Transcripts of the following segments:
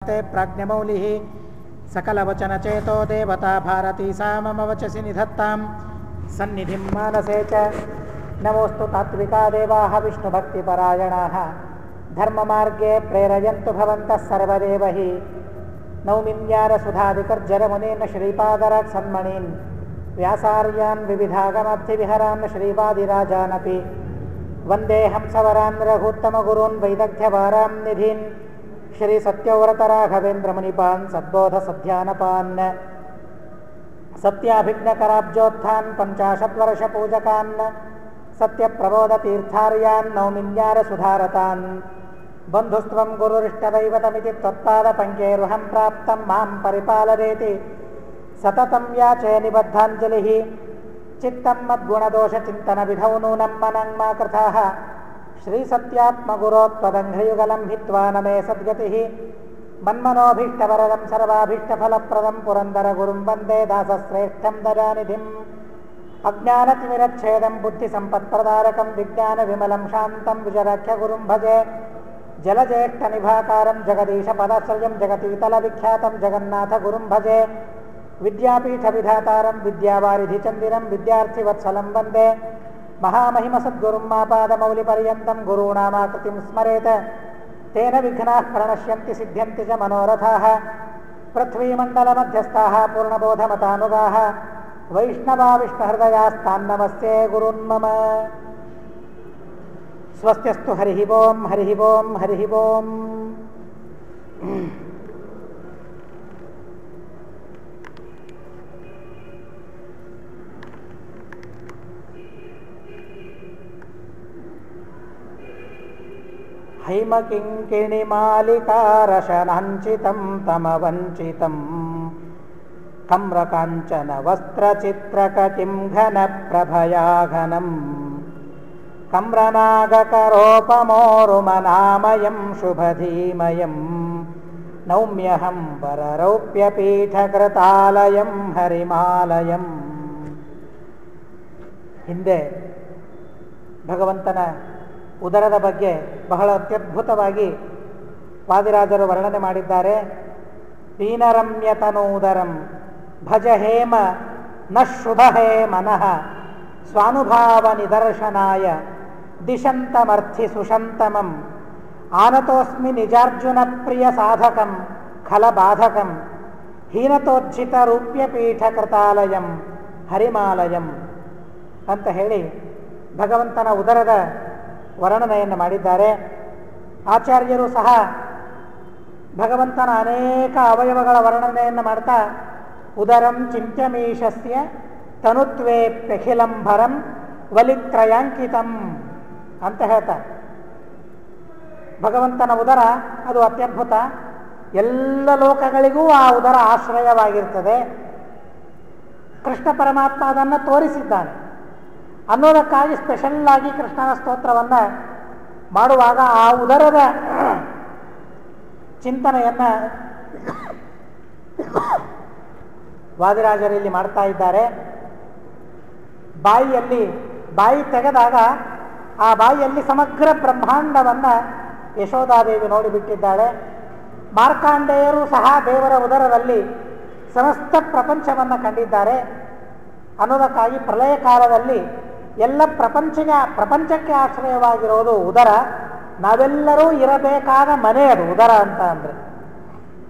प्राज्ञमौलिः सकलवचनचेतो देवता भारती सा मम वचसि निधत्तां सन्निधिं मानसे च। नमोऽस्तु तात्विका देवाः विष्णुभक्तिपरायणाः धर्ममार्गे प्रेरयन्तु भवन्तः सर्वदेव हि। नौमिन्यारसुधादिकर्जरमुनेन श्रीपादरात्सन्मणीन् व्यासार्यान् विविधागमब्धिविहरान् श्रीपादिराजानपि वन्दे हंसवरान् रघुत्तमगुरून् वैदग्ध्यवारां निधीन् श्री सत्यव्रतराघवेन्द्रमुनिपान् सद्बोधसध्यानपान् सत्याभिज्ञकराब्जोत्थान् पञ्चाशद्वर्षपूजकान् सत्यप्रबोधतीर्थार्यान् नौमिन्यारसुधारतान् बन्धुस्त्वं गुरुरिष्टदैवतमिति त्वत्पादपङ्केरुहं प्राप्तं मां परिपालयेति सततं याचे निबद्धाञ्जलिः। चित्तं मद्गुणदोषचिन्तनविधौ नूनं मनं मा कृथाः श्रीसत्यात्मगुरो त्वदङ्घ्रियुगलं हित्वा न मे सद्गतिः। मन्मनोभीष्टवरदं सर्वाभीष्टफलप्रदं पुरन्दरगुरुं वन्दे दासश्रेष्ठं दयानिधिम्। अज्ञानतिमिरच्छेदं बुद्धिसम्पत्प्रदारकं विज्ञानविमलं शान्तं विजराख्यगुरुं भजे। जलज्येष्ठनिभाकारं जगदीशपदाश्रयं जगतीतलविख्यातं जगन्नाथगुरुं भजे। विद्यापीठविधातारं विद्यावारिधिचन्दिरं विद्यार्थिवत्सलं वन्दे। महामहिमसद्गुरुं मापादमौलिपर्यन्तं गुरूणामाकृतिं स्मरेत् तेन विघ्नाः प्रणश्यन्ति सिद्ध्यन्ति च मनोरथाः। पृथ्वीमण्डलमध्यस्थाः पूर्णबोधमतानुगाः वैष्णवा विष्णुहृदयास्तान्नमस्ते गुरुन्मम। स्वस्त्यस्तु हरिः ओं हरिः ओं हरिः ओं। हैमकिङ्किणिमालिकारशनाञ्चितं तमवञ्चितं कम्रकाञ्चनवस्त्रचित्रकटिं घनप्रभया घनं कम्रनागकरोपमोरुमनामयं शुभधीमयं नौम्यहं वररौप्यपीठकृतालयं हरिमालयं। ಹಿಂದೆ ಭಗವಂತನ ಉದರದ ಬಗ್ಗೆ ಬಹಳ ಅತ್ಯದ್ಭುತವಾಗಿ ವಾದಿರಾಜರು ವರ್ಣನೆ ಮಾಡಿದ್ದಾರೆ. ಪೀನರಮ್ಯತನೂದರಂ ಭಜ ಹೇಮ ನ ಶುಭ ಹೇ ಮನಃ ಸ್ವಾನುಭಾವ ನಿದರ್ಶನಾಯ ದಿಶಂತಮರ್ಥಿ ಸುಶಂತಮಂ ಆನತೋಸ್ಮಿ ನಿಜಾರ್ಜುನ ಪ್ರಿಯ ಸಾಧಕಂ ಖಲಬಾಧಕಂ ಹೀನತೋಜ್ಜಿತ ರೂಪ್ಯಪೀಠ ಕೃತಾಲಯಂ ಹರಿಮಾಲಯಂ ಅಂತ ಹೇಳಿ ಭಗವಂತನ ಉದರದ ವರ್ಣನೆಯನ್ನು ಮಾಡಿದ್ದಾರೆ. ಆಚಾರ್ಯರು ಸಹ ಭಗವಂತನ ಅನೇಕ ಅವಯವಗಳ ವರ್ಣನೆಯನ್ನು ಮಾಡ್ತಾ ಉದರಂ ಚಿಂತ್ಯಮೀಶಸ್ಯ ತನುತ್ವೇಪ್ಯಖಿಲಂಭರಂ ವಲಿತ್ರಯಾಂಕಿತಂ ಅಂತ ಹೇಳ್ತಾರೆ. ಭಗವಂತನ ಉದರ ಅದು ಅತ್ಯದ್ಭುತ, ಎಲ್ಲ ಲೋಕಗಳಿಗೂ ಆ ಉದರ ಆಶ್ರಯವಾಗಿರ್ತದೆ. ಕೃಷ್ಣ ಪರಮಾತ್ಮ ಅದನ್ನು ತೋರಿಸಿದ್ದಾನೆ ಅನ್ನೋದಕ್ಕಾಗಿ ಸ್ಪೆಷಲ್ಲಾಗಿ ಕೃಷ್ಣನ ಸ್ತೋತ್ರವನ್ನು ಮಾಡುವಾಗ ಆ ಉದರದ ಚಿಂತನೆಯನ್ನು ವಾದಿರಾಜರಲ್ಲಿ ಮಾಡ್ತಾ ಇದ್ದಾರೆ. ಬಾಯಿ ತೆಗೆದಾಗ ಆ ಬಾಯಿಯಲ್ಲಿ ಸಮಗ್ರ ಬ್ರಹ್ಮಾಂಡವನ್ನು ಯಶೋಧಾದೇವಿ ನೋಡಿಬಿಟ್ಟಿದ್ದಾಳೆ. ಮಾರ್ಕಾಂಡೇಯರು ಸಹ ದೇವರ ಉದರದಲ್ಲಿ ಸಮಸ್ತ ಪ್ರಪಂಚವನ್ನು ಕಂಡಿದ್ದಾರೆ ಅನ್ನೋದಕ್ಕಾಗಿ ಪ್ರಳಯ ಕಾಲದಲ್ಲಿ ಎಲ್ಲ ಪ್ರಪಂಚಕ್ಕೆ ಆಶ್ರಯವಾಗಿರೋದು ಉದರ. ನಾವೆಲ್ಲರೂ ಇರಬೇಕಾದ ಮನೆ ಅದು ಉದರ ಅಂತ ಅಂದರೆ.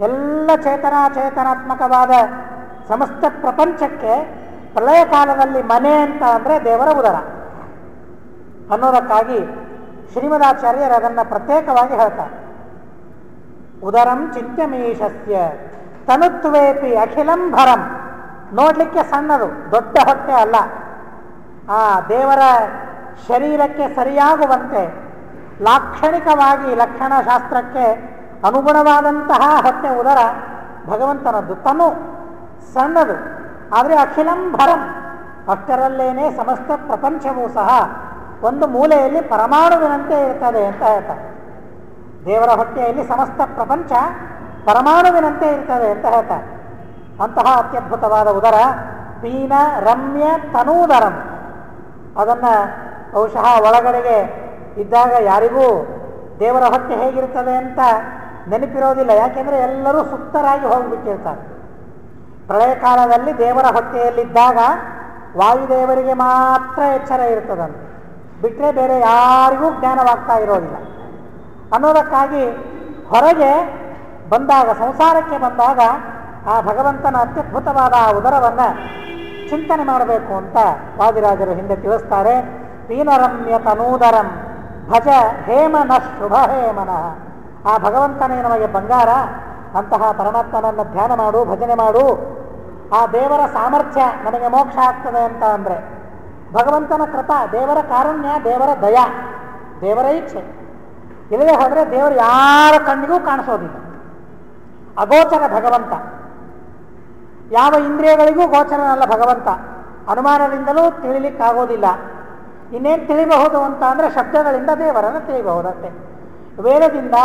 ಎಲ್ಲ ಚೇತನಾತ್ಮಕವಾದ ಸಮಸ್ತ ಪ್ರಪಂಚಕ್ಕೆ ಪ್ರಳಯ ಕಾಲದಲ್ಲಿ ಮನೆ ಅಂತ ಅಂದರೆ ದೇವರ ಉದರ ಅನ್ನೋದಕ್ಕಾಗಿ ಶ್ರೀಮದಾಚಾರ್ಯರು ಅದನ್ನು ಪ್ರತ್ಯೇಕವಾಗಿ ಹೇಳ್ತಾರೆ. ಉದರಂ ಚಿಂತ್ಯಮೀಶಸ್ಯ ತನುತ್ವೇಪಿ ಅಖಿಲಂಭರಂ. ನೋಡಲಿಕ್ಕೆ ಸಣ್ಣದು, ದೊಡ್ಡ ಹೊಟ್ಟೆ ಅಲ್ಲ. ಆ ದೇವರ ಶರೀರಕ್ಕೆ ಸರಿಯಾಗುವಂತೆ ಲಾಕ್ಷಣಿಕವಾಗಿ ಲಕ್ಷಣಶಾಸ್ತ್ರಕ್ಕೆ ಅನುಗುಣವಾದಂತಹ ಹೊಟ್ಟೆ ಉದರ ಭಗವಂತನದ್ದು. ತನು ಸಣ್ಣದು, ಆದರೆ ಅಖಿಲಂಭರಂ, ಅಷ್ಟರಲ್ಲೇನೆ ಸಮಸ್ತ ಪ್ರಪಂಚವೂ ಸಹ ಒಂದು ಮೂಲೆಯಲ್ಲಿ ಪರಮಾಣುವಿನಂತೆ ಇರ್ತದೆ ಅಂತ ಹೇಳ್ತಾರೆ. ದೇವರ ಹೊಟ್ಟೆಯಲ್ಲಿ ಸಮಸ್ತ ಪ್ರಪಂಚ ಪರಮಾಣುವಿನಂತೆ ಇರ್ತದೆ ಅಂತ ಹೇಳ್ತಾರೆ. ಅಂತಹ ಅತ್ಯದ್ಭುತವಾದ ಉದರ ಪೀನ ರಮ್ಯ ತನೂದರಂ. ಅದನ್ನು ಬಹುಶಃ ಒಳಗಡೆಗೆ ಇದ್ದಾಗ ಯಾರಿಗೂ ದೇವರ ಹೊಟ್ಟೆ ಹೇಗಿರ್ತದೆ ಅಂತ ನೆನಪಿರೋದಿಲ್ಲ. ಯಾಕೆಂದರೆ ಎಲ್ಲರೂ ಸುಪ್ತರಾಗಿ ಹೋಗಿಬಿಟ್ಟಿರ್ತಾರೆ. ಪ್ರಳಯ ಕಾಲದಲ್ಲಿ ದೇವರ ಹೊಟ್ಟೆಯಲ್ಲಿದ್ದಾಗ ವಾಯುದೇವರಿಗೆ ಮಾತ್ರ ಎಚ್ಚರ ಇರ್ತದಂತೆ, ಬಿಟ್ಟರೆ ಬೇರೆ ಯಾರಿಗೂ ಜ್ಞಾನವಾಗ್ತಾ ಇರೋದಿಲ್ಲ ಅನ್ನೋದಕ್ಕಾಗಿ ಹೊರಗೆ ಬಂದಾಗ, ಸಂಸಾರಕ್ಕೆ ಬಂದಾಗ ಆ ಭಗವಂತನ ಅತ್ಯದ್ಭುತವಾದ ಆ ಉದರವನ್ನು ಚಿಂತನೆ ಮಾಡಬೇಕು ಅಂತ ವಾದಿರಾಜರು ಹಿಂದೆ ತಿಳಿಸ್ತಾರೆ. ಪೀನರಮ್ಯ ತನೂದರಂ ಭಜ ಹೇಮನ ಶುಭ ಹೇಮನಃ. ಆ ಭಗವಂತನೇ ನಮಗೆ ಬಂಗಾರ, ಅಂತಹ ಪರಮಾತ್ಮನನ್ನು ಧ್ಯಾನ ಮಾಡು, ಭಜನೆ ಮಾಡು. ಆ ದೇವರ ಸಾಮರ್ಥ್ಯ ನಮಗೆ ಮೋಕ್ಷ ಆಗ್ತದೆ ಅಂತ ಅಂದರೆ ಭಗವಂತನ ಕೃಪಾ, ದೇವರ ಕಾರುಣ್ಯ, ದೇವರ ದಯ, ದೇವರ ಇಚ್ಛೆ. ಇಲ್ಲದೆ ಹೋದರೆ ದೇವರು ಯಾರ ಕಣ್ಣಿಗೂ ಕಾಣಿಸೋದಿಲ್ಲ. ಅಗೋಚರ ಭಗವಂತ, ಯಾವ ಇಂದ್ರಿಯಗಳಿಗೂ ಗೋಚರನಲ್ಲ ಭಗವಂತ. ಅನುಮಾನದಿಂದಲೂ ತಿಳಿಲಿಕ್ಕಾಗೋದಿಲ್ಲ. ಇನ್ನೇನು ತಿಳಿಬಹುದು ಅಂತ ಅಂದರೆ ಶಬ್ದಗಳಿಂದ ದೇವರನ್ನು ತಿಳಿಬಹುದಷ್ಟೇ. ವೇದದಿಂದ,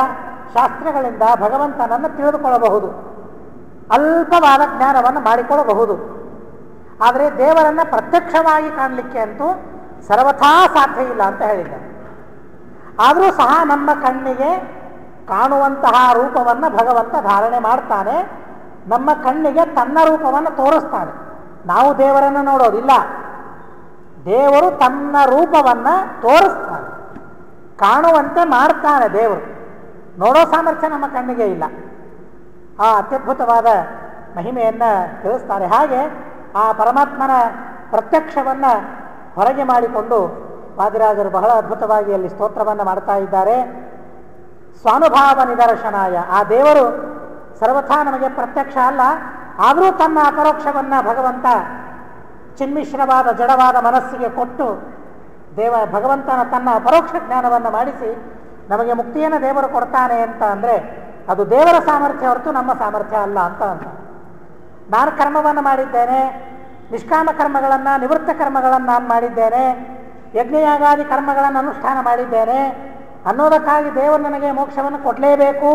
ಶಾಸ್ತ್ರಗಳಿಂದ ಭಗವಂತನನ್ನು ತಿಳಿದುಕೊಳ್ಳಬಹುದು, ಅಲ್ಪವಾದ ಜ್ಞಾನವನ್ನು ಮಾಡಿಕೊಳ್ಳಬಹುದು. ಆದರೆ ದೇವರನ್ನು ಪ್ರತ್ಯಕ್ಷವಾಗಿ ಕಾಣಲಿಕ್ಕೆ ಅಂತೂ ಸರ್ವಥಾ ಸಾಧ್ಯ ಇಲ್ಲ ಅಂತ ಹೇಳಿದ್ದಾರೆ. ಆದರೂ ಸಹ ನಮ್ಮ ಕಣ್ಣಿಗೆ ಕಾಣುವಂತಹ ರೂಪವನ್ನು ಭಗವಂತ ಧಾರಣೆ ಮಾಡ್ತಾನೆ, ನಮ್ಮ ಕಣ್ಣಿಗೆ ತನ್ನ ರೂಪವನ್ನು ತೋರಿಸ್ತಾನೆ. ನಾವು ದೇವರನ್ನು ನೋಡೋದಿಲ್ಲ, ದೇವರು ತನ್ನ ರೂಪವನ್ನು ತೋರಿಸ್ತಾನೆ, ಕಾಣುವಂತೆ ಮಾಡ್ತಾನೆ. ದೇವರು ನೋಡೋ ಸಾಮರ್ಥ್ಯ ನಮ್ಮ ಕಣ್ಣಿಗೆ ಇಲ್ಲ. ಆ ಅತ್ಯದ್ಭುತವಾದ ಮಹಿಮೆಯನ್ನು ತಿಳಿಸ್ತಾರೆ. ಹಾಗೆ ಆ ಪರಮಾತ್ಮನ ಪ್ರತ್ಯಕ್ಷವನ್ನು ಹೊರಗೆ ಮಾಡಿಕೊಂಡು ವಾದಿರಾಜರು ಬಹಳ ಅದ್ಭುತವಾಗಿ ಅಲ್ಲಿ ಸ್ತೋತ್ರವನ್ನು ಮಾಡ್ತಾ ಇದ್ದಾರೆ. ಸ್ವಾನುಭಾವ ನಿದರ್ಶನಾಯ, ಆ ದೇವರು ಸರ್ವಥಾ ನಮಗೆ ಪ್ರತ್ಯಕ್ಷ ಅಲ್ಲ, ಆದರೂ ತನ್ನ ಅಪರೋಕ್ಷವನ್ನು ಭಗವಂತ ಚಿನ್ಮಿಶ್ರವಾದ ಜಡವಾದ ಮನಸ್ಸಿಗೆ ಕೊಟ್ಟು ಭಗವಂತನ ತನ್ನ ಅಪರೋಕ್ಷ ಜ್ಞಾನವನ್ನು ಮಾಡಿಸಿ ನಮಗೆ ಮುಕ್ತಿಯನ್ನು ದೇವರು ಕೊಡ್ತಾನೆ ಅಂತ ಅಂದರೆ ಅದು ದೇವರ ಸಾಮರ್ಥ್ಯ ಹೊರತು ನಮ್ಮ ಸಾಮರ್ಥ್ಯ ಅಲ್ಲ ಅಂತ. ನಾನು ಕರ್ಮವನ್ನು ಮಾಡಿದ್ದೇನೆ, ನಿಷ್ಕಾಮ ಕರ್ಮಗಳನ್ನು, ನಿವೃತ್ತ ಕರ್ಮಗಳನ್ನು ನಾನು ಮಾಡಿದ್ದೇನೆ, ಯಜ್ಞಯಾಗಾದಿ ಕರ್ಮಗಳನ್ನು ಅನುಷ್ಠಾನ ಮಾಡಿದ್ದೇನೆ ಅನ್ನೋದಕ್ಕಾಗಿ ದೇವರು ನನಗೆ ಮೋಕ್ಷವನ್ನು ಕೊಡಲೇಬೇಕು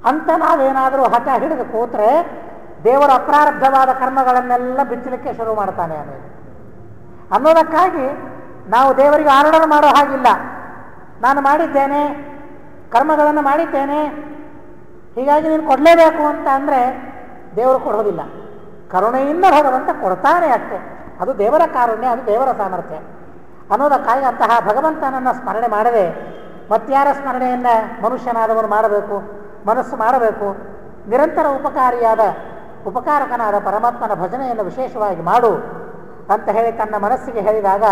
ಅಂತ ನಾವೇನಾದರೂ ಹಠ ಹಿಡಿದು ಕೂತ್ರೆ ದೇವರ ಅಪ್ರಾರಬ್ಧವಾದ ಕರ್ಮಗಳನ್ನೆಲ್ಲ ಬಿಚ್ಚಲಿಕ್ಕೆ ಶುರು ಮಾಡ್ತಾನೆ ಅನ್ನೋದಕ್ಕಾಗಿ ನಾವು ದೇವರಿಗೆ ಆರ್ಡರ್ ಮಾಡೋ ಹಾಗಿಲ್ಲ. ನಾನು ಮಾಡಿದ್ದೇನೆ, ಕರ್ಮಗಳನ್ನು ಮಾಡಿದ್ದೇನೆ, ಹೀಗಾಗಿ ನೀನು ಕೊಡಲೇಬೇಕು ಅಂತ ಅಂದರೆ ದೇವರು ಕೊಡೋದಿಲ್ಲ. ಕರುಣೆಯಿಂದ ಭಗವಂತ ಕೊಡ್ತಾನೆ ಅಷ್ಟೇ. ಅದು ದೇವರ ಕಾರುಣ್ಯ, ಅದು ದೇವರ ಸಾಮರ್ಥ್ಯ ಅನ್ನೋದಕ್ಕಾಗಿ ಅಂತಹ ಭಗವಂತನನ್ನು ಸ್ಮರಣೆ ಮಾಡದೆ ಮತ್ಯಾರ ಸ್ಮರಣೆಯನ್ನು ಮನುಷ್ಯನಾದವನು ಮಾಡಬೇಕು, ಮನಸ್ಸು ಮಾಡಬೇಕು. ನಿರಂತರ ಉಪಕಾರಕನಾದ ಪರಮಾತ್ಮನ ಭಜನೆಯನ್ನು ವಿಶೇಷವಾಗಿ ಮಾಡು ಅಂತ ಹೇಳಿ ತನ್ನ ಮನಸ್ಸಿಗೆ ಹೇಳಿದಾಗ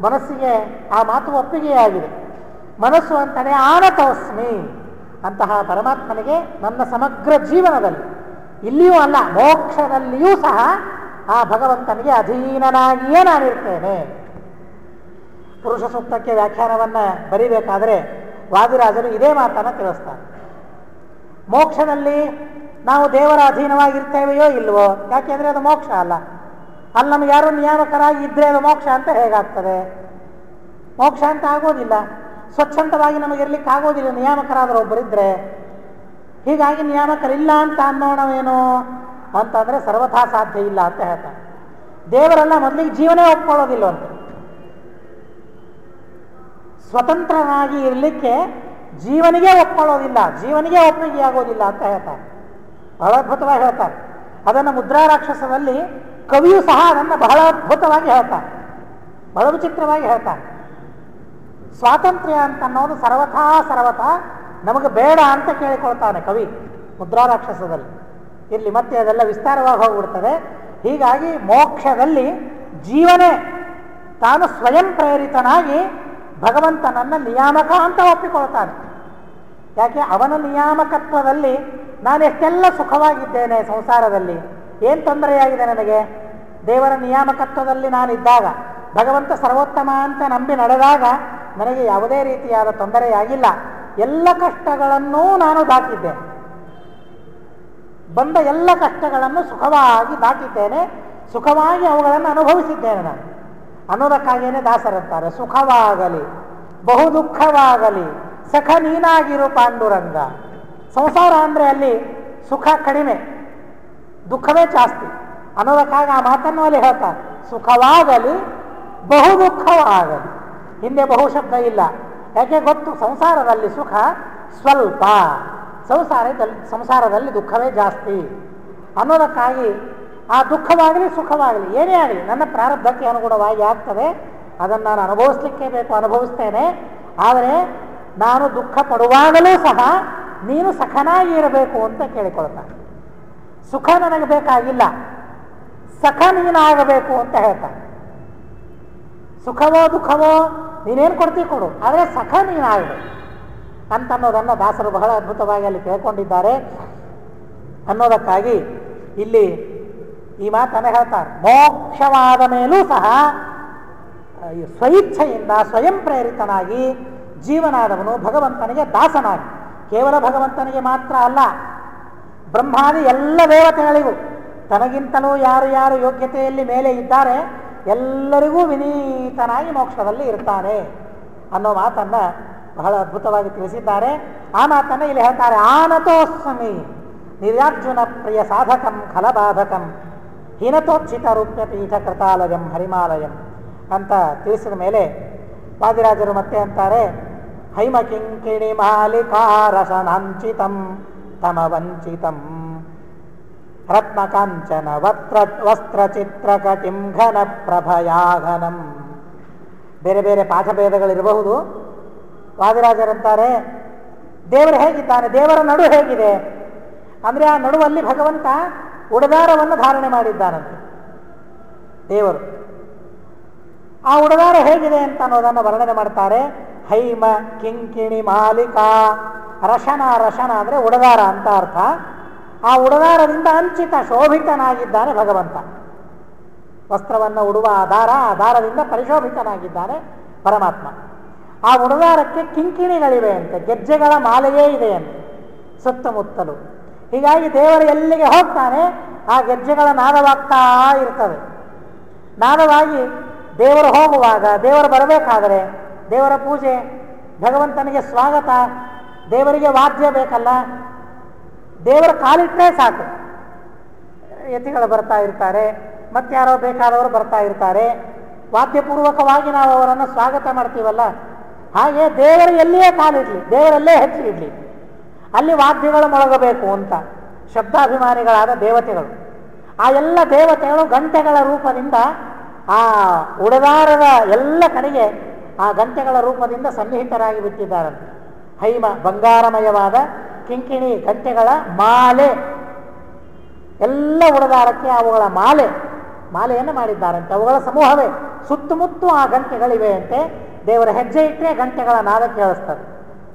ಮನಸ್ಸಿಗೆ ಆ ಮಾತು ಒಪ್ಪಿಗೆಯಾಗಿದೆ. ಮನಸ್ಸು ಅಂತಲೇ ಆನತೋಸ್ಮಿ, ಅಂತಹ ಪರಮಾತ್ಮನಿಗೆ ನನ್ನ ಸಮಗ್ರ ಜೀವನದಲ್ಲಿ, ಇಲ್ಲಿಯೂ ಅಲ್ಲ ಮೋಕ್ಷದಲ್ಲಿಯೂ ಸಹ ಆ ಭಗವಂತನಿಗೆ ಅಧೀನನಾಗಿಯೇ ನಾನಿರ್ತೇನೆ. ಪುರುಷ ಸೂಕ್ತಕ್ಕೆ ವ್ಯಾಖ್ಯಾನವನ್ನು ಬರೀಬೇಕಾದರೆ ವಾದಿರಾಜರು ಇದೇ ಮಾತನ್ನು ತಿಳಿಸ್ತಾರೆ. ಮೋಕ್ಷದಲ್ಲಿ ನಾವು ದೇವರ ಅಧೀನವಾಗಿರ್ತೇವೆಯೋ ಇಲ್ವೋ? ಯಾಕೆಂದರೆ ಅದು ಮೋಕ್ಷ ಅಲ್ಲ. ಅಲ್ಲಿ ನಮ್ಗೆ ಯಾರು ನಿಯಾಮಕರಾಗಿ ಇದ್ದರೆ ಅದು ಮೋಕ್ಷ ಅಂತ ಹೇಗಾಗ್ತದೆ? ಮೋಕ್ಷ ಅಂತ ಆಗೋದಿಲ್ಲ. ಸ್ವಚ್ಛಂದವಾಗಿ ನಮಗಿರ್ಲಿಕ್ಕೆ ಆಗೋದಿಲ್ಲ ನಿಯಾಮಕರಾದರೂ ಒಬ್ಬರಿದ್ದರೆ. ಹೀಗಾಗಿ ನಿಯಾಮಕರಿಲ್ಲ ಅಂತ ಅನ್ನೋಣವೇನು ಅಂತಂದರೆ ಸರ್ವಥಾ ಸಾಧ್ಯ ಇಲ್ಲ ಅಂತ ಹೇಳ್ತಾರೆ. ದೇವರೆಲ್ಲ ಮೊದಲಿಗೆ ಜೀವನೇ ಒಪ್ಕೊಳ್ಳೋದಿಲ್ಲವಂತೆ. ಸ್ವತಂತ್ರನಾಗಿ ಇರಲಿಕ್ಕೆ ಜೀವನಿಗೆ ಒಪ್ಕೊಳ್ಳೋದಿಲ್ಲ, ಜೀವನಿಗೆ ಒಪ್ಪಿಗೆ ಆಗೋದಿಲ್ಲ ಅಂತ ಹೇಳ್ತಾರೆ. ಬಹಳ ಅದ್ಭುತವಾಗಿ ಹೇಳ್ತಾರೆ. ಅದನ್ನು ಮುದ್ರಾ ರಾಕ್ಷಸದಲ್ಲಿ ಕವಿಯೂ ಸಹ ಅದನ್ನು ಬಹಳ ಅದ್ಭುತವಾಗಿ ಹೇಳ್ತಾರೆ, ಬಹಳ ವಿಚಿತ್ರವಾಗಿ ಹೇಳ್ತಾರೆ. ಸ್ವಾತಂತ್ರ್ಯ ಅಂತ ಅನ್ನೋದು ಸರ್ವಥಾ ನಮಗೆ ಬೇಡ ಅಂತ ಕೇಳಿಕೊಳ್ತಾನೆ ಕವಿ ಮುದ್ರಾ ರಾಕ್ಷಸದಲ್ಲಿ. ಇಲ್ಲಿ ಮತ್ತೆ ಅದೆಲ್ಲ ವಿಸ್ತಾರವಾಗಿ ಹೋಗ್ಬಿಡ್ತದೆ. ಹೀಗಾಗಿ ಮೋಕ್ಷದಲ್ಲಿ ಜೀವನೇ ತಾನು ಸ್ವಯಂ ಪ್ರೇರಿತನಾಗಿ ಭಗವಂತನನ್ನು ನಿಯಾಮಕ ಅಂತ ಒಪ್ಪಿಕೊಳ್ತಾನೆ. ಯಾಕೆ? ಅವನ ನಿಯಾಮಕತ್ವದಲ್ಲಿ ನಾನು ಎಷ್ಟೆಲ್ಲ ಸುಖವಾಗಿದ್ದೇನೆ ಸಂಸಾರದಲ್ಲಿ, ಏನು ತೊಂದರೆಯಾಗಿದೆ ನನಗೆ? ದೇವರ ನಿಯಾಮಕತ್ವದಲ್ಲಿ ನಾನಿದ್ದಾಗ, ಭಗವಂತ ಸರ್ವೋತ್ತಮ ಅಂತ ನಂಬಿ ನಡೆದಾಗ ನನಗೆ ಯಾವುದೇ ರೀತಿಯಾದ ತೊಂದರೆಯಾಗಿಲ್ಲ. ಎಲ್ಲ ಕಷ್ಟಗಳನ್ನೂ ನಾನು ದಾಟಿದ್ದೇನೆ, ಬಂದ ಎಲ್ಲ ಕಷ್ಟಗಳನ್ನು ಸುಖವಾಗಿ ದಾಟಿದ್ದೇನೆ, ಸುಖವಾಗಿ ಅವುಗಳನ್ನು ಅನುಭವಿಸಿದ್ದೇನೆ ನಾನು ಅನ್ನೋದಕ್ಕಾಗಿಯೇ ದಾಸರಂತಾರೆ, ಸುಖವಾಗಲಿ ಬಹು ದುಃಖವಾಗಲಿ ಸಖ ನೀನಾಗಿರು ಪಾಂಡುರಂಗ. ಸಂಸಾರ ಅಂದರೆ ಅಲ್ಲಿ ಸುಖ ಕಡಿಮೆ, ದುಃಖವೇ ಜಾಸ್ತಿ ಅನ್ನೋದಕ್ಕಾಗಿ ಆ ಮಾತನ್ನು ಅಲ್ಲಿ ಹೇಳ್ತಾರೆ. ಸುಖವಾಗಲಿ ಬಹು ದುಃಖವಾಗಲಿ, ಹಿಂದೆ ಬಹು ಶಬ್ದ ಇಲ್ಲ. ಯಾಕೆ ಗೊತ್ತು? ಸಂಸಾರದಲ್ಲಿ ಸುಖ ಸ್ವಲ್ಪ, ಸಂಸಾರದಲ್ಲಿ ದುಃಖವೇ ಜಾಸ್ತಿ ಅನ್ನೋದಕ್ಕಾಗಿ ಆ ದುಃಖವಾಗಲಿ ಸುಖವಾಗಲಿ ಏನೇ ಆಗಲಿ ನನ್ನ ಪ್ರಾರಬ್ಧಕ್ಕೆ ಅನುಗುಣವಾಗಿ ಆಗ್ತದೆ, ಅದನ್ನು ನಾನು ಅನುಭವಿಸ್ಲಿಕ್ಕೆ ಬೇಕು, ಅನುಭವಿಸ್ತೇನೆ. ಆದರೆ ನಾನು ದುಃಖ ಪಡುವಾಗಲೂ ಸಹ ನೀನು ಸಖನಾಗಿ ಇರಬೇಕು ಅಂತ ಕೇಳಿಕೊಳ್ತಾನೆ. ಸುಖ ನನಗೆ ಬೇಕಾಗಿಲ್ಲ, ಸಖ ನೀನಾಗಬೇಕು ಅಂತ ಹೇಳ್ತಾನೆ. ಸುಖವೋ ದುಃಖವೋ ನೀನೇನು ಕೊಡ್ತೀವಿ ಕೊಡು, ಆದರೆ ಸಖ ನೀನಾಗಬೇಕು ಅಂತನ್ನೋದನ್ನು ದಾಸರು ಬಹಳ ಅದ್ಭುತವಾಗಿ ಅಲ್ಲಿ ಕೇಳ್ಕೊಂಡಿದ್ದಾರೆ ಅನ್ನೋದಕ್ಕಾಗಿ ಇಲ್ಲಿ ಈ ಮಾತನ್ನು ಹೇಳ್ತಾರೆ. ಮೋಕ್ಷವಾದ ಮೇಲೂ ಸಹ ಸ್ವಇಚ್ಛೆಯಿಂದ ಸ್ವಯಂ ಪ್ರೇರಿತನಾಗಿ ಜೀವನಾದವನು ಭಗವಂತನಿಗೆ ದಾಸನಾಗಿ, ಕೇವಲ ಭಗವಂತನಿಗೆ ಮಾತ್ರ ಅಲ್ಲ, ಬ್ರಹ್ಮಾದಿ ಎಲ್ಲ ದೇವತೆಗಳಿಗೂ ತನಗಿಂತಲೂ ಯಾರು ಯಾರು ಯೋಗ್ಯತೆಯಲ್ಲಿ ಮೇಲೆ ಇದ್ದಾರೆ ಎಲ್ಲರಿಗೂ ವಿನೀತನಾಗಿ ಮೋಕ್ಷದಲ್ಲಿ ಇರ್ತಾನೆ ಅನ್ನೋ ಮಾತನ್ನು ಬಹಳ ಅದ್ಭುತವಾಗಿ ತಿಳಿಸಿದ್ದಾರೆ. ಆ ಮಾತನ್ನು ಇಲ್ಲಿ ಹೇಳ್ತಾರೆ. ಆನತೋಸ್ಮಿ ನಿರ್ಯಾರ್ಜುನ ಪ್ರಿಯ ಸಾಧಕಂ ಖಲಬಾಧಕಂ ಹೀನತೋಚ್ಛಿತ ರೂಪ್ಯ ಪೀಠ ಕೃತಾಲಯಂ ಹರಿಮಾಲಯಂ ಅಂತ ತಿಳಿಸಿದ ಮೇಲೆ ವಾದಿರಾಜರು ಮತ್ತೆ ಅಂತಾರೆ, ಹೈಮಕಿಂಕಿಣಿ ಮಾಲಿಕಾರಸನಾಂಚಿತಂ ತಮವಂಚಿತಂ ರತ್ನಕಾಂಚನ ವಸ್ತ್ರಚಿತ್ರಕಟಿಂ ಘನ ಪ್ರಭಯಾಘನಂ. ಬೇರೆ ಬೇರೆ ಪಾಠಭೇದಗಳಿರಬಹುದು. ವಾದಿರಾಜರಂತಾರೆ, ದೇವರು ಹೇಗಿದ್ದಾನೆ, ದೇವರ ನಡು ಹೇಗಿದೆ ಅಂದರೆ ಆ ನಡುವಲ್ಲಿ ಭಗವಂತ ಉಡದಾರವನ್ನು ಧಾರಣೆ ಮಾಡಿದ್ದಾನಂತೆ ದೇವರು. ಆ ಉಡದಾರ ಹೇಗಿದೆ ಅಂತ ಅನ್ನೋದನ್ನು ವರ್ಣನೆ ಮಾಡ್ತಾರೆ. ಹೈಮ ಕಿಂಕಿಣಿ ಮಾಲಿಕಾ ರಶನ, ರಶನ ಅಂದರೆ ಉಡದಾರ ಅಂತ ಅರ್ಥ. ಆ ಉಡದಾರದಿಂದ ಅಂಚಿತ ಶೋಭಿತನಾಗಿದ್ದಾನೆ ಭಗವಂತ. ವಸ್ತ್ರವನ್ನು ಉಡುವ ಆಧಾರ, ಆಧಾರದಿಂದ ಪರಿಶೋಭಿತನಾಗಿದ್ದಾನೆ ಪರಮಾತ್ಮ. ಆ ಉಡದಾರಕ್ಕೆ ಕಿಂಕಿಣಿಗಳಿವೆ ಅಂತೆ, ಗೆಜ್ಜೆಗಳ ಮಾಲೆಯೇ ಇದೆ ಅಂತೆ ಸುತ್ತಮುತ್ತಲು. ಹೀಗಾಗಿ ದೇವರು ಎಲ್ಲಿಗೆ ಹೋಗ್ತಾನೆ ಆ ಗೆಜ್ಜೆಗಳ ನಾದವಾಗ್ತಾ ಇರ್ತವೆ. ನಾದವಾಗಿ ದೇವರು ಹೋಗುವಾಗ, ದೇವರು ಬರಬೇಕಾದರೆ ದೇವರ ಪೂಜೆ, ಭಗವಂತನಿಗೆ ಸ್ವಾಗತ, ದೇವರಿಗೆ ವಾದ್ಯ ಬೇಕಲ್ಲ, ದೇವರ ಕಾಲಿಟ್ಟರೆ ಸಾಕು, ಯತಿಗಳು ಬರ್ತಾ ಇರ್ತಾರೆ, ಮತ್ತಾರೋ ಬೇಕಾದವರು ಬರ್ತಾ ಇರ್ತಾರೆ, ವಾದ್ಯಪೂರ್ವಕವಾಗಿ ನಾವು ಅವರನ್ನು ಸ್ವಾಗತ ಮಾಡ್ತೀವಲ್ಲ, ಹಾಗೆ ದೇವರು ಎಲ್ಲಿಯೇ ಕಾಲಿಡಲಿ, ದೇವರಲ್ಲೇ ಹೆಚ್ಚು ಇಡಲಿ, ಅಲ್ಲಿ ವಾದ್ಯಗಳು ಮೊಳಗಬೇಕು ಅಂತ ಶಬ್ದಾಭಿಮಾನಿಗಳಾದ ದೇವತೆಗಳು, ಆ ಎಲ್ಲ ದೇವತೆಗಳು ಗಂಟೆಗಳ ರೂಪದಿಂದ ಆ ಉಡದಾರದ ಎಲ್ಲ ಕಡೆಗೆ ಆ ಗಂಟೆಗಳ ರೂಪದಿಂದ ಸನ್ನಿಹಿತರಾಗಿ ಬಿಟ್ಟಿದ್ದಾರಂತೆ. ಹೈಮ ಬಂಗಾರಮಯವಾದ ಕಿಂಕಿಣಿ ಗಂಟೆಗಳ ಮಾಲೆ, ಎಲ್ಲ ಉಡದಾರಕ್ಕೆ ಅವುಗಳ ಮಾಲೆಯನ್ನು ಮಾಡಿದ್ದಾರಂತೆ. ಅವುಗಳ ಸಮೂಹವೇ ಸುತ್ತಮುತ್ತ ಆ ಗಂಟೆಗಳಿವೆ ಅಂತೆ. ದೇವರ ಹೆಜ್ಜೆ ಇಟ್ಟರೆ ಗಂಟೆಗಳ ನಾದ ಕೇಳಿಸ್ತದೆ.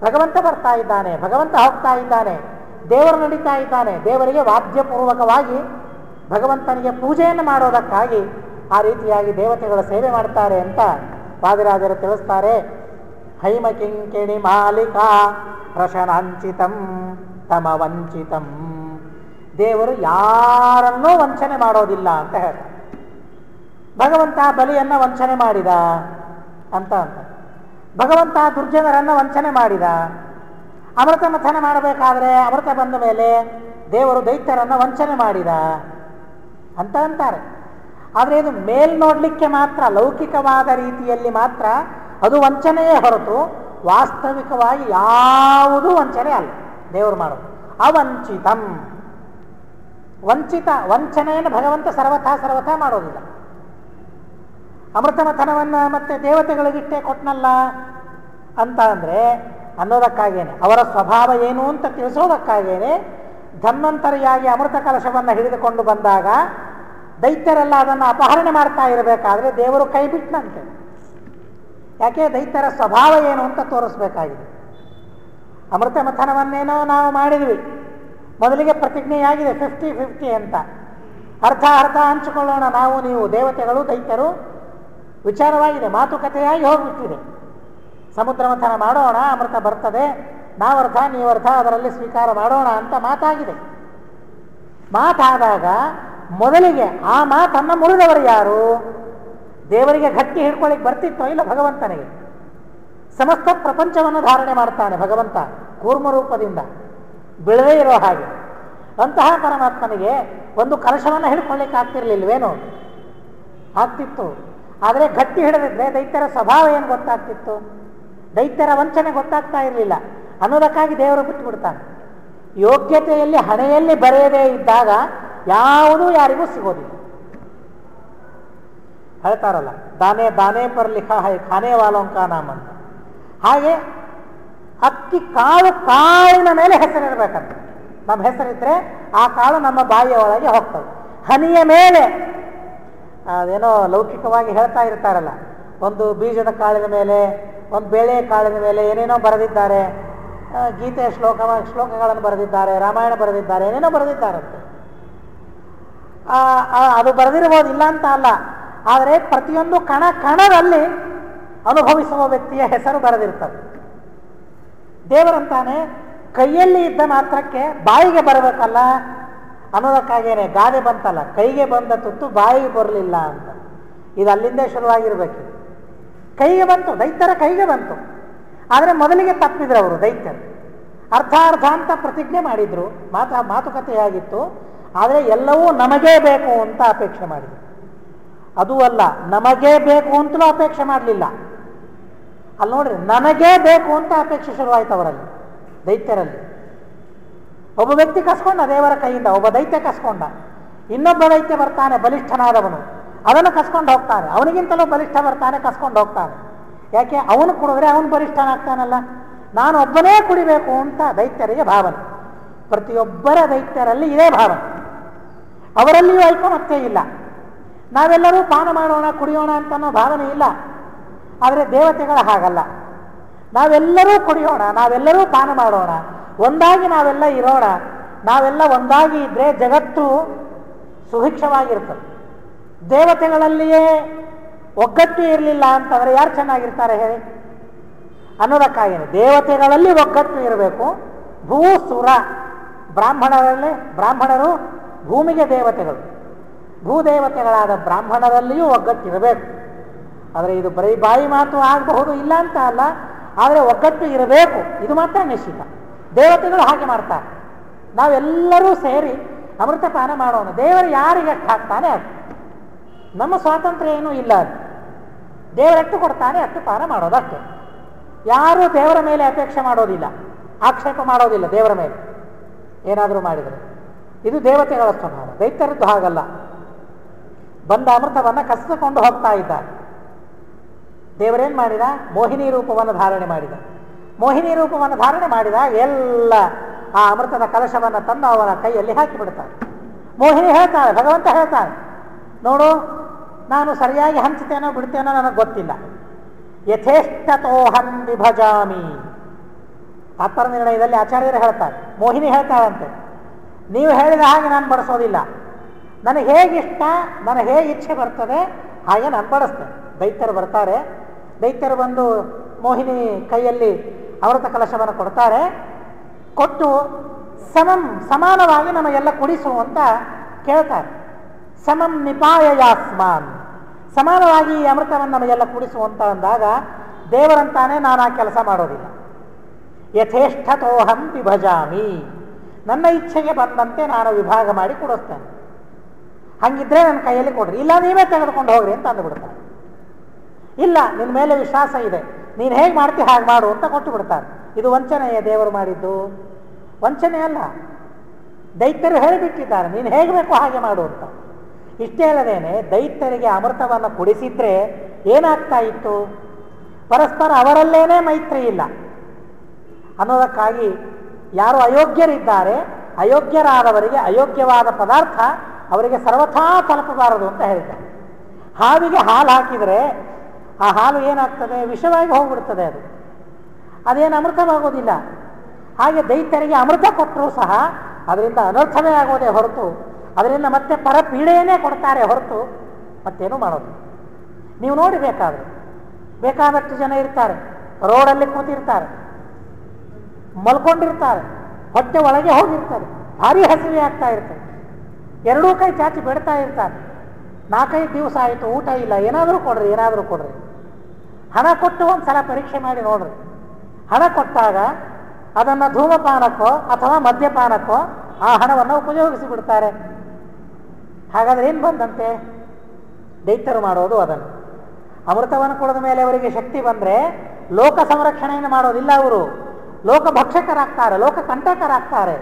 ಭಗವಂತ ಬರ್ತಾ ಇದ್ದಾನೆ, ಭಗವಂತ ಹೋಗ್ತಾ ಇದ್ದಾನೆ, ದೇವರು ನಡೀತಾ ಇದ್ದಾನೆ. ದೇವರಿಗೆ ವಾದ್ಯಪೂರ್ವಕವಾಗಿ ಭಗವಂತನಿಗೆ ಪೂಜೆಯನ್ನು ಮಾಡೋದಕ್ಕಾಗಿ ಆ ರೀತಿಯಾಗಿ ದೇವತೆಗಳ ಸೇವೆ ಮಾಡ್ತಾರೆ ಅಂತ ವಾದಿರಾಜರು ತಿಳಿಸ್ತಾರೆ. ಹೈಮ ಕಿಂಕಿಣಿ ಮಾಲಿಕಾ ರಶನಾಂಚಿತಂ ತಮವಂಚಿತಂ. ದೇವರು ಯಾರನ್ನೂ ವಂಚನೆ ಮಾಡೋದಿಲ್ಲ ಅಂತ ಹೇಳ್ತಾರೆ. ಭಗವಂತ ಬಲಿಯನ್ನು ವಂಚನೆ ಮಾಡಿದ ಅಂತ ಭಗವಂತ ದುರ್ಜನರನ್ನು ವಂಚನೆ ಮಾಡಿದ. ಅಮೃತ ಮಥನ ಮಾಡಬೇಕಾದ್ರೆ ಅಮೃತ ಬಂದ ಮೇಲೆ ದೇವರು ದೈತ್ಯರನ್ನು ವಂಚನೆ ಮಾಡಿದ ಅಂತ ಅಂತಾರೆ. ಆದರೆ ಇದು ಮೇಲ್ನೋಡ್ಲಿಕ್ಕೆ ಮಾತ್ರ, ಲೌಕಿಕವಾದ ರೀತಿಯಲ್ಲಿ ಮಾತ್ರ ಅದು ವಂಚನೆಯೇ ಹೊರತು ವಾಸ್ತವಿಕವಾಗಿ ಯಾವುದೂ ವಂಚನೆ ಅಲ್ಲ ದೇವರು ಮಾಡೋದು. ಅವಂಚಿತಂ, ವಂಚನೆಯನ್ನು ಭಗವಂತ ಸರ್ವಥಾ ಮಾಡೋದಿಲ್ಲ. ಅಮೃತ ಮಥನವನ್ನು ಮತ್ತೆ ದೇವತೆಗಳಿಗಿಟ್ಟೆ ಕೊಟ್ಟನಲ್ಲ ಅಂತ ಅಂದರೆ ಅನ್ನೋದಕ್ಕಾಗೇನೆ, ಅವರ ಸ್ವಭಾವ ಏನು ಅಂತ ತಿಳಿಸೋದಕ್ಕಾಗೇನೆ ಧನ್ವಂತರಿಯಾಗಿ ಅಮೃತ ಕಲಶವನ್ನು ಹಿಡಿದುಕೊಂಡು ಬಂದಾಗ ದೈತ್ಯರೆಲ್ಲ ಅದನ್ನು ಅಪಹರಣೆ ಮಾಡ್ತಾ ಇರಬೇಕಾದ್ರೆ ದೇವರು ಕೈ ಬಿಟ್ಟನಂತೆ. ಯಾಕೆ? ದೈತ್ಯರ ಸ್ವಭಾವ ಏನು ಅಂತ ತೋರಿಸ್ಬೇಕಾಗಿದೆ. ಅಮೃತ ಮಥನವನ್ನೇನೋ ನಾವು ಮಾಡಿದ್ವಿ, ಮೊದಲಿಗೆ ಪ್ರತಿಜ್ಞೆಯಾಗಿದೆ 50-50 ಅಂತ, ಅರ್ಧ ಹಂಚಿಕೊಳ್ಳೋಣ ನಾವು ನೀವು ದೇವತೆಗಳು ದೈತ್ಯರು ವಿಚಾರವಾಗಿದೆ, ಮಾತುಕತೆಯಾಗಿ ಹೋಗ್ಬಿಟ್ಟಿದೆ. ಸಮುದ್ರ ಮಥನ ಮಾಡೋಣ, ಅಮೃತ ಬರ್ತದೆ, ನಾವರ್ಧ ನೀವರ್ಧ ಅದರಲ್ಲಿ ಸ್ವೀಕಾರ ಮಾಡೋಣ ಅಂತ ಮಾತಾಗಿದೆ. ಮಾತಾದಾಗ ಮೊದಲಿಗೆ ಆ ಮಾತನ್ನು ಮುರಿದವರು ಯಾರು? ದೇವರಿಗೆ ಗಟ್ಟಿ ಹಿಡ್ಕೊಳ್ಳಿಕ್ಕೆ ಬರ್ತಿತ್ತೋ ಇಲ್ಲ ಭಗವಂತನಿಗೆ? ಸಮಸ್ತ ಪ್ರಪಂಚವನ್ನು ಧಾರಣೆ ಮಾಡ್ತಾನೆ ಭಗವಂತ ಕೂರ್ಮ ರೂಪದಿಂದ, ಬಿಳದೇ ಇರೋ ಹಾಗೆ. ಅಂತಹ ಪರಮಾತ್ಮನಿಗೆ ಒಂದು ಕಲಶವನ್ನು ಹಿಡ್ಕೊಳ್ಳಿಕ್ಕೆ ಆಗ್ತಿರ್ಲಿಲ್ವೇನು? ಆಗ್ತಿತ್ತು. ಆದರೆ ಗಟ್ಟಿ ಹಿಡಿದಿದ್ರೆ ದೈತ್ಯರ ಸ್ವಭಾವ ಏನು ಗೊತ್ತಾಗ್ತಿತ್ತು? ದೈತ್ಯರ ವಂಚನೆ ಗೊತ್ತಾಗ್ತಾ ಇರಲಿಲ್ಲ. ಅನ್ನೋದಕ್ಕಾಗಿ ದೇವರು ಬಿಟ್ಟುಬಿಡ್ತಾನೆ. ಯೋಗ್ಯತೆಯಲ್ಲಿ ಹಣೆಯಲ್ಲಿ ಬರೆಯದೇ ಇದ್ದಾಗ ಯಾವುದೂ ಯಾರಿಗೂ ಸಿಗೋದಿಲ್ಲ. ಹೇಳ್ತಾರಲ್ಲ, ದಾನೆ ದಾನೆ ಪರ್ ಲಿಖಾ ಹೈ ಖಾನೆ ವಾಲೋಂ ಕಾ ನಾಮ್ ಅಂತ. ಹಾಗೆ ಅಕ್ಕಿ ಕಾಳು ಕಾಳಿನ ಮೇಲೆ ಹೆಸರಿರ್ಬೇಕಂತ. ನಮ್ಮ ಹೆಸರಿದ್ರೆ ಆ ಕಾಳು ನಮ್ಮ ಬಾಯಿಯ ಒಳಗೆ ಹೋಗ್ತದೆ. ಹನಿಯ ಮೇಲೆ ಅದೇನೋ ಲೌಕಿಕವಾಗಿ ಹೇಳ್ತಾ ಇರ್ತಾರಲ್ಲ, ಒಂದು ಬೀಜದ ಕಾಳಿನ ಮೇಲೆ, ಒಂದು ಬೇಳೆ ಕಾಳಿನ ಮೇಲೆ ಏನೇನೋ ಬರೆದಿದ್ದಾರೆ, ಗೀತೆಯ ಶ್ಲೋಕಗಳನ್ನು ಬರೆದಿದ್ದಾರೆ, ರಾಮಾಯಣ ಬರೆದಿದ್ದಾರೆ, ಏನೇನೋ ಬರೆದಿದ್ದಾರಂತೆ. ಅದು ಬರೆದಿರ್ಬೋದು, ಇಲ್ಲ ಅಂತ ಅಲ್ಲ. ಆದರೆ ಪ್ರತಿಯೊಂದು ಕಣದಲ್ಲಿ ಅನುಭವಿಸುವ ವ್ಯಕ್ತಿಯ ಹೆಸರು ಬರೆದಿರ್ತದೆ. ದೇವರಂತಾನೆ ಕೈಯಲ್ಲಿ ಇದ್ದ ಮಾತ್ರಕ್ಕೆ ಬಾಯಿಗೆ ಬರಬೇಕಲ್ಲ ಅನ್ನೋದಕ್ಕಾಗೇನೆ ಗಾದೆ ಬಂತಲ್ಲ, ಕೈಗೆ ಬಂದ ತುತ್ತು ಬಾಯಿಗೆ ಬರಲಿಲ್ಲ ಅಂತ. ಇದು ಅಲ್ಲಿಂದೇ ಶುರುವಾಗಿರ್ಬೇಕು. ಕೈಗೆ ಬಂತು, ದೈತ್ಯರ ಕೈಗೆ ಬಂತು. ಆದರೆ ಮೊದಲಿಗೆ ತಪ್ಪಿದ್ರು ಅವರು ದೈತ್ಯರು. ಅರ್ಧ ಅಂತ ಪ್ರತಿಜ್ಞೆ ಮಾಡಿದ್ರು, ಮಾತುಕತೆಯಾಗಿತ್ತು. ಆದರೆ ಎಲ್ಲವೂ ನಮಗೇ ಬೇಕು ಅಂತ ಅಪೇಕ್ಷೆ ಮಾಡಿದ್ರು. ಅದು ಅಲ್ಲ, ನಮಗೇ ಬೇಕು ಅಂತಲೂ ಅಪೇಕ್ಷೆ ಮಾಡಲಿಲ್ಲ. ಅಲ್ಲಿ ನೋಡ್ರಿ, ನನಗೇ ಬೇಕು ಅಂತ ಅಪೇಕ್ಷೆ ಶುರುವಾಯ್ತು ಅವರಲ್ಲಿ, ದೈತ್ಯರಲ್ಲಿ. ಒಬ್ಬ ವ್ಯಕ್ತಿ ಕಸ್ಕೊಂಡ ದೇವರ ಕೈಯಿಂದ, ಒಬ್ಬ ದೈತ್ಯ ಕಸ್ಕೊಂಡ. ಇನ್ನೊಬ್ಬ ದೈತ್ಯ ಬರ್ತಾನೆ ಬಲಿಷ್ಠನಾದವನು, ಅದನ್ನು ಕಸ್ಕೊಂಡು ಹೋಗ್ತಾನೆ. ಅವನಿಗಿಂತಲೂ ಬಲಿಷ್ಠ ಬರ್ತಾನೆ, ಕಸ್ಕೊಂಡು ಹೋಗ್ತಾನೆ. ಯಾಕೆ? ಅವನು ಕುಡಿದ್ರೆ ಅವನು ಬಲಿಷ್ಠನಾಗ್ತಾನಲ್ಲ. ನಾನು ಒಬ್ಬನೇ ಕುಡಿಬೇಕು ಅಂತ ದೈತ್ಯರಿಗೆ ಭಾವನೆ. ಪ್ರತಿಯೊಬ್ಬರ ದೈತ್ಯರಲ್ಲಿ ಇದೇ ಭಾವನೆ. ಅವರಲ್ಲಿಯೂ ಐಕಮತ್ಯ ಇಲ್ಲ. ನಾವೆಲ್ಲರೂ ಪಾನ ಮಾಡೋಣ, ಕುಡಿಯೋಣ ಅಂತನೋ ಭಾವನೆ ಇಲ್ಲ. ಆದರೆ ದೇವತೆಗಳ ಹಾಗಲ್ಲ. ನಾವೆಲ್ಲರೂ ಕುಡಿಯೋಣ, ನಾವೆಲ್ಲರೂ ಪಾನ ಮಾಡೋಣ, ಒಂದಾಗಿ ನಾವೆಲ್ಲ ಇರೋಣ. ನಾವೆಲ್ಲ ಒಂದಾಗಿ ಇದ್ರೆ ಜಗತ್ತು ಸುಭಿಕ್ಷವಾಗಿರ್ತದೆ. ದೇವತೆಗಳಲ್ಲಿಯೇ ಒಗ್ಗಟ್ಟು ಇರಲಿಲ್ಲ ಅಂತಂದರೆ ಯಾರು ಚೆನ್ನಾಗಿರ್ತಾರೆ ಹೇಳಿ? ಅನ್ನೋದಕ್ಕಾಗೇನೆ ದೇವತೆಗಳಲ್ಲಿ ಒಗ್ಗಟ್ಟು ಇರಬೇಕು. ಭೂಸುರ ಬ್ರಾಹ್ಮಣರು ಭೂಮಿಗೆ ದೇವತೆಗಳು, ಭೂದೇವತೆಗಳಾದ ಬ್ರಾಹ್ಮಣರಲ್ಲಿಯೂ ಒಗ್ಗಟ್ಟಿರಬೇಕು. ಆದರೆ ಇದು ಬರೀ ಬಾಯಿ ಮಾತು ಆಗಬಹುದು, ಇಲ್ಲ ಅಂತ ಅಲ್ಲ. ಆದರೆ ಒಗ್ಗಟ್ಟು ಇರಬೇಕು, ಇದು ಮಾತ್ರ ನಿಶ್ಚಿತ. ದೇವತೆಗಳು ಹಾಗೆ ಮಾಡ್ತಾರೆ. ನಾವೆಲ್ಲರೂ ಸೇರಿ ಅಮೃತಪಾನ ಮಾಡೋಣ. ದೇವರು ಯಾರಿಗೆ ಎಷ್ಟು ಹಾಕ್ತಾನೆ ಅದು. ನಮ್ಮ ಸ್ವಾತಂತ್ರ್ಯ ಏನೂ ಇಲ್ಲ. ಅದು ದೇವರೆಟ್ಟು ಕೊಡ್ತಾನೆ, ಅಷ್ಟು ಪಾನ ಮಾಡೋದಷ್ಟೇ. ಯಾರೂ ದೇವರ ಮೇಲೆ ಅಪೇಕ್ಷೆ ಮಾಡೋದಿಲ್ಲ, ಆಕ್ಷೇಪ ಮಾಡೋದಿಲ್ಲ ದೇವರ ಮೇಲೆ ಏನಾದರೂ ಮಾಡಿದರೆ. ಇದು ದೇವತೆಗಳ ಸ್ವಭಾವ. ದೈತ್ಯರದ್ದು ಹಾಗಲ್ಲ. ಬಂದ ಅಮೃತವನ್ನು ಕಸಿದುಕೊಂಡು ಹೋಗ್ತಾ ಇದ್ದಾರೆ. ದೇವರೇನು ಮಾಡಿದ? ಮೋಹಿನಿ ರೂಪವನ್ನು ಧಾರಣೆ ಮಾಡಿದ. ಮೋಹಿನಿ ರೂಪವನ್ನು ಧಾರಣೆ ಮಾಡಿದಾಗ ಎಲ್ಲ ಆ ಅಮೃತದ ಕಲಶವನ್ನು ತಂದು ಅವನ ಕೈಯಲ್ಲಿ ಹಾಕಿಬಿಡ್ತಾನೆ. ಮೋಹಿನಿ ಹೇಳ್ತಾಳೆ, ಭಗವಂತ ಹೇಳ್ತಾನೆ, ನೋಡು, ನಾನು ಸರಿಯಾಗಿ ಹಂಚುತ್ತೇನೋ ಬಿಡ್ತೇನೋ ನನಗೆ ಗೊತ್ತಿಲ್ಲ. ಯಥೇಷ್ಟತೋಹಂ ವಿಭಜಾಮಿ. ತಾತ್ಪರ್ಯ ನಿರ್ಣಯದಲ್ಲಿ ಆಚಾರ್ಯರು ಹೇಳ್ತಾರೆ, ಮೋಹಿನಿ ಹೇಳ್ತಾಳಂತೆ, ನೀವು ಹೇಳಿದ ಹಾಗೆ ನಾನು ಬಡಿಸೋದಿಲ್ಲ. ನನಗೆ ಹೇಗಿಷ್ಟ, ನನಗೆ ಹೇಗೆ ಇಚ್ಛೆ ಬರ್ತದೆ ಹಾಗೆ ನಾನು ಬಡಿಸ್ತೇನೆ. ದೈತ್ಯರು ಬರ್ತಾರೆ. ದೈತ್ಯರು ಬಂದು ಮೋಹಿನಿ ಕೈಯಲ್ಲಿ ಅಮೃತ ಕಲಶವನ್ನು ಕೊಡ್ತಾರೆ. ಕೊಟ್ಟು ಸಮಾನವಾಗಿ ನಮಗೆಲ್ಲ ಕುಡಿಸು ಅಂತ ಕೇಳ್ತಾರೆ. ಸಮಂ ನಿಪಾಯಯಾಸ್ಮಾನ್, ಸಮಾನವಾಗಿ ಈ ಅಮೃತವನ್ನು ನಮಗೆಲ್ಲ ಕುಡಿಸು ಅಂತ ಅಂದಾಗ ದೇವರಂತಾನೆ ನಾನು ಆ ಕೆಲಸ ಮಾಡೋದಿಲ್ಲ. ಯಥೇಷ್ಟತೋಹಂ ವಿಭಜಾಮಿ, ನನ್ನ ಇಚ್ಛೆಗೆ ಬಂದಂತೆ ನಾನು ವಿಭಾಗ ಮಾಡಿ ಕೊಡಿಸ್ತೇನೆ. ಹಂಗಿದ್ರೆ ನನ್ನ ಕೈಯಲ್ಲಿ ಕೊಡ್ರಿ, ಇಲ್ಲ ನೀವೇ ತೆಗೆದುಕೊಂಡು ಹೋಗ್ರಿ ಅಂತ ಅಂದುಬಿಡ್ತಾರೆ. ಇಲ್ಲ, ನಿನ್ನ ಮೇಲೆ ವಿಶ್ವಾಸ ಇದೆ, ನೀನು ಹೇಗೆ ಮಾಡ್ತೀವಿ ಹಾಗೆ ಮಾಡು ಅಂತ ಕೊಟ್ಟು ಬಿಡ್ತಾರೆ. ಇದು ವಂಚನೆಯೇ ದೇವರು ಮಾಡಿದ್ದು? ವಂಚನೆ ಅಲ್ಲ. ದೈತ್ಯರು ಹೇಳಿಬಿಟ್ಟಿದ್ದಾರೆ, ನೀನು ಹೇಗೆ ಬೇಕು ಹಾಗೆ ಮಾಡು ಅಂತ. ಇಷ್ಟೇ ಅಲ್ಲದೇನೆ ದೈತ್ಯರಿಗೆ ಅಮೃತವನ್ನು ಕುಡಿಸಿದ್ರೆ ಏನಾಗ್ತಾ ಇತ್ತು? ಪರಸ್ಪರ ಅವರಲ್ಲೇನೇ ಮೈತ್ರಿ ಇಲ್ಲ ಅನ್ನೋದಕ್ಕಾಗಿ ಯಾರು ಅಯೋಗ್ಯರಿದ್ದಾರೆ, ಅಯೋಗ್ಯರಾದವರಿಗೆ ಅಯೋಗ್ಯವಾದ ಪದಾರ್ಥ ಅವರಿಗೆ ಸರ್ವಥಾ ತಲುಪಬಾರದು ಅಂತ ಹೇಳ್ತಾರೆ. ಹಾವಿಗೆ ಹಾಲು ಹಾಕಿದರೆ ಆ ಹಾಲು ಏನಾಗ್ತದೆ? ವಿಷವಾಗಿ ಹೋಗ್ಬಿಡ್ತದೆ. ಅದೇನು ಅಮೃತವಾಗೋದಿಲ್ಲ. ಹಾಗೆ ದೈತ್ಯರಿಗೆ ಅಮೃತ ಕೊಟ್ಟರೂ ಸಹ ಅದರಿಂದ ಅನರ್ಥವೇ ಆಗೋದೇ ಹೊರತು, ಅದರಿಂದ ಮತ್ತೆ ಪರಪೀಡೆಯನ್ನೇ ಕೊಡ್ತಾರೆ ಹೊರತು ಮತ್ತೇನೂ ಮಾಡೋದು. ನೀವು ನೋಡಿ, ಬೇಕಾದಷ್ಟು ಜನ ಇರ್ತಾರೆ, ರೋಡಲ್ಲಿ ಕೂತಿರ್ತಾರೆ, ಮಲ್ಕೊಂಡಿರ್ತಾರೆ, ಹೊಟ್ಟೆ ಒಳಗೆ ಹೋಗಿರ್ತಾರೆ, ಭಾರಿ ಹಸಿವೆ ಆಗ್ತಾ ಇರ್ತದೆ, ಎರಡೂ ಕೈ ಚಾಚಿ ಬಿಡ್ತಾ ಇರ್ತಾರೆ. 4-5 ದಿವಸ ಆಯಿತು, ಊಟ ಇಲ್ಲ, ಏನಾದರೂ ಕೊಡ್ರಿ. ಹಣ ಕೊಟ್ಟು ಒಂದು ಸಲ ಪರೀಕ್ಷೆ ಮಾಡಿ ನೋಡ್ರಿ. ಹಣ ಕೊಟ್ಟಾಗ ಅದನ್ನು ಧೂಮಪಾನಕ್ಕೋ ಅಥವಾ ಮದ್ಯಪಾನಕ್ಕೋ ಆ ಹಣವನ್ನು ಉಪಯೋಗಿಸಿ ಬಿಡ್ತಾರೆ. ಹಾಗಾದ್ರೆ ಏನು ಬಂದಂತೆ? ದೈತ್ಯರು ಮಾಡೋದು ಅದನ್ನು. ಅಮೃತವನ್ನು ಕೊಡದ ಮೇಲೆ ಅವರಿಗೆ ಶಕ್ತಿ ಬಂದರೆ ಲೋಕ ಸಂರಕ್ಷಣೆಯನ್ನು ಮಾಡೋದಿಲ್ಲ ಅವರು, ಲೋಕಭಕ್ಷಕರಾಗ್ತಾರೆ, ಲೋಕಕಂಟಕರಾಗ್ತಾರೆ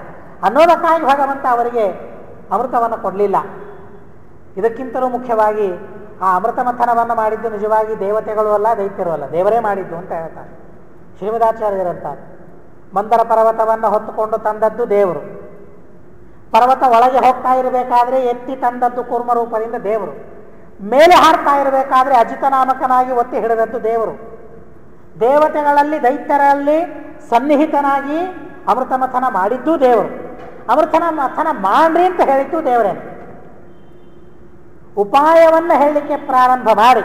ಅನ್ನೋದಕ್ಕಾಗಿ ಭಗವಂತ ಅವರಿಗೆ ಅಮೃತವನ್ನು ಕೊಡಲಿಲ್ಲ. ಇದಕ್ಕಿಂತಲೂ ಮುಖ್ಯವಾಗಿ ಆ ಅಮೃತ ಮಥನವನ್ನು ಮಾಡಿದ್ದು ನಿಜವಾಗಿ ದೇವತೆಗಳು ಅಲ್ಲ, ದೈತ್ಯರು ಅಲ್ಲ, ದೇವರೇ ಮಾಡಿದ್ದು ಅಂತ ಹೇಳ್ತಾರೆ ಶ್ರೀಮದಾಚಾರ್ಯರಂತಾರೆ. ಮಂದರ ಪರ್ವತವನ್ನು ಹೊತ್ತುಕೊಂಡು ತಂದದ್ದು ದೇವರು, ಪರ್ವತ ಒಳಗೆ ಹೋಗ್ತಾ ಇರಬೇಕಾದ್ರೆ ಎತ್ತಿ ತಂದದ್ದು ಕೂರ್ಮ ರೂಪದಿಂದ ದೇವರು, ಮೇಲೆ ಹಾರ್ತಾ ಇರಬೇಕಾದ್ರೆ ಅಜಿತ ನಾಮಕನಾಗಿ ಒತ್ತಿ ಹಿಡಿದದ್ದು ದೇವರು, ದೇವತೆಗಳಲ್ಲಿ ದೈತ್ಯರಲ್ಲಿ ಸನ್ನಿಹಿತನಾಗಿ ಅಮೃತ ಮಥನ ಮಾಡಿದ್ದು ದೇವರು, ಅಮೃತ ಮಥನ ಮಾಡ್ರಿ ಅಂತ ಹೇಳಿದ್ದು ದೇವರೇ. ಉಪಾಯವನ್ನು ಹೇಳಲಿಕ್ಕೆ ಪ್ರಾರಂಭ ಮಾಡಿ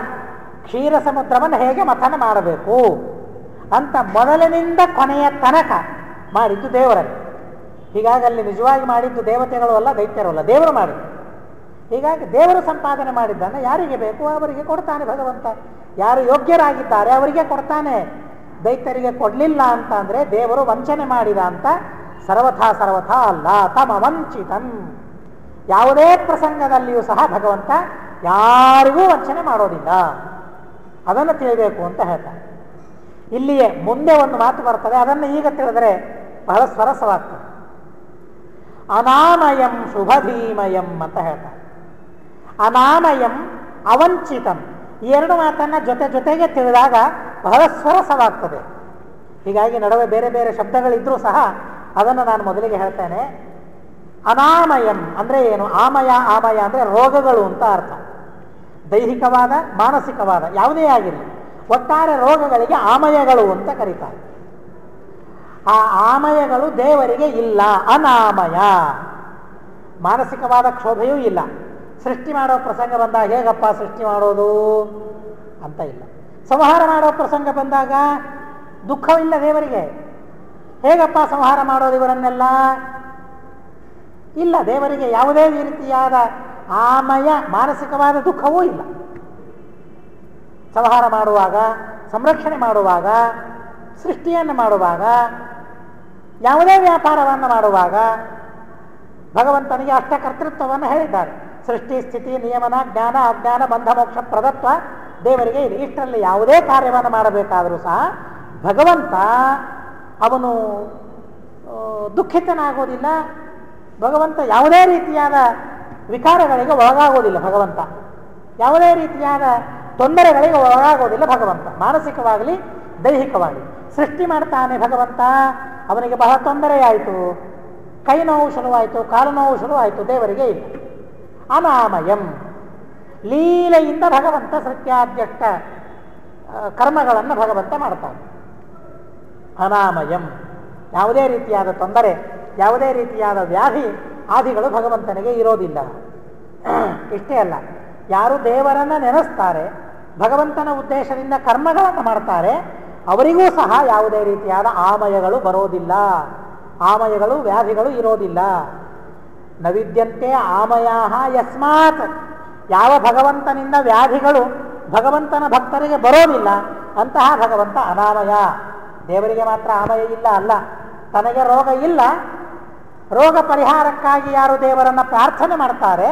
ಕ್ಷೀರ ಸಮುದ್ರವನ್ನು ಹೇಗೆ ಮಥನ ಮಾಡಬೇಕು ಅಂತ ಮೊದಲಿನಿಂದ ಕೊನೆಯ ತನಕ ಮಾಡಿದ್ದು ದೇವರಲ್ಲಿ. ಹೀಗಾಗಿ ಅಲ್ಲಿ ನಿಜವಾಗಿ ಮಾಡಿದ್ದು ದೇವತೆಗಳು ಅಲ್ಲ, ದೈತ್ಯರು ಅಲ್ಲ, ದೇವರು ಮಾಡಿದ್ದು. ಹೀಗಾಗಿ ದೇವರು ಸಂಪಾದನೆ ಮಾಡಿದ್ದನ್ನು ಯಾರಿಗೆ ಬೇಕು ಅವರಿಗೆ ಕೊಡ್ತಾನೆ ಭಗವಂತ. ಯಾರು ಯೋಗ್ಯರಾಗಿದ್ದಾರೆ ಅವರಿಗೆ ಕೊಡ್ತಾನೆ. ದೈತ್ಯರಿಗೆ ಕೊಡಲಿಲ್ಲ ಅಂತ ಅಂದರೆ ದೇವರು ವಂಚನೆ ಮಾಡಿದ ಅಂತ ಸರ್ವಥಾ ಸರ್ವಥಾ ಅಲ್ಲ. ತಮ ವಂಚಿತನ್, ಯಾವುದೇ ಪ್ರಸಂಗದಲ್ಲಿಯೂ ಸಹ ಭಗವಂತ ಯಾರಿಗೂ ವಂಚನೆ ಮಾಡೋದಿಲ್ಲ. ಅದನ್ನು ತಿಳಿಬೇಕು ಅಂತ ಹೇಳ್ತಾರೆ. ಇಲ್ಲಿಯೇ ಮುಂದೆ ಒಂದು ಮಾತು ಬರ್ತದೆ, ಅದನ್ನು ಈಗ ತಿಳಿದರೆ ಬಹಳ ಸ್ವರಸವಾಗ್ತದೆ. ಅನಾಮಯಂ ಶುಭಧೀಮಯಂ ಅಂತ ಹೇಳ್ತಾರೆ. ಅನಾಮಯಂ ಅವಂಚಿತಂ, ಈ ಎರಡು ಮಾತನ್ನು ಜೊತೆಗೆ ತಿಳಿದಾಗ ಬಹಳ ಸ್ವರಸವಾಗ್ತದೆ. ಹೀಗಾಗಿ ನಡುವೆ ಬೇರೆ ಬೇರೆ ಶಬ್ದಗಳಿದ್ರೂ ಸಹ ಅದನ್ನು ನಾನು ಮೊದಲಿಗೆ ಹೇಳ್ತೇನೆ. ಅನಾಮಯಂ ಅಂದರೆ ಏನು? ಆಮಯ ಅಂದರೆ ರೋಗಗಳು ಅಂತ ಅರ್ಥ. ದೈಹಿಕವಾದ ಮಾನಸಿಕವಾದ ಯಾವುದೇ ಆಗಿರಲಿ, ಒಟ್ಟಾರೆ ರೋಗಗಳಿಗೆ ಆಮಯಗಳು ಅಂತ ಕರೀತಾರೆ. ಆ ಆಮಯಗಳು ದೇವರಿಗೆ ಇಲ್ಲ. ಅನಾಮಯ, ಮಾನಸಿಕವಾದ ಕ್ಷೋಭೆಯೂ ಇಲ್ಲ. ಸೃಷ್ಟಿ ಮಾಡೋ ಪ್ರಸಂಗ ಬಂದಾಗ ಹೇಗಪ್ಪ ಸೃಷ್ಟಿ ಮಾಡೋದು ಅಂತ ಇಲ್ಲ. ಸಂಹಾರ ಮಾಡೋ ಪ್ರಸಂಗ ಬಂದಾಗ ದುಃಖವಿಲ್ಲ ದೇವರಿಗೆ. ಹೇಗಪ್ಪ ಸಂಹಾರ ಮಾಡೋದು ಇವರನ್ನೆಲ್ಲ ಇಲ್ಲ. ದೇವರಿಗೆ ಯಾವುದೇ ರೀತಿಯಾದ ಆಮಯ ಮಾನಸಿಕವಾದ ದುಃಖವೂ ಇಲ್ಲ. ಸಂಹಾರ ಮಾಡುವಾಗ, ಸಂರಕ್ಷಣೆ ಮಾಡುವಾಗ, ಸೃಷ್ಟಿಯನ್ನು ಮಾಡುವಾಗ, ಯಾವುದೇ ವ್ಯಾಪಾರವನ್ನು ಮಾಡುವಾಗ ಭಗವಂತನಿಗೆ ಅಷ್ಟ ಕರ್ತೃತ್ವವನ್ನು ಹೇಳಿದ್ದಾರೆ. ಸೃಷ್ಟಿ, ಸ್ಥಿತಿ, ನಿಯಮನ, ಜ್ಞಾನ, ಅಜ್ಞಾನ, ಬಂಧ, ಮೋಕ್ಷ ಪ್ರದತ್ವ ದೇವರಿಗೆ ಇದೆ. ಇಷ್ಟರಲ್ಲಿ ಯಾವುದೇ ಕಾರ್ಯವನ್ನು ಮಾಡಬೇಕಾದರೂ ಸಹ ಭಗವಂತ ಅವನು ದುಃಖಿತನಾಗೋದಿಲ್ಲ. ಭಗವಂತ ಯಾವುದೇ ರೀತಿಯಾದ ವಿಕಾರಗಳಿಗೆ ಒಳಗಾಗೋದಿಲ್ಲ. ಭಗವಂತ ಯಾವುದೇ ರೀತಿಯಾದ ತೊಂದರೆಗಳಿಗೆ ಒಳಗಾಗೋದಿಲ್ಲ. ಭಗವಂತ ಮಾನಸಿಕವಾಗಲಿ ದೈಹಿಕವಾಗಲಿ ಸೃಷ್ಟಿ ಮಾಡ್ತಾನೆ. ಭಗವಂತ ಅವನಿಗೆ ಬಹಳ ತೊಂದರೆಯಾಯಿತು, ಕೈ ನೋವು ಶುರುವಾಯಿತು, ಕಾಲು ನೋವು ಶುರುವಾಯಿತು, ದೇವರಿಗೆ ಇಲ್ಲ. ಅನಾಮಯಂ, ಲೀಲೆಯಿಂದ ಭಗವಂತ ಸತ್ಯಾದ್ಯಷ್ಟ ಕರ್ಮಗಳನ್ನು ಭಗವಂತ ಮಾಡ್ತಾನೆ. ಅನಾಮಯಂ, ಯಾವುದೇ ರೀತಿಯಾದ ತೊಂದರೆ, ಯಾವುದೇ ರೀತಿಯಾದ ವ್ಯಾಧಿ ಆದಿಗಳು ಭಗವಂತನಿಗೆ ಇರೋದಿಲ್ಲ. ಇಷ್ಟೇ ಅಲ್ಲ, ಯಾರು ದೇವರನ್ನು ನೆನೆಸ್ತಾರೆ, ಭಗವಂತನ ಉದ್ದೇಶದಿಂದ ಕರ್ಮಗಳನ್ನು ಮಾಡ್ತಾರೆ, ಅವರಿಗೂ ಸಹ ಯಾವುದೇ ರೀತಿಯಾದ ಆಮಯಗಳು ಬರೋದಿಲ್ಲ. ಆಮಯಗಳು ವ್ಯಾಧಿಗಳು ಇರೋದಿಲ್ಲ. ನವಿದ್ಯಂತೆ ಆಮಯಾಹ ಯಸ್ಮಾತ್, ಯಾವ ಭಗವಂತನಿಂದ ವ್ಯಾಧಿಗಳು ಭಗವಂತನ ಭಕ್ತರಿಗೆ ಬರೋದಿಲ್ಲ ಅಂತಹ ಭಗವಂತ ಅನಾಮಯ. ದೇವರಿಗೆ ಮಾತ್ರ ಆಮಯ ಇಲ್ಲ ಅಲ್ಲ, ತನಗೆ ರೋಗ ಇಲ್ಲ. ರೋಗ ಪರಿಹಾರಕ್ಕಾಗಿ ಯಾರು ದೇವರನ್ನು ಪ್ರಾರ್ಥನೆ ಮಾಡ್ತಾರೆ,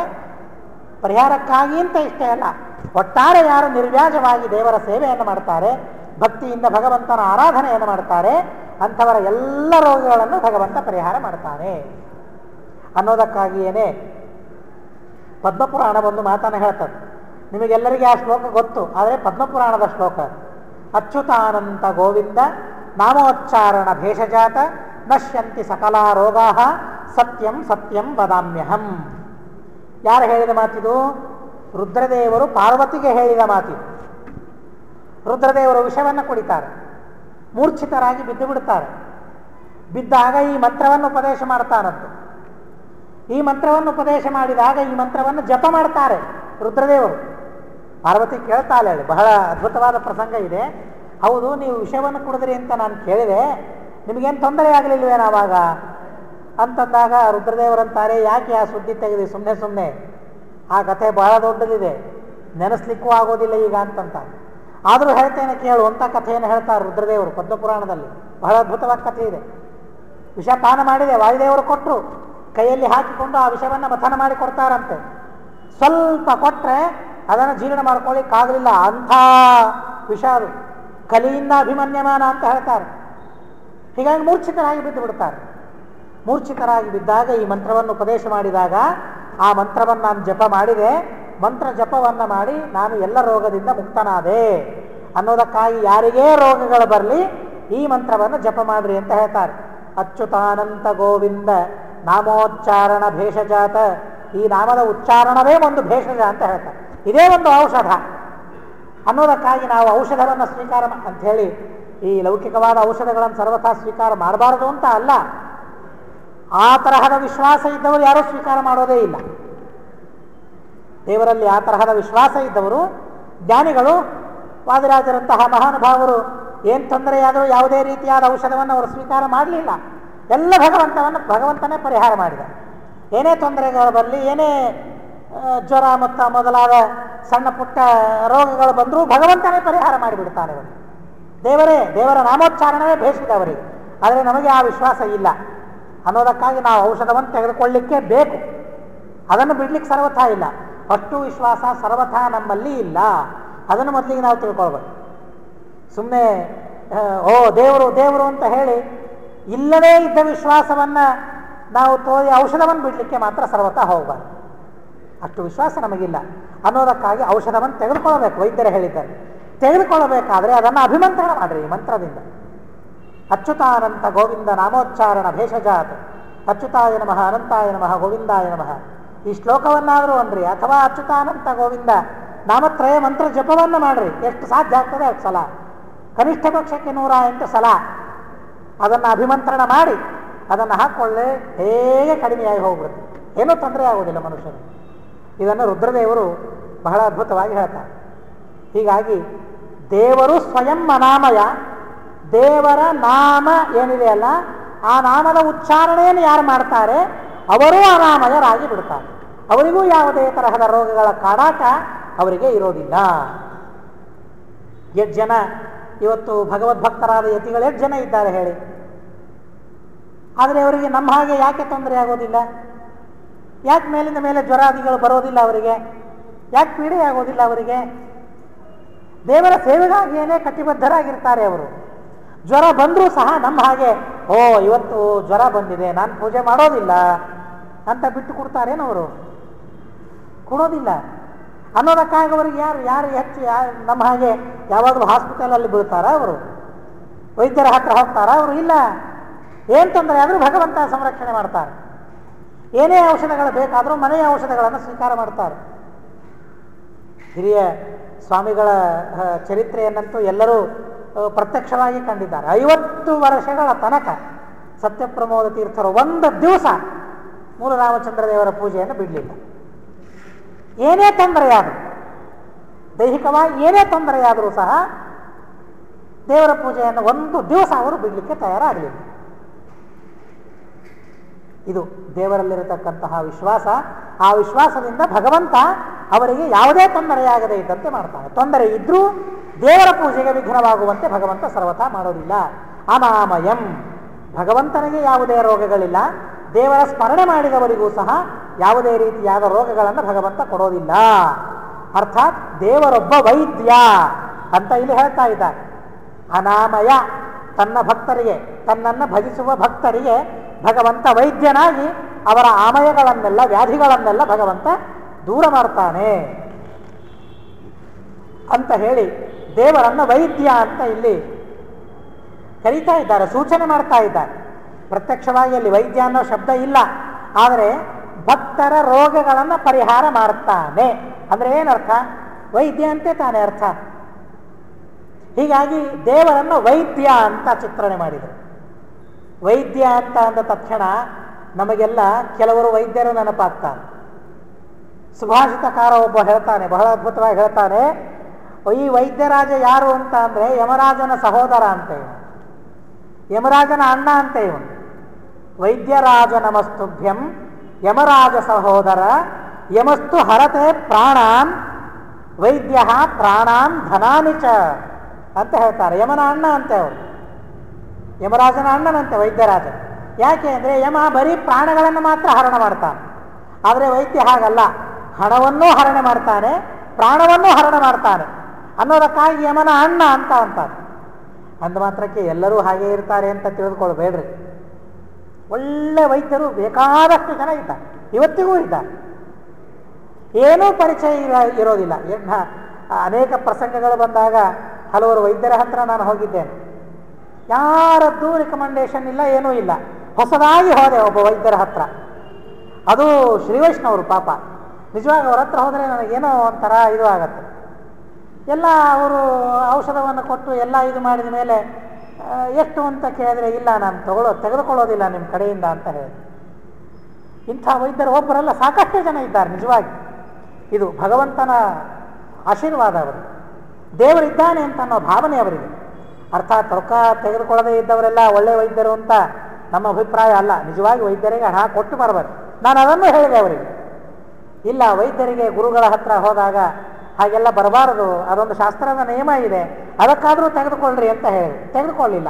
ಪರಿಹಾರಕ್ಕಾಗಿ ಅಂತ ಇಷ್ಟೇ ಅಲ್ಲ, ಒಟ್ಟಾರೆ ಯಾರು ನಿರ್ವ್ಯಾಜವಾಗಿ ದೇವರ ಸೇವೆಯನ್ನು ಮಾಡ್ತಾರೆ, ಭಕ್ತಿಯಿಂದ ಭಗವಂತನ ಆರಾಧನೆಯನ್ನು ಮಾಡ್ತಾರೆ, ಅಂಥವರ ಎಲ್ಲ ರೋಗಗಳನ್ನು ಭಗವಂತ ಪರಿಹಾರ ಮಾಡ್ತಾನೆ ಅನ್ನೋದಕ್ಕಾಗಿಯೇ ಪದ್ಮಪುರಾಣ ಒಂದು ಮಾತನ್ನು ಹೇಳ್ತದೆ. ನಿಮಗೆಲ್ಲರಿಗೆ ಆ ಶ್ಲೋಕ ಗೊತ್ತು, ಆದರೆ ಪದ್ಮಪುರಾಣದ ಶ್ಲೋಕ. ಅಚ್ಯುತಾನಂತ ಗೋವಿಂದ ನಾಮೋಚ್ಚಾರಣ ಭೇಷಜಾತ ನಶ್ಯಂತಿ ಸಕಲಾ ರೋಗಾ ಸತ್ಯಂ ಸತ್ಯಂ ವದಾಮ್ಯಹಂ. ಯಾರು ಹೇಳಿದ ಮಾತಿದು? ರುದ್ರದೇವರು ಪಾರ್ವತಿಗೆ ಹೇಳಿದ ಮಾತಿದು. ರುದ್ರದೇವರು ವಿಷವನ್ನು ಕುಡಿತಾರೆ, ಮೂರ್ಛಿತರಾಗಿ ಬಿದ್ದು ಬಿಡುತ್ತಾರೆ. ಬಿದ್ದಾಗ ಈ ಮಂತ್ರವನ್ನು ಉಪದೇಶ ಮಾಡ್ತಾರಂತೆ. ಈ ಮಂತ್ರವನ್ನು ಉಪದೇಶ ಮಾಡಿದಾಗ ಈ ಮಂತ್ರವನ್ನು ಜಪ ಮಾಡ್ತಾರೆ ರುದ್ರದೇವರು. ಪಾರ್ವತಿ ಕೇಳ್ತಾಳೆ, ಹೇಳಿ ಬಹಳ ಅದ್ಭುತವಾದ ಪ್ರಸಂಗ ಇದೆ. ಹೌದು, ನೀವು ವಿಷವನ್ನು ಕುಡಿದ್ರಿ ಅಂತ ನಾನು ಕೇಳಿದೆ, ನಿಮಗೇನು ತೊಂದರೆ ಆಗಲಿಲ್ವೇನಾವಾಗ ಅಂತಂದಾಗ ರುದ್ರದೇವರಂತಾರೆ, ಯಾಕೆ ಆ ಸುದ್ದಿ ತೆಗೆದು ಸುಮ್ಮನೆ ಆ ಕಥೆ ಬಹಳ ದೊಡ್ಡದಿದೆ, ನೆನೆಸ್ಲಿಕ್ಕೂ ಆಗೋದಿಲ್ಲ ಈಗ ಅಂತಂತ. ಆದರೂ ಹೇಳ್ತೇನೆ ಕೇಳು ಅಂತ ಕಥೆಯನ್ನು ಹೇಳ್ತಾರೆ ರುದ್ರದೇವರು ಪದ್ಮಪುರಾಣದಲ್ಲಿ. ಬಹಳ ಅದ್ಭುತವಾದ ಕಥೆ ಇದೆ. ವಿಷ ಪಾನ ಮಾಡಿದೆ, ವಾಯುದೇವರು ಕೊಟ್ಟರು, ಕೈಯಲ್ಲಿ ಹಾಕಿಕೊಂಡು ಆ ವಿಷವನ್ನು ಮಥನ ಮಾಡಿ ಕೊಡ್ತಾರಂತೆ. ಸ್ವಲ್ಪ ಕೊಟ್ಟರೆ ಅದನ್ನು ಜೀರ್ಣ ಮಾಡ್ಕೊಳ್ಳಿಕ್ಕಾಗಲಿಲ್ಲ, ಅಂಥ ವಿಷ ಅದು. ಕಲಿಯಿಂದ ಅಭಿಮನ್ಯಮಾನ ಅಂತ ಹೇಳ್ತಾರೆ. ಹೀಗಾಗಿ ಮೂರ್ಛಿತರಾಗಿ ಬಿದ್ದು ಬಿಡ್ತಾರೆ. ಮೂರ್ಛಿತರಾಗಿ ಬಿದ್ದಾಗ ಈ ಮಂತ್ರವನ್ನು ಉಪದೇಶ ಮಾಡಿದಾಗ ಆ ಮಂತ್ರವನ್ನು ನಾನು ಜಪ ಮಾಡಿದೆ, ಮಂತ್ರ ಜಪವನ್ನು ಮಾಡಿ ನಾನು ಎಲ್ಲ ರೋಗದಿಂದ ಮುಕ್ತನಾದೆ ಅನ್ನೋದಕ್ಕಾಗಿ ಯಾರಿಗೇ ರೋಗಗಳು ಬರಲಿ ಈ ಮಂತ್ರವನ್ನು ಜಪ ಮಾಡ್ರಿ ಅಂತ ಹೇಳ್ತಾರೆ. ಅಚ್ಯುತಾನಂತ ಗೋವಿಂದ ನಾಮೋಚ್ಚಾರಣ ಭೇಷಜಾತ, ಈ ನಾಮದ ಉಚ್ಚಾರಣವೇ ಒಂದು ಭೇಷಜ ಅಂತ ಹೇಳ್ತಾರೆ. ಇದೇ ಒಂದು ಔಷಧ ಅನ್ನೋದಕ್ಕಾಗಿ ನಾವು ಔಷಧವನ್ನು ಸ್ವೀಕಾರ ಅಂಥೇಳಿ ಈ ಲೌಕಿಕವಾದ ಔಷಧಗಳನ್ನು ಸರ್ವಥಾ ಸ್ವೀಕಾರ ಮಾಡಬಾರದು ಅಂತ ಅಲ್ಲ. ಆ ತರಹದ ವಿಶ್ವಾಸ ಇದ್ದವರು ಯಾರೂ ಸ್ವೀಕಾರ ಮಾಡೋದೇ ಇಲ್ಲ. ದೇವರಲ್ಲಿ ಆ ತರಹದ ವಿಶ್ವಾಸ ಇದ್ದವರು ಜ್ಞಾನಿಗಳು, ವಾದಿರಾಜರಂತಹ ಮಹಾನುಭಾವರು ಏನು ತೊಂದರೆಯಾದರೂ ಯಾವುದೇ ರೀತಿಯಾದ ಔಷಧವನ್ನು ಅವರು ಸ್ವೀಕಾರ ಮಾಡಲಿಲ್ಲ. ಎಲ್ಲ ಭಗವಂತನೇ ಪರಿಹಾರ ಮಾಡಿದ. ಏನೇ ತೊಂದರೆಗಳು ಬರಲಿ, ಏನೇ ಜ್ವರ ಮತ್ತು ಮೊದಲಾದ ಸಣ್ಣ ಪುಟ್ಟ ರೋಗಗಳು ಬಂದರೂ ಭಗವಂತನೇ ಪರಿಹಾರ ಮಾಡಿಬಿಡ್ತಾನೆ. ಅವರು ದೇವರ ನಾಮೋಚ್ಚಾರಣವೇ ಭೇಷಿದೆ ಅವರಿಗೆ. ಆದರೆ ನಮಗೆ ಆ ವಿಶ್ವಾಸ ಇಲ್ಲ ಅನ್ನೋದಕ್ಕಾಗಿ ನಾವು ಔಷಧವನ್ನು ತೆಗೆದುಕೊಳ್ಳಲಿಕ್ಕೆ ಬೇಕು, ಅದನ್ನು ಬಿಡ್ಲಿಕ್ಕೆ ಸರ್ವಥಾ ಇಲ್ಲ. ಅಷ್ಟು ವಿಶ್ವಾಸ ಸರ್ವಥಾ ನಮ್ಮಲ್ಲಿ ಇಲ್ಲ. ಅದನ್ನು ಮೊದಲಿಗೆ ನಾವು ತಿಳ್ಕೊಳ್ಬೇಕು. ಸುಮ್ಮನೆ ದೇವರು ದೇವರು ಅಂತ ಹೇಳಿ ಇಲ್ಲದೇ ಇದ್ದ ವಿಶ್ವಾಸವನ್ನು ನಾವು ತೋರಿ ಔಷಧವನ್ನು ಬಿಡಲಿಕ್ಕೆ ಮಾತ್ರ ಸರ್ವಥಾ ಹೋಗಬಾರ್ದು. ಅಷ್ಟು ವಿಶ್ವಾಸ ನಮಗಿಲ್ಲ ಅನ್ನೋದಕ್ಕಾಗಿ ಔಷಧವನ್ನು ತೆಗೆದುಕೊಳ್ಳಬೇಕು. ವೈದ್ಯರು ಹೇಳಿದ್ದಾರೆ, ತೆಗೆದುಕೊಳ್ಳಬೇಕಾದ್ರೆ ಅದನ್ನು ಅಭಿಮಂತ್ರಣ ಮಾಡಿರಿ ಈ ಮಂತ್ರದಿಂದ. ಅಚ್ಯುತಾನಂತ ಗೋವಿಂದ ನಾಮೋಚ್ಚಾರಣ ಭೇಷಜಾತ್, ಅಚ್ಯುತಾಯ ನಮಃ, ಅನಂತಾಯ ನಮಃ, ಗೋವಿಂದಾಯ ನಮಃ. ಈ ಶ್ಲೋಕವನ್ನಾದರೂ ಅನ್ರಿ, ಅಥವಾ ಅಚ್ಯುತಾನಂತ ಗೋವಿಂದ ನಾಮತ್ರಯ ಮಂತ್ರ ಜಪವನ್ನು ಮಾಡ್ರಿ. ಎಷ್ಟು ಸಾಧ್ಯ ಆಗ್ತದೆ ಅಷ್ಟು ಸಲ, ಕನಿಷ್ಠ ಪಕ್ಷಕ್ಕೆ 108 ಸಲ ಅದನ್ನು ಅಭಿಮಂತ್ರಣ ಮಾಡಿ ಅದನ್ನು ಹಾಕ್ಕೊಳ್ಳೆ, ಹೇಗೆ ಕಡಿಮೆಯಾಗಿ ಹೋಗ್ಬಿಡುತ್ತೆ, ಏನೂ ತೊಂದರೆ ಆಗೋದಿಲ್ಲ ಮನುಷ್ಯರು. ಇದನ್ನು ರುದ್ರದೇವರು ಬಹಳ ಅದ್ಭುತವಾಗಿ ಹೇಳ್ತಾರೆ. ಹೀಗಾಗಿ ದೇವರು ಸ್ವಯಂ ಅನಾಮಯ. ದೇವರ ನಾಮ ಏನಿದೆ ಅಲ್ಲ, ಆ ನಾಮದ ಉಚ್ಚಾರಣೆಯನ್ನು ಯಾರು ಮಾಡ್ತಾರೆ ಅವರೂ ಅನಾಮಯರಾಗಿ ಬಿಡ್ತಾರೆ. ಅವರಿಗೂ ಯಾವುದೇ ತರಹದ ರೋಗಗಳ ಕಾಡಾಟ ಅವರಿಗೆ ಇರೋದಿಲ್ಲ. ಎಷ್ಟು ಜನ ಇವತ್ತು ಭಗವದ್ಭಕ್ತರಾದ ಯತಿಗಳು ಎಷ್ಟು ಜನ ಇದ್ದಾರೆ ಹೇಳಿ. ಆದರೆ ಅವರಿಗೆ ನಮ್ಮ ಹಾಗೆ ಯಾಕೆ ತೊಂದರೆ ಆಗೋದಿಲ್ಲ? ಯಾಕೆ ಮೇಲಿಂದ ಮೇಲೆ ಜ್ವರಾದಿಗಳು ಬರೋದಿಲ್ಲ ಅವರಿಗೆ? ಯಾಕೆ ಪೀಡೆ ಆಗೋದಿಲ್ಲ ಅವರಿಗೆ? ದೇವರ ಸೇವೆಗಾಗಿಯೇ ಕಟಿಬದ್ಧರಾಗಿರ್ತಾರೆ ಅವರು. ಜ್ವರ ಬಂದರೂ ಸಹ ನಮ್ಮ ಹಾಗೆ ಇವತ್ತು ಜ್ವರ ಬಂದಿದೆ, ನಾನು ಪೂಜೆ ಮಾಡೋದಿಲ್ಲ ಅಂತ ಬಿಟ್ಟು ಕೊಡ್ತಾರೇನವರು? ಕೊಡೋದಿಲ್ಲ. ಅನ್ನೋದಕ್ಕಾಗಿ ಅವರಿಗೆ ಯಾರು ಹೆಚ್ಚು ನಮ್ಮ ಹಾಗೆ ಯಾವಾಗಲೂ ಹಾಸ್ಪಿಟಲಲ್ಲಿ ಬೀಳ್ತಾರ ಅವರು? ವೈದ್ಯರ ಹತ್ರ ಹೋಗ್ತಾರ ಅವರು? ಇಲ್ಲ. ಏನು ತೊಂದರೆ ಆದರೂ ಭಗವಂತ ಸಂರಕ್ಷಣೆ ಮಾಡ್ತಾರೆ. ಏನೇ ಔಷಧಗಳು ಬೇಕಾದರೂ ಮನೆಯ ಔಷಧಗಳನ್ನು ಸ್ವೀಕಾರ ಮಾಡ್ತಾರೆ. ಹಿರಿಯ ಸ್ವಾಮಿಗಳ ಚರಿತ್ರೆಯನ್ನಂತೂ ಎಲ್ಲರೂ ಪ್ರತ್ಯಕ್ಷವಾಗಿ ಕಂಡಿದ್ದಾರೆ. 50 ವರ್ಷಗಳ ತನಕ ಸತ್ಯಪ್ರಮೋದ ತೀರ್ಥರು ಒಂದು ದಿವಸ ಮೂಲರಾಮಚಂದ್ರ ದೇವರ ಪೂಜೆಯನ್ನು ಬಿಡಲಿಲ್ಲ. ಏನೇ ತೊಂದರೆಯಾದರೂ, ದೈಹಿಕವಾಗಿ ಏನೇ ತೊಂದರೆಯಾದರೂ ಸಹ ದೇವರ ಪೂಜೆಯನ್ನು ಒಂದು ದಿವಸ ಅವರು ಬಿಡಲಿಕ್ಕೆ ತಯಾರಾಗಲಿಲ್ಲ. ಇದು ದೇವರಲ್ಲಿರತಕ್ಕಂತಹ ವಿಶ್ವಾಸ. ಆ ವಿಶ್ವಾಸದಿಂದ ಭಗವಂತ ಅವರಿಗೆ ಯಾವುದೇ ತೊಂದರೆಯಾಗದೇ ಇದ್ದಂತೆ ಮಾಡ್ತಾನೆ. ತೊಂದರೆ ಇದ್ರೂ ದೇವರ ಪೂಜೆಗೆ ವಿಘ್ನವಾಗುವಂತೆ ಭಗವಂತ ಸರ್ವಥಾ ಮಾಡೋದಿಲ್ಲ. ಅನಾಮಯಂ, ಭಗವಂತನಿಗೆ ಯಾವುದೇ ರೋಗಗಳಿಲ್ಲ. ದೇವರ ಸ್ಮರಣೆ ಮಾಡಿದವರಿಗೂ ಸಹ ಯಾವುದೇ ರೀತಿಯಾದ ರೋಗಗಳನ್ನು ಭಗವಂತ ಕೊಡೋದಿಲ್ಲ. ಅರ್ಥಾತ್ ದೇವರೊಬ್ಬ ವೈದ್ಯ ಅಂತ ಇಲ್ಲಿ ಹೇಳ್ತಾ ಇದ್ದಾರೆ. ಅನಾಮಯ, ತನ್ನ ಭಕ್ತರಿಗೆ, ತನ್ನನ್ನು ಭಜಿಸುವ ಭಕ್ತರಿಗೆ ಭಗವಂತ ವೈದ್ಯನಾಗಿ ಅವರ ಆಮಯಗಳನ್ನೆಲ್ಲ, ವ್ಯಾಧಿಗಳನ್ನೆಲ್ಲ ಭಗವಂತ ದೂರ ಮಾಡ್ತಾನೆ ಅಂತ ಹೇಳಿ ದೇವರನ್ನು ವೈದ್ಯ ಅಂತ ಇಲ್ಲಿ ಕರೀತಾ ಇದ್ದಾರೆ, ಸೂಚನೆ ಮಾಡ್ತಾ ಇದ್ದಾರೆ. ಪ್ರತ್ಯಕ್ಷವಾಗಿ ಅಲ್ಲಿ ವೈದ್ಯ ಅನ್ನೋ ಶಬ್ದ ಇಲ್ಲ, ಆದರೆ ಭಕ್ತರ ರೋಗಗಳನ್ನು ಪರಿಹಾರ ಮಾಡ್ತಾನೆ ಅಂದರೆ ಏನರ್ಥ? ವೈದ್ಯ ಅಂತೆ ತಾನೇ ಅರ್ಥ. ಹೀಗಾಗಿ ದೇವರನ್ನು ವೈದ್ಯ ಅಂತ ಚಿತ್ರಣೆ ಮಾಡಿದರು. ವೈದ್ಯ ಅಂತ ಅಂದ ತಕ್ಷಣ ನಮಗೆಲ್ಲ ಕೆಲವರು ವೈದ್ಯರು ನೆನಪಾಗ್ತಾರೆ. ಸುಭಾಷಿತಕಾರ ಒಬ್ಬ ಹೇಳ್ತಾನೆ, ಬಹಳ ಅದ್ಭುತವಾಗಿ ಹೇಳ್ತಾನೆ, ಈ ವೈದ್ಯರಾಜ ಯಾರು ಅಂತ ಅಂದರೆ ಯಮರಾಜನ ಸಹೋದರ ಅಂತ ಇವನು, ಯಮರಾಜನ ಅಣ್ಣ ಅಂತ ಇವನು. ವೈದ್ಯರಾಜ ನಮಸ್ತುಭ್ಯಂ ಯಮರಾಜ ಸಹೋದರ, ಯಮಸ್ತು ಹರತೆ ಪ್ರಾಣಾನ್ ವೈದ್ಯ ಪ್ರಾಣಾನ್ ಧನಾನಿಚ ಅಂತ ಹೇಳ್ತಾರೆ. ಯಮನ ಅಣ್ಣ ಅಂತೆ ಅವರು, ಯಮರಾಜನ ಅಣ್ಣನಂತೆ ವೈದ್ಯರಾಜ. ಯಾಕೆ ಅಂದರೆ ಯಮ ಬರೀ ಪ್ರಾಣಗಳನ್ನು ಮಾತ್ರ ಹರಣ ಮಾಡ್ತಾನೆ, ಆದರೆ ವೈದ್ಯ ಹಾಗಲ್ಲ, ಹಣವನ್ನೂ ಹರಣ ಮಾಡ್ತಾನೆ, ಪ್ರಾಣವನ್ನೂ ಹರಣ ಮಾಡ್ತಾನೆ ಅನ್ನೋದಕ್ಕಾಗಿ ಯಮನ ಅಣ್ಣ ಅಂತ ಅಂತಾರೆ. ಅಂದ ಮಾತ್ರಕ್ಕೆ ಎಲ್ಲರೂ ಹಾಗೆ ಇರ್ತಾರೆ ಅಂತ ತಿಳಿದುಕೊಳ್ಬೇಡ್ರಿ. ಒಳ್ಳೆ ವೈದ್ಯರು ಬೇಕಾದಷ್ಟು ಜನ ಇದ್ದಾರೆ, ಇವತ್ತಿಗೂ ಇದ್ದಾರೆ. ಏನೂ ಪರಿಚಯ ಇರೋದಿಲ್ಲ. ಅನೇಕ ಪ್ರಸಂಗಗಳು ಬಂದಾಗ ಹಲವರು ವೈದ್ಯರ ಹತ್ರ ನಾನು ಹೋಗಿದ್ದೇನೆ. ಯಾರದ್ದೂ ರಿಕಮೆಂಡೇಶನ್ ಇಲ್ಲ, ಏನೂ ಇಲ್ಲ. ಹೊಸದಾಗಿ ಹೋದೆ ಒಬ್ಬ ವೈದ್ಯರ ಹತ್ರ. ಅದು ಶ್ರೀ ವೈಷ್ಣವರು ಪಾಪ. ನಿಜವಾಗಿ ಅವ್ರ ಹತ್ರ ಹೋದರೆ ನನಗೇನೋ ಒಂಥರ ಇದು ಆಗತ್ತೆ. ಎಲ್ಲ ಅವರು ಔಷಧವನ್ನು ಕೊಟ್ಟು ಎಲ್ಲ ಇದು ಮಾಡಿದ ಮೇಲೆ ಎಷ್ಟು ಅಂತ ಕೇಳಿದ್ರೆ, ಇಲ್ಲ ನಾನು ತೆಗೆದುಕೊಳ್ಳೋದಿಲ್ಲ ನಿಮ್ಮ ಕಡೆಯಿಂದ ಅಂತ ಹೇಳಿ. ಇಂಥ ವೈದ್ಯರು ಒಬ್ಬರಲ್ಲ, ಸಾಕಷ್ಟು ಜನ ಇದ್ದಾರೆ ನಿಜವಾಗಿ. ಇದು ಭಗವಂತನ ಆಶೀರ್ವಾದ ಅವರಿಗೆ, ದೇವರಿದ್ದಾನೆ ಅಂತ ಅನ್ನೋ ಭಾವನೆ ಅವರಿಗೆ. ಅರ್ಥಾತ್ ರೊಕ್ಕ ತೆಗೆದುಕೊಳ್ಳದೇ ಇದ್ದವರೆಲ್ಲ ಒಳ್ಳೆ ವೈದ್ಯರು ಅಂತ ನಮ್ಮ ಅಭಿಪ್ರಾಯ ಅಲ್ಲ. ನಿಜವಾಗಿ ವೈದ್ಯರಿಗೆ ಹಣ ಕೊಟ್ಟು ಬರಬೇಕು. ನಾನು ಅದನ್ನು ಹೇಳಿದೆ ಅವರಿಗೆ. ಇಲ್ಲ, ವೈದ್ಯರಿಗೆ ಗುರುಗಳ ಹತ್ರ ಹೋದಾಗ ಹಾಗೆಲ್ಲ ಬರಬಾರದು, ಅದೊಂದು ಶಾಸ್ತ್ರದ ನಿಯಮ ಇದೆ, ಅದಕ್ಕಾದರೂ ತೆಗೆದುಕೊಳ್ಳ್ರಿ ಅಂತ ಹೇಳಿ ತೆಗೆದುಕೊಳ್ಳಿಲ್ಲ.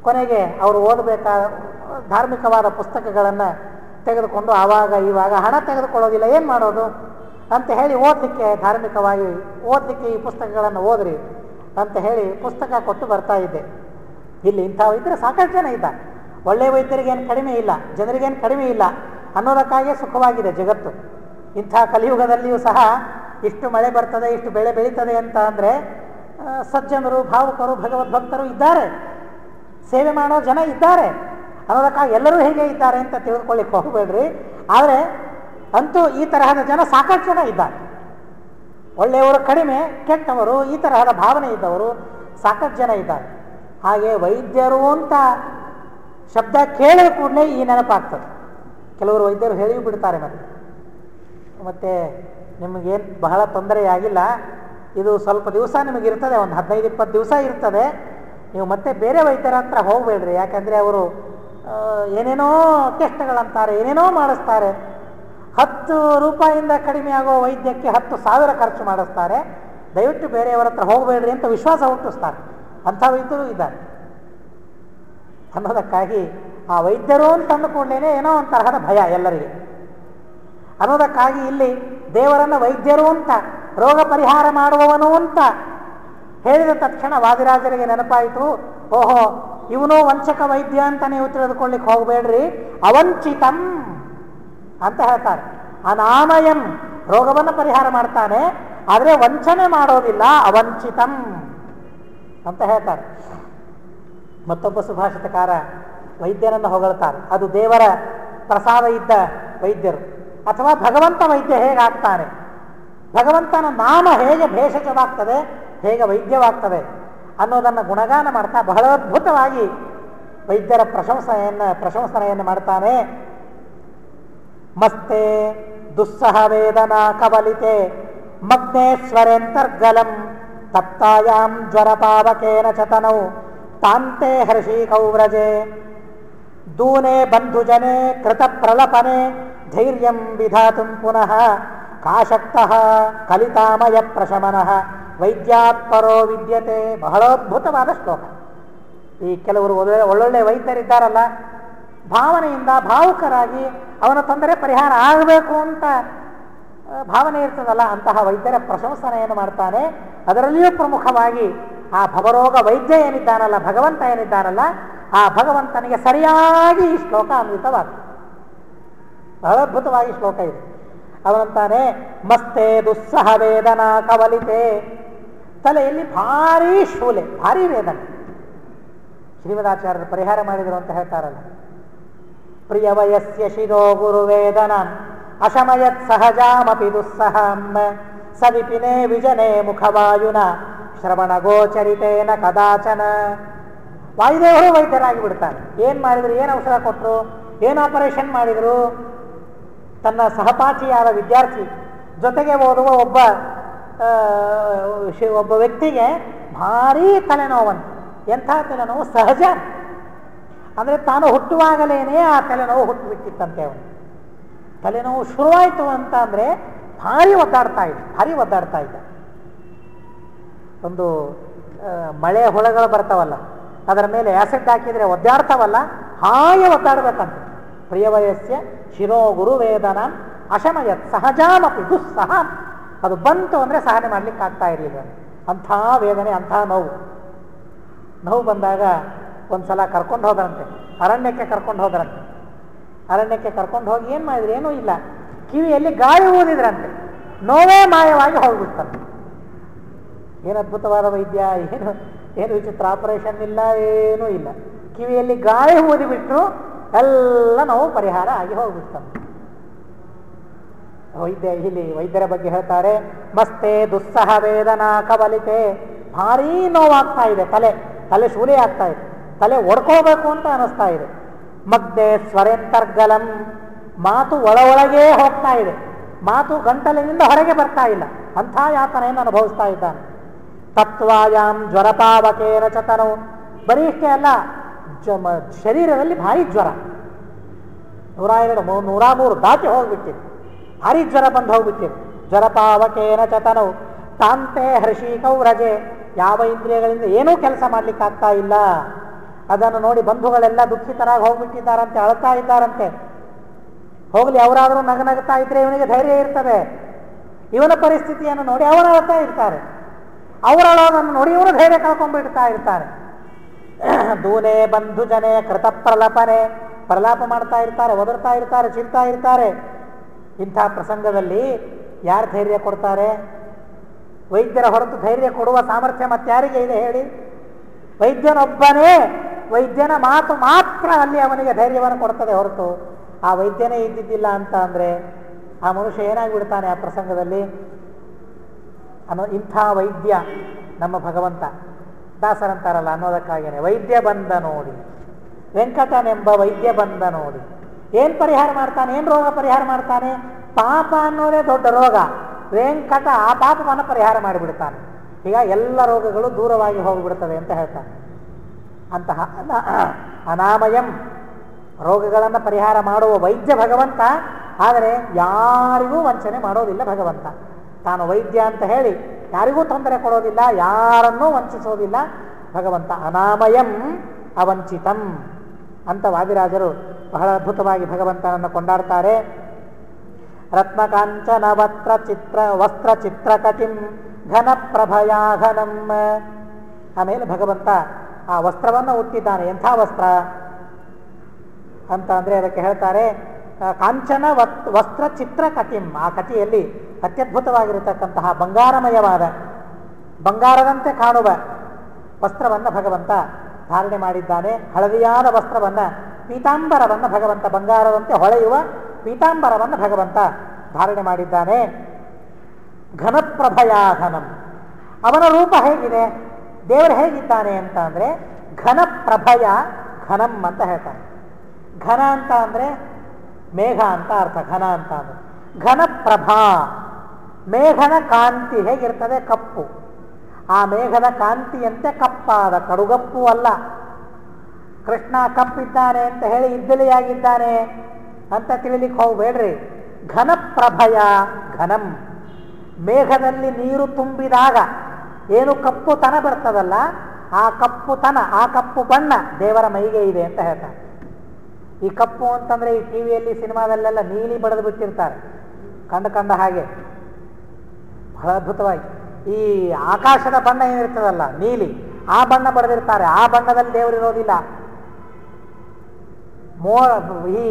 ಕೊನೆಗೆ ಅವರು ಓದಬೇಕಾದ ಧಾರ್ಮಿಕವಾದ ಪುಸ್ತಕಗಳನ್ನು ತೆಗೆದುಕೊಂಡು ಆವಾಗ ಇವಾಗ ಹಣ ತೆಗೆದುಕೊಳ್ಳೋದಿಲ್ಲ, ಏನು ಮಾಡೋದು ಅಂತ ಹೇಳಿ ಧಾರ್ಮಿಕವಾಗಿ ಓದಲಿಕ್ಕೆ ಈ ಪುಸ್ತಕಗಳನ್ನು ಓದ್ರಿ ಅಂತ ಹೇಳಿ ಪುಸ್ತಕ ಕೊಟ್ಟು ಬರ್ತಾ ಇದ್ದೆ. ಇಲ್ಲಿ ಇಂಥ ವೈದ್ಯರು ಸಾಕಷ್ಟು ಜನ ಇದ್ದಾರೆ. ಒಳ್ಳೆಯ ವೈದ್ಯರಿಗೇನು ಕಡಿಮೆ ಇಲ್ಲ, ಜನರಿಗೇನು ಕಡಿಮೆ ಇಲ್ಲ ಅನ್ನೋದಕ್ಕಾಗಿಯೇ ಸುಖವಾಗಿದೆ ಜಗತ್ತು. ಇಂಥ ಕಲಿಯುಗದಲ್ಲಿಯೂ ಸಹ ಇಷ್ಟು ಮಳೆ ಬರ್ತದೆ, ಇಷ್ಟು ಬೆಳೆ ಬೆಳೀತದೆ ಅಂತ ಅಂದರೆ ಸಜ್ಜನರು, ಭಾವುಕರು, ಭಗವದ್ಭಕ್ತರು ಇದ್ದಾರೆ, ಸೇವೆ ಮಾಡೋ ಜನ ಇದ್ದಾರೆ ಅನ್ನೋದಕ್ಕಾಗಿ ಎಲ್ಲರೂ ಹೇಗೆ ಇದ್ದಾರೆ ಅಂತ ತಿಳಿದುಕೊಳ್ಳಿಕ್ಕೆ ಹೋಗಬೇಡ್ರಿ. ಆದರೆ ಅಂತೂ ಈ ತರಹದ ಜನ ಸಾಕಷ್ಟು ಜನ ಇದ್ದಾರೆ. ಒಳ್ಳೆಯವರು ಕಡಿಮೆ, ಕೆಟ್ಟವರು, ಈ ತರಹದ ಭಾವನೆ ಇದ್ದವರು ಸಾಕಷ್ಟು ಜನ ಇದ್ದಾರೆ. ಹಾಗೆ ವೈದ್ಯರು ಅಂತ ಶಬ್ದ ಕೇಳಿದ ಕೂಡಲೇ ಈ ನೆನಪಾಗ್ತದೆ. ಕೆಲವರು ವೈದ್ಯರು ಹೇಳಿ ಬಿಡ್ತಾರೆ. ಮತ್ತೆ ನಿಮಗೇನು ಬಹಳ ತೊಂದರೆಯಾಗಿಲ್ಲ, ಇದು ಸ್ವಲ್ಪ ದಿವಸ ನಿಮಗಿರ್ತದೆ, ಒಂದು 15-20 ದಿವಸ ಇರ್ತದೆ, ನೀವು ಮತ್ತೆ ಬೇರೆ ವೈದ್ಯರ ಹತ್ರ ಹೋಗಬೇಡ್ರಿ. ಯಾಕಂದರೆ ಅವರು ಏನೇನೋ ಟೆಸ್ಟ್ಗಳಂತಾರೆ, ಏನೇನೋ ಮಾಡಿಸ್ತಾರೆ. 10 ರೂಪಾಯಿಂದ ಕಡಿಮೆ ಆಗೋ ವೈದ್ಯಕ್ಕೆ 10,000 ಖರ್ಚು ಮಾಡಿಸ್ತಾರೆ. ದಯವಿಟ್ಟು ಬೇರೆಯವರ ಹತ್ರ ಹೋಗಬೇಡ್ರಿ ಅಂತ ವಿಶ್ವಾಸ ಹುಟ್ಟಿಸ್ತಾರೆ. ಅಂಥ ವೈದ್ಯರು ಇದ್ದಾರೆ ಅನ್ನೋದಕ್ಕಾಗಿ ಆ ವೈದ್ಯರು ಅಂತ ಅಂದುಕೊಂಡೇನೆ ಏನೋ ಒಂದು ತರಹದ ಭಯ ಎಲ್ಲರಿಗೆ. ಅನ್ನೋದಕ್ಕಾಗಿ ಇಲ್ಲಿ ದೇವರನ್ನು ವೈದ್ಯರು ಅಂತ, ರೋಗ ಪರಿಹಾರ ಮಾಡುವವನು ಅಂತ ಹೇಳಿದ ತಕ್ಷಣ ವಾದಿರಾಜರಿಗೆ ನೆನಪಾಯಿತು, ಓಹೋ ಇವನು ವಂಚಕ ವೈದ್ಯ ಅಂತ ನೀವು ತಿಳಿದುಕೊಳ್ಳಿಕ್ಕೆ ಹೋಗಬೇಡ್ರಿ, ಅವಂಚಿತಂ ಅಂತ ಹೇಳ್ತಾರೆ. ಅನಾಮಯಂ, ರೋಗವನ್ನು ಪರಿಹಾರ ಮಾಡ್ತಾನೆ, ಆದರೆ ವಂಚನೆ ಮಾಡೋದಿಲ್ಲ, ಅವಂಚಿತಂ ಅಂತ ಹೇಳ್ತಾರೆ. ಮತ್ತೊಬ್ಬ ಸುಭಾಷಿತಕಾರ ವೈದ್ಯರನ್ನು ಹೊಗಳ್ತಾರೆ. ಅದು ದೇವರ ಪ್ರಸಾದ ಇದ್ದ ವೈದ್ಯರು. ಅಥವಾ ಭಗವಂತ ವೈದ್ಯ ಹೇಗಾಗ್ತಾನೆ, ಭಗವಂತನ ನಾಮ ಹೇಗೆ ಭೇಷಜವಾಗ್ತದೆ, ಹೇಗೆ ವೈದ್ಯವಾಗ್ತದೆ ಅನ್ನೋದನ್ನು ಗುಣಗಾನ ಮಾಡ್ತಾ ಬಹಳ ಅದ್ಭುತವಾಗಿ ವೈದ್ಯರ ಪ್ರಶಂಸನೆಯನ್ನು ಮಾಡ್ತಾನೆ. ಮಸ್ತೆ ದುಸ್ಸಹ ವೇದನಾ ಕವಲಿತೆ ಮಗ್ನೇಶ್ವರೆಂತರ್ಗಲಂ ತಪ್ತಾಯಾಂ ಜ್ವರ ಪಾವಕೇನ ಚತನೌ ತಾಂತೆ ಹರ್ಷೀಕೌ ವ್ರಜೆ ದೂನೆ ಬಂಧುಜನೆ ಕೃತ ಪ್ರಲಪನೆ ಧೈರ್ಯಂ ವಿಧಾತುಂ ಪುನಃ ಕಾಶಕ್ತಃ ಕಲಿತಾಮಯ ಪ್ರಶಮನಃ ವೈದ್ಯಾತ್ ಪರೋ ವಿದ್ಯತೆ. ಬಹಳ ಅದ್ಭುತವಾದ ಶ್ಲೋಕ. ಈ ಕೆಲವರು ಒಳ್ಳೊಳ್ಳೆ ವೈದ್ಯರಿದ್ದಾರಲ್ಲ, ಭಾವನೆಯಿಂದ ಭಾವುಕರಾಗಿ ಅವನ ತೊಂದರೆ ಪರಿಹಾರ ಆಗಬೇಕು ಅಂತ ಭಾವನೆ ಇರ್ತದಲ್ಲ, ಅಂತಹ ವೈದ್ಯರ ಪ್ರಶಂಸನೆಯನ್ನು ಮಾಡ್ತಾನೆ. ಅದರಲ್ಲಿಯೂ ಪ್ರಮುಖವಾಗಿ ಆ ಭವರೋಗ ವೈದ್ಯ ಏನಿದ್ದಾನಲ್ಲ, ಭಗವಂತ ಏನಿದ್ದಾನಲ್ಲ, ಆ ಭಗವಂತನಿಗೆ ಸರಿಯಾಗಿ ಈ ಶ್ಲೋಕ ಅನ್ವಿತವಾಗ್ತದೆ. ಬಹಳ ಅದ್ಭುತವಾಗಿ ಶ್ಲೋಕ ಇದೆ. ಅವನಂತಾನೆ, ಮಸ್ತೆ ದುಸ್ಸಹ ವೇದನಾ ಕವಲಿತೆ, ತಲೆಯಲ್ಲಿ ಭಾರೀ ಶೂಲೆ, ಭಾರೀ ವೇದನೆ. ಶ್ರೀಮದಾಚಾರ್ಯರು ಪರಿಹಾರ ಮಾಡಿದರು ಅಂತ ಹೇಳ್ತಾರಲ್ಲ, ಪ್ರಿಯವಯಸ್ಯ ಶಿರೋ ಗುರುವೇದನ ಅಶಮಯತ್ ಸಹಜಾಮಪಿ ದುಸ್ಸಹಂ ಸವಿಪಿನೇ ವಿಜನೆ ಮುಖವಾಯುನ ಶ್ರವಣ ಗೋಚರಿತೇನ ಕದಾಚನ. ವಾಯುದೇವರು ವೈದ್ಯರಾಗಿ ಬಿಡ್ತಾರೆ. ಏನು ಮಾಡಿದ್ರು, ಏನು ಔಷಧ ಕೊಟ್ಟರು, ಏನು ಆಪರೇಷನ್ ಮಾಡಿದರು. ತನ್ನ ಸಹಪಾಠಿಯಾದ ವಿದ್ಯಾರ್ಥಿ ಜೊತೆಗೆ ಓದುವ ಒಬ್ಬ ವ್ಯಕ್ತಿಗೆ ಭಾರೀ ತಲೆನೋವಂತೆ. ಎಂಥ ತಲೆನೋವು, ಸಹಜ ಅಂದರೆ ತಾನು ಹುಟ್ಟುವಾಗಲೇನೆ ಆ ತಲೆನೋವು ಹುಟ್ಟುಬಿಟ್ಟಿತ್ತಂತೆ. ಅವನು ತಲೆನೋವು ಶುರುವಾಯಿತು ಅಂತ ಅಂದರೆ ಭಾರಿ ಒದ್ದಾಡ್ತಾ ಇದ್ದ. ಒಂದು ಮಳೆ ಹುಳಗಳು ಬರ್ತಾವಲ್ಲ, ಅದರ ಮೇಲೆ ಆ್ಯಸಿಡ್ ಹಾಕಿದರೆ ಒದ್ದಾಡ್ತಾವಲ್ಲ, ಹಾಗೆ ಒದ್ದಾಡಬೇಕಂತೆ. ಪ್ರಿಯವಯಸ್ಯ ಶಿರೋ ಗುರುವೇದನ ಅಶಮಯತ್ ಸಹಜಾಮಪಿ ದುಸ್ಸಹ. ಅದು ಬಂತು ಅಂದರೆ ಸಹನೆ ಮಾಡ್ಲಿಕ್ಕೆ ಆಗ್ತಾ ಇರಲಿಲ್ಲ. ಅಂಥ ವೇದನೆ, ಅಂಥ ನೋವು. ನೋವು ಬಂದಾಗ ಒಂದು ಸಲ ಕರ್ಕೊಂಡು ಹೋದ್ರಂತೆ, ಅರಣ್ಯಕ್ಕೆ ಕರ್ಕೊಂಡು ಹೋದ್ರಂತೆ. ಅರಣ್ಯಕ್ಕೆ ಕರ್ಕೊಂಡು ಹೋಗಿ ಏನು ಮಾಡಿದ್ರು? ಏನೂ ಇಲ್ಲ, ಕಿವಿಯಲ್ಲಿ ಗಾಳಿ ಊದಿದ್ರಂತೆ, ನೋವೇ ಮಾಯವಾಗಿ ಹೋಗ್ಬಿಡ್ತಂತೆ. ಏನು ಅದ್ಭುತವಾದ ವೈದ್ಯ, ಏನು ವಿಚಿತ್ರ, ಆಪರೇಷನ್ ಇಲ್ಲ, ಏನೂ ಇಲ್ಲ, ಕಿವಿಯಲ್ಲಿ ಗಾಳಿ ಊದಿಬಿಟ್ರು ಎಲ್ಲ ನೋವು ಪರಿಹಾರ ಆಗಿ ಹೋಗ್ಬಿಡ್ತಂತೆ. ವೈದ್ಯರ ಬಗ್ಗೆ ಹೇಳ್ತಾರೆ, ಮಸ್ತೆ ದುಸ್ಸಹ ವೇದನಾ ಕವಲಿತೆ, ಭಾರೀ ನೋವಾಗ್ತಾ ಇದೆ, ತಲೆ ಶೂಲೆ ಆಗ್ತಾ ಇದೆ, ತಲೆ ಒಡ್ಕೋಬೇಕು ಅಂತ ಅನಿಸ್ತಾ ಇದೆ. ಮಗ್ದೆ ಸ್ವರೆಂತರ್ಗಲಂ, ಮಾತು ಒಳಗೆ ಹೋಗ್ತಾ ಇದೆ, ಮಾತು ಗಂಟಲಿನಿಂದ ಹೊರಗೆ ಬರ್ತಾ ಇಲ್ಲ, ಅಂಥ ಯಾತನೆಯನ್ನು ಅನುಭವಿಸ್ತಾ ಇದ್ದಾನೆ. ತತ್ವಾಯಾಮ್ ಜ್ವರಪಾವಕೇನ ಚತನು, ಬರೀ ಇಷ್ಟೇ ಅಲ್ಲ, ಶರೀರದಲ್ಲಿ ಭಾರಿ ಜ್ವರ, 102, 103 ದಾಟಿ ಹೋಗ್ಬಿಟ್ಟಿದೆ, ಭಾರಿ ಜ್ವರ ಬಂದು ಹೋಗ್ಬಿಟ್ಟಿದೆ. ಜ್ವರಪಾವಕೇನ ಚತನು ತಾಂತೆ ಹರ್ಷಿಕೌ ರಜೆ, ಯಾವ ಇಂದ್ರಿಯಗಳಿಂದ ಏನೂ ಕೆಲಸ ಮಾಡ್ಲಿಕ್ಕಾಗ್ತಾ ಇಲ್ಲ. ಅದನ್ನು ನೋಡಿ ಬಂಧುಗಳೆಲ್ಲ ದುಃಖಿತರಾಗಿ ಹೋಗ್ಬಿಟ್ಟಿದ್ದಾರಂತೆ, ಅಳ್ತಾ ಇದ್ದಾರಂತೆ. ಹೋಗ್ಲಿ, ಅವರಾದರೂ ನಗನಗ್ತಾ ಇದ್ರೆ ಇವನಿಗೆ ಧೈರ್ಯ ಇರ್ತದೆ. ಇವನ ಪರಿಸ್ಥಿತಿಯನ್ನು ನೋಡಿ ಅವರು ಅಳ್ತಾ ಇರ್ತಾರೆ, ಅವರಳೋದನ್ನು ನೋಡಿ ಇವರು ಧೈರ್ಯ ಕಳ್ಕೊಂಡ್ಬಿಡ್ತಾ ಇರ್ತಾರೆ. ದೂನೆ ಬಂಧು ಜನೆ ಕೃತ ಪ್ರಲಪನೆ, ಪ್ರಲಾಪ ಮಾಡ್ತಾ ಇರ್ತಾರೆ, ಒದರ್ತಾ ಇರ್ತಾರೆ, ಚಿಂತಾ ಇರ್ತಾರೆ. ಇಂಥ ಪ್ರಸಂಗದಲ್ಲಿ ಯಾರು ಧೈರ್ಯ ಕೊಡ್ತಾರೆ? ವೈದ್ಯರ ಹೊರತು ಧೈರ್ಯ ಕೊಡುವ ಸಾಮರ್ಥ್ಯ ಮತ್ತಾರಿಗೆ ಇದೆ ಹೇಳಿ? ವೈದ್ಯನೊಬ್ಬನೇ, ವೈದ್ಯನ ಮಾತು ಮಾತ್ರ ಅಲ್ಲಿ ಅವನಿಗೆ ಧೈರ್ಯವನ್ನು ಕೊಡ್ತದೆ ಹೊರತು ಆ ವೈದ್ಯನೇ ಇದ್ದಿದ್ದಿಲ್ಲ ಅಂತ ಅಂದರೆ ಆ ಮನುಷ್ಯ ಏನಾಗಿಬಿಡ್ತಾನೆ ಆ ಪ್ರಸಂಗದಲ್ಲಿ ಇಂಥ ವೈದ್ಯ ನಮ್ಮ ಭಗವಂತ. ದಾಸರಂತಾರಲ್ಲ ಅನ್ನೋದಕ್ಕಾಗೇನೆ, ವೈದ್ಯ ಬಂದ ನೋಡಿ, ವೆಂಕಟನೆಂಬ ವೈದ್ಯ ಬಂದ ನೋಡಿ. ಏನು ಪರಿಹಾರ ಮಾಡ್ತಾನೆ? ಏನು ರೋಗ ಪರಿಹಾರ ಮಾಡ್ತಾನೆ? ಪಾಪ ಅನ್ನೋದೇ ದೊಡ್ಡ ರೋಗ, ವೆಂಕಟ ಆ ಪಾಪವನ್ನು ಪರಿಹಾರ ಮಾಡಿಬಿಡ್ತಾನೆ. ಈಗ ಎಲ್ಲ ರೋಗಗಳು ದೂರವಾಗಿ ಹೋಗಿಬಿಡ್ತದೆ ಅಂತ ಹೇಳ್ತಾನೆ. ಅಂತಹ ಅನಾಮಯಂ, ರೋಗಗಳನ್ನು ಪರಿಹಾರ ಮಾಡುವ ವೈದ್ಯ ಭಗವಂತ. ಆದರೆ ಯಾರಿಗೂ ವಂಚನೆ ಮಾಡೋದಿಲ್ಲ ಭಗವಂತ. ತಾನು ವೈದ್ಯ ಅಂತ ಹೇಳಿ ಯಾರಿಗೂ ತೊಂದರೆ ಕೊಡೋದಿಲ್ಲ, ಯಾರನ್ನೂ ವಂಚಿಸೋದಿಲ್ಲ ಭಗವಂತ. ಅನಾಮಯಂ ಅವಂಚಿತಂ ಅಂತ ವಾದಿರಾಜರು ಬಹಳ ಅದ್ಭುತವಾಗಿ ಭಗವಂತನನ್ನು ಕೊಂಡಾಡ್ತಾರೆ. ರತ್ನಕಾಂಚನ ವಸ್ತ್ರ ಚಿತ್ರಕಟಿಂ ಘನ ಪ್ರಭಯಾಘನಂ. ಆಮೇಲೆ ಭಗವಂತ ಆ ವಸ್ತ್ರವನ್ನು ಹುಟ್ಟಿದ್ದಾನೆ. ಎಂಥ ವಸ್ತ್ರ ಅಂತ ಅಂದರೆ ಅದಕ್ಕೆ ಹೇಳ್ತಾರೆ ಕಾಂಚನ ವಸ್ತ್ರ ಚಿತ್ರಕಟಿಂ. ಆ ಕಟಿಯಲ್ಲಿ ಅತ್ಯದ್ಭುತವಾಗಿರತಕ್ಕಂತಹ ಬಂಗಾರಮಯವಾದ, ಬಂಗಾರದಂತೆ ಕಾಣುವ ವಸ್ತ್ರವನ್ನು ಭಗವಂತ ಧಾರಣೆ ಮಾಡಿದ್ದಾನೆ. ಹಳದಿಯಾದ ವಸ್ತ್ರವನ್ನು, ಪೀತಾಂಬರವನ್ನು ಭಗವಂತ, ಬಂಗಾರದಂತೆ ಹೊಳೆಯುವ ಪೀತಾಂಬರವನ್ನು ಭಗವಂತ ಧಾರಣೆ ಮಾಡಿದ್ದಾನೆ. ಘನಪ್ರಭಯಾಘನಂ, ಅವನ ರೂಪ ಹೇಗಿದೆ, ದೇವರು ಹೇಗಿದ್ದಾನೆ ಅಂತ ಅಂದರೆ ಘನಪ್ರಭಯ ಘನಂ ಅಂತ ಹೇಳ್ತಾನೆ. ಘನ ಅಂತ ಅಂದರೆ ಮೇಘ ಅಂತ ಅರ್ಥ, ಘನ ಅಂತ ಅಂದರೆ ಘನಪ್ರಭಾ. ಮೇಘದ ಕಾಂತಿ ಹೇಗಿರ್ತದೆ? ಕಪ್ಪು. ಆ ಮೇಘದ ಕಾಂತಿಯಂತೆ ಕಪ್ಪಾದ, ಕಡುಗಪ್ಪು ಅಲ್ಲ. ಕೃಷ್ಣ ಕಪ್ಪಿದ್ದಾನೆ ಅಂತ ಹೇಳಿ ಇದ್ದಲಿಯಾಗಿದ್ದಾನೆ ಅಂತ ತಿಳಿಲಿಕ್ಕೆ ಹೋಗಬೇಡ್ರಿ. ಘನಪ್ರಭಯ ಘನಂ, ಮೇಘದಲ್ಲಿ ನೀರು ತುಂಬಿದಾಗ ಏನು ಕಪ್ಪುತನ ಬರ್ತದಲ್ಲ, ಆ ಕಪ್ಪುತನ, ಆ ಕಪ್ಪು ಬಣ್ಣ ದೇವರ ಮೈಗೆ ಇದೆ ಅಂತ ಹೇಳ್ತಾರೆ. ಈ ಕಪ್ಪು ಅಂತಂದರೆ ಈ ಟಿ ವಿಯಲ್ಲಿ ಸಿನಿಮಾದಲ್ಲೆಲ್ಲ ನೀಲಿ ಬಳೆದು ಬಿಟ್ಟಿರ್ತಾರೆ, ಕಂಡ ಹಾಗೆ ಬಹಳ ಅದ್ಭುತವಾಗಿ. ಈ ಆಕಾಶದ ಬಣ್ಣ ಏನಿರ್ತದಲ್ಲ ನೀಲಿ, ಆ ಬಣ್ಣ ಬಳೆದಿರ್ತಾರೆ. ಆ ಬಣ್ಣದಲ್ಲಿ ದೇವರಿರೋದಿಲ್ಲ. ಈ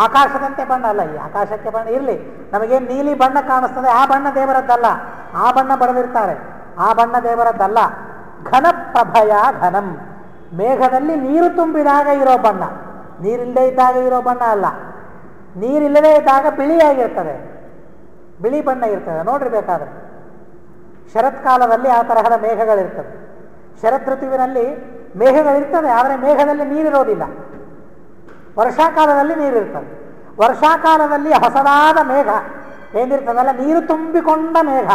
ಆಕಾಶದಂತೆ ಬಣ್ಣ ಅಲ್ಲ, ಈ ಆಕಾಶಕ್ಕೆ ಬಣ್ಣ ಇರಲಿ, ನಮಗೇನು ನೀಲಿ ಬಣ್ಣ ಕಾಣಿಸ್ತದೆ, ಆ ಬಣ್ಣ ದೇವರದ್ದಲ್ಲ. ಆ ಬಣ್ಣ ಬಳೆದಿರ್ತಾರೆ, ಆ ಬಣ್ಣ ದೇವರದ್ದಲ್ಲ. ಘನಪ್ರಭಯ ಘನಂ, ಮೇಘದಲ್ಲಿ ನೀರು ತುಂಬಿದಾಗ ಇರೋ ಬಣ್ಣ, ನೀರಿಲ್ಲದೆ ಇದ್ದಾಗ ಇರೋ ಬಣ್ಣ ಅಲ್ಲ. ನೀರಿಲ್ಲದೆ ಇದ್ದಾಗ ಬಿಳಿಯಾಗಿರ್ತದೆ, ಬಿಳಿ ಬಣ್ಣ ಇರ್ತದೆ. ನೋಡ್ರಿ ಬೇಕಾದ್ರೆ ಶರತ್ಕಾಲದಲ್ಲಿ ಆ ತರಹದ ಮೇಘಗಳಿರ್ತದೆ. ಶರತ್ ಋತುವಿನಲ್ಲಿ ಮೇಘಗಳಿರ್ತದೆ, ಆದರೆ ಮೇಘದಲ್ಲಿ ನೀರಿರೋದಿಲ್ಲ. ವರ್ಷಾಕಾಲದಲ್ಲಿ ನೀರಿರ್ತದೆ. ವರ್ಷಾಕಾಲದಲ್ಲಿ ಹೊಸದಾದ ಮೇಘ ಏನಿರ್ತದಲ್ಲ, ನೀರು ತುಂಬಿಕೊಂಡ ಮೇಘ,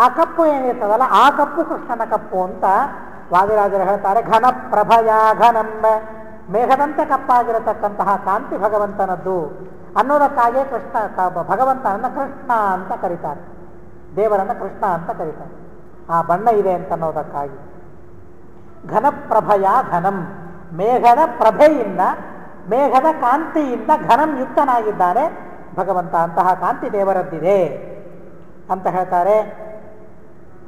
ಆ ಕಪ್ಪು ಏನಿರ್ತದಲ್ಲ, ಆ ಕಪ್ಪು ಕೃಷ್ಣನ ಕಪ್ಪು ಅಂತ ವಾದಿರಾಜರು ಹೇಳ್ತಾರೆ. ಘನ ಪ್ರಭಯ ಘನಂಬ, ಮೇಘದಂತೆ ಕಪ್ಪಾಗಿರತಕ್ಕಂತಹ ಕಾಂತಿ ಭಗವಂತನದ್ದು ಅನ್ನೋದಕ್ಕಾಗಿಯೇ ಭಗವಂತನನ್ನು ಕೃಷ್ಣ ಅಂತ ಕರೀತಾರೆ, ದೇವರನ್ನು ಕೃಷ್ಣ ಅಂತ ಕರೀತಾರೆ. ಆ ಬಣ್ಣ ಇದೆ ಅಂತ ಅನ್ನೋದಕ್ಕಾಗಿ ಘನಪ್ರಭಯ ಘನಂ, ಮೇಘದ ಪ್ರಭೆಯಿಂದ, ಮೇಘದ ಕಾಂತಿಯಿಂದ ಘನಂ ಯುಕ್ತನಾಗಿದ್ದಾನೆ ಭಗವಂತ. ಅಂತಹ ಕಾಂತಿ ದೇವರದ್ದಿದೆ ಅಂತ ಹೇಳ್ತಾರೆ.